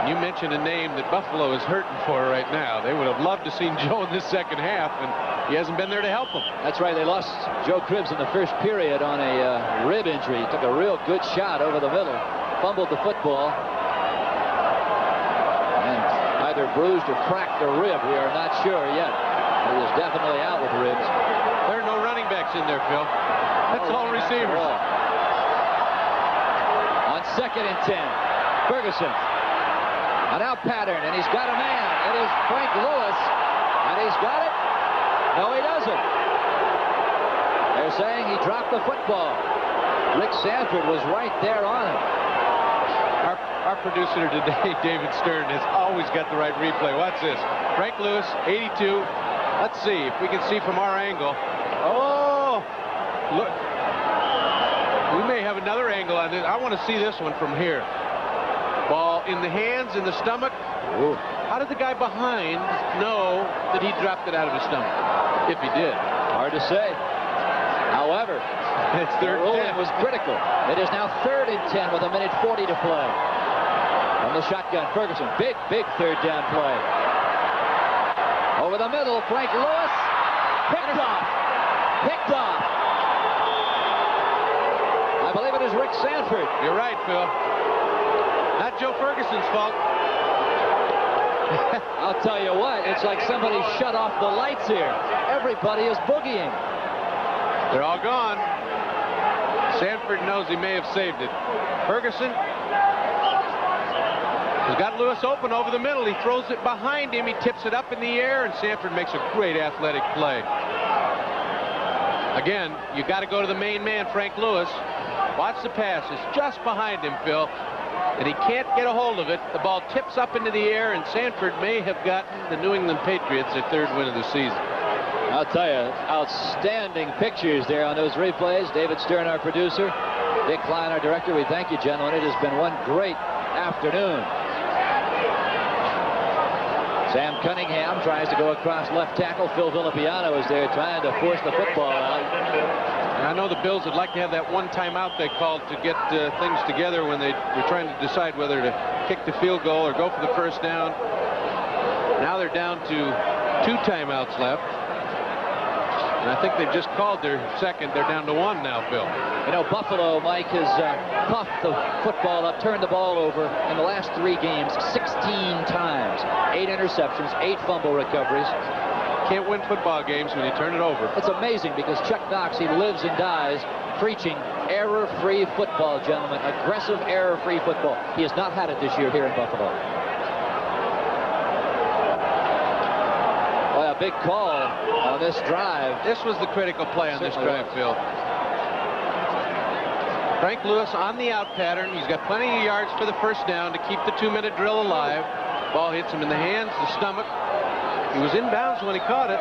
You mentioned a name that Buffalo is hurting for right now. They would have loved to see Joe in this second half, and he hasn't been there to help them. That's right. They lost Joe Cribbs in the first period on a rib injury. He took a real good shot over the middle, fumbled the football, and either bruised or cracked a rib. We are not sure yet. He is definitely out with ribs. There are no running backs in there, Phil. That's all receivers. On 2nd and 10, Ferguson. An out pattern, and he's got a man. It is Frank Lewis, and he's got it. No, he doesn't. They're saying he dropped the football. Rick Sanford was right there on it. Our producer today, David Stern, has always got the right replay. Watch this. Frank Lewis, 82. Let's see if we can see from our angle. Oh, look. We may have another angle on this. I want to see this one from here. Ball in the hands, in the stomach. Ooh. How did the guy behind know that he dropped it out of his stomach? If he did. Hard to say. However, it's third the ruling was critical. It is now 3rd and 10 with 1:40 to play. From the shotgun, Ferguson. Big third down play. Over the middle, Frank Lewis. Picked off. Picked off. I believe it is Rick Sanford. You're right, Phil. Not Joe Ferguson's fault. I'll tell you what, it's like somebody shut off the lights here. Everybody is boogieing. They're all gone. Sanford knows he may have saved it. Ferguson has got Lewis open over the middle. He throws it behind him. He tips it up in the air, and Sanford makes a great athletic play. Again, you got to go to the main man, Frank Lewis. Watch the pass. It's just behind him, Phil. And he can't get a hold of it. The ball tips up into the air, and Sanford may have gotten the New England Patriots their 3rd win of the season. I'll tell you, outstanding pictures there on those replays. David Stern, our producer. Dick Klein, our director. We thank you, gentlemen. It has been one great afternoon. Sam Cunningham tries to go across left tackle. Phil Villapiano is there trying to force the football out. And I know the Bills would like to have that one timeout they called to get things together when they were trying to decide whether to kick the field goal or go for the first down. Now they're down to 2 timeouts left. And I think they've just called their second. They're down to 1 now, Phil. You know, Buffalo, Mike, has puffed the football up, turned the ball over in the last 3 games 16 times. 8 interceptions, 8 fumble recoveries. Can't win football games when you turn it over. It's amazing because Chuck Knox, he lives and dies preaching error-free football, gentlemen. Aggressive, error-free football. He has not had it this year here in Buffalo. Boy, a big call on this drive. This was the critical play on this drive, Phil. Frank Lewis on the out pattern. He's got plenty of yards for the first down to keep the 2-minute drill alive. Ball hits him in the hands, the stomach. He was inbounds when he caught it.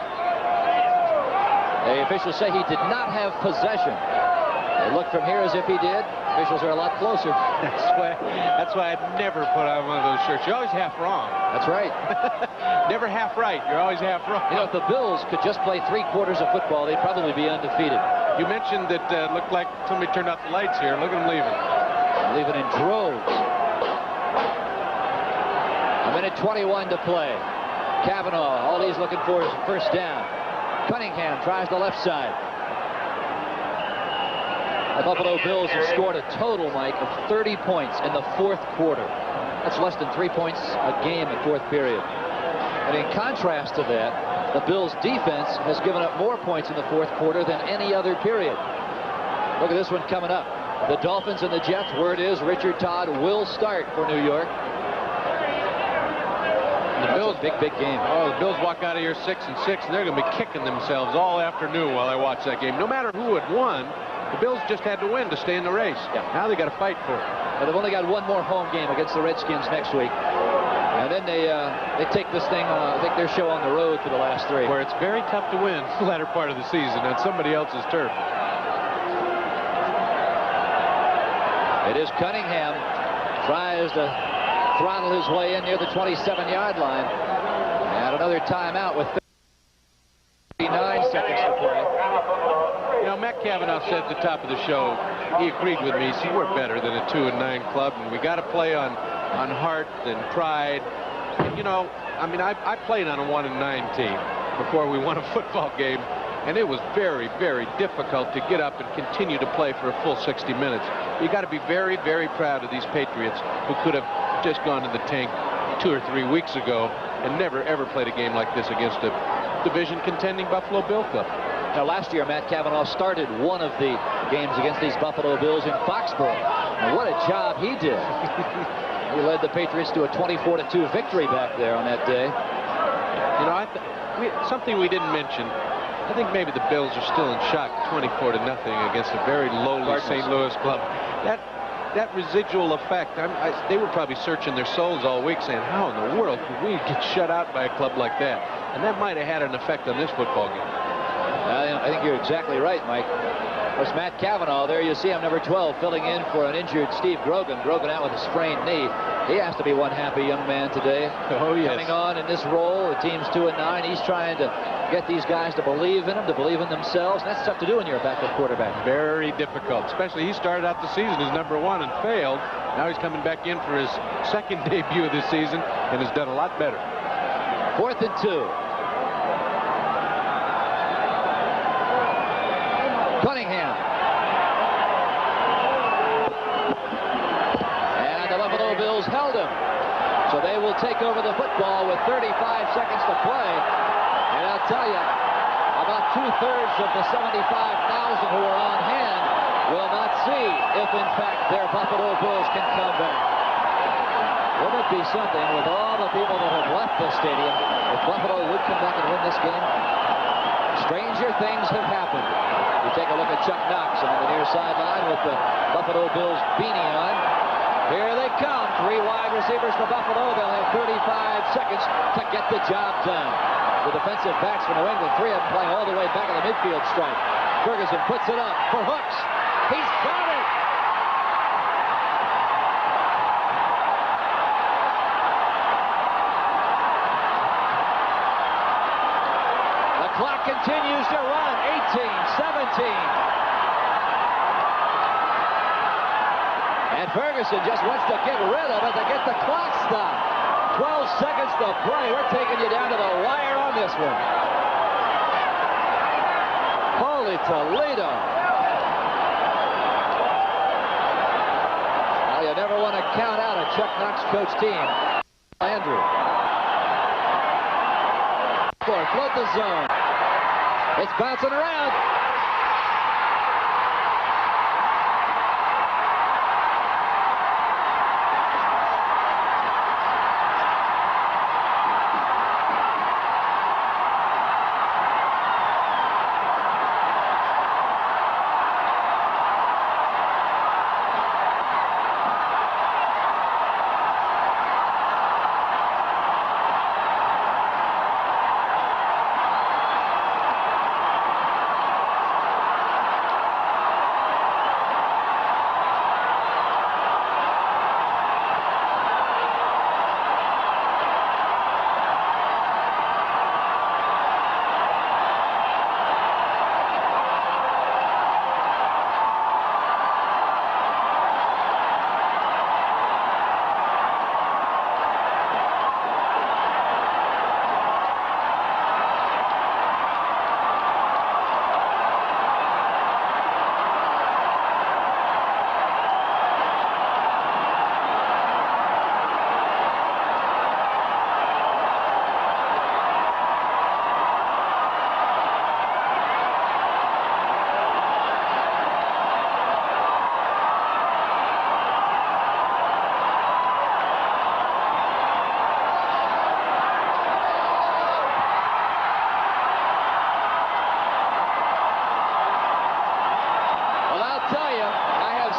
The officials say he did not have possession. It looked from here as if he did. Officials are a lot closer. That's why I'd never put on one of those shirts. You're always half wrong. That's right. Never half right. You're always half wrong. You know, if the Bills could just play 3 quarters of football, they'd probably be undefeated. You mentioned that looked like somebody turned off the lights here. Look at them leaving. Leaving in droves. A minute 21 to play. Kavanaugh, all he's looking for is a first down. Cunningham tries the left side. The Buffalo Bills have scored a total, Mike, of 30 points in the 4th quarter. That's less than 3 points a game in 4th period. And in contrast to that, the Bills' defense has given up more points in the 4th quarter than any other period. Look at this one coming up. The Dolphins and the Jets. Word is Richard Todd will start for New York. The Bills, big game. Oh, the Bills walk out of here 6-6, and they're going to be kicking themselves all afternoon while I watch that game. No matter who had won, the Bills just had to win to stay in the race. Yeah. Now they got to fight for it. Well, they've only got one more home game against the Redskins next week. And then they take this thing, I think their show on the road for the last 3. Where it's very tough to win the latter part of the season on somebody else's turf. It is Cunningham. Tries to throttle his way in near the 27-yard line. And another timeout with 39 seconds to play. You know, Matt Kavanaugh said at the top of the show, he agreed with me. See, we're better than a 2-9 club, and we got to play on heart and pride. And, you know, I mean, I played on a 1-9 team before we won a football game, and it was very, very difficult to get up and continue to play for a full 60 minutes. You got to be very, very proud of these Patriots who could have just gone to the tank 2 or 3 weeks ago and never, ever played a game like this against a division-contending Buffalo Bill club. Now, last year, Matt Kavanaugh started one of the games against these Buffalo Bills in Foxborough. And what a job he did. He led the Patriots to a 24-2 victory back there on that day. You know, something we didn't mention. I think maybe the Bills are still in shock, 24-0 against a very lowly St. Louis club. That residual effect, they were probably searching their souls all week saying, how in the world could we get shut out by a club like that? And that might have had an effect on this football game. I think you're exactly right, Mike. Of course, Matt Kavanaugh, there you see him, number 12, filling in for an injured Steve Grogan. Grogan out with a sprained knee. He has to be one happy young man today. Oh, yes. Coming on in this role, the team's 2-9. He's trying to get these guys to believe in him, to believe in themselves. And that's tough to do when you're a backup quarterback. Very difficult, especially he started out the season as number 1 and failed. Now he's coming back in for his second debut of this season and has done a lot better. 4th and 2. Cunningham. And the Buffalo Bills held him. So they will take over the football with 35 seconds to play. And I'll tell you, about 2/3 of the 75,000 who are on hand will not see if, in fact, their Buffalo Bills can come back. Wouldn't it be something with all the people that have left the stadium if Buffalo would come back and win this game? Stranger things have happened. You take a look at Chuck Knox on the near sideline with the Buffalo Bills beanie on. Here they come. 3 wide receivers for Buffalo. They'll have 35 seconds to get the job done. The defensive backs for New England, 3 of them playing all the way back on the midfield stripe. Ferguson puts it up for Hooks. He's got it. The clock continues to run. 18, 17. And Ferguson just wants to get rid of it to get the clock stopped. 12 seconds to play. We're taking you down to the wire on this one. Holy Toledo. Well, you never want to count out a Chuck Knox coach team. Andrew. Float the zone. It's bouncing around.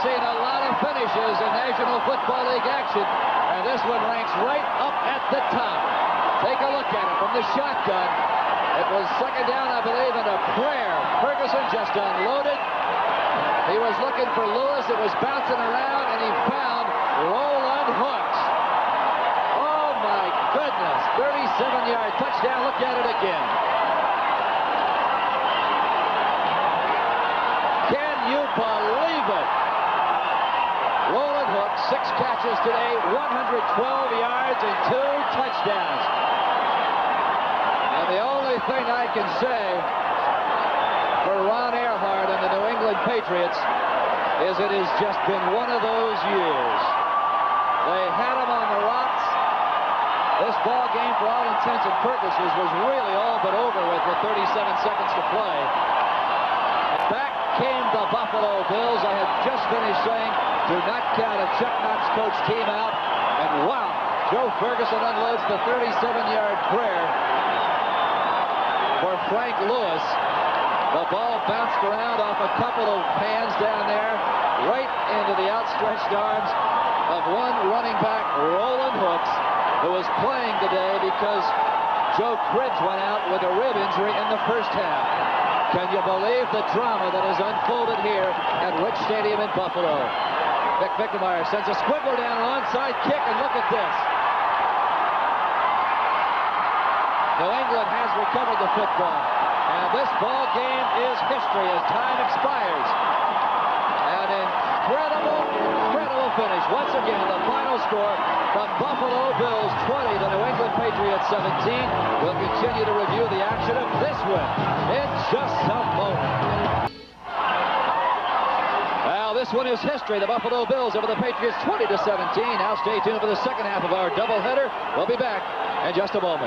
seen a lot of finishes in National Football League action, and this one ranks right up at the top. Take a look at it from the shotgun. It was second down, I believe, and a prayer. Ferguson just unloaded. He was looking for Lewis. It was bouncing around, and he found Roland Hooks. Oh, my goodness. 37-yard touchdown. Look at it again. Can you believe it? Roland Hooks, 6 catches today, 112 yards and 2 touchdowns. And the only thing I can say for Ron Earhart and the New England Patriots is it has just been one of those years. They had him on the rocks. This ball game, for all intents and purposes, was really all but over with 37 seconds to play. Back came the Buffalo Bills. I had just finished saying, do not count a Chuck Knox coach team out. And wow, Joe Ferguson unloads the 37-yard prayer for Frank Lewis. The ball bounced around off a couple of hands down there, right into the outstretched arms of one running back, Roland Hooks, who was playing today because Joe Cribbs went out with a rib injury in the first half. Can you believe the drama that has unfolded here at Rich Stadium in Buffalo? Vic Vickemeyer sends a squiggler down an onside kick, and look at this. New England has recovered the football, and this ball game is history as time expires. An incredible, incredible finish. Once again, the final score, the Buffalo Bills 20, the New England Patriots 17. We'll continue to review the action of this one in just a moment. Well, this one is history. The Buffalo Bills over the Patriots 20-17. Now stay tuned for the second half of our doubleheader. We'll be back in just a moment.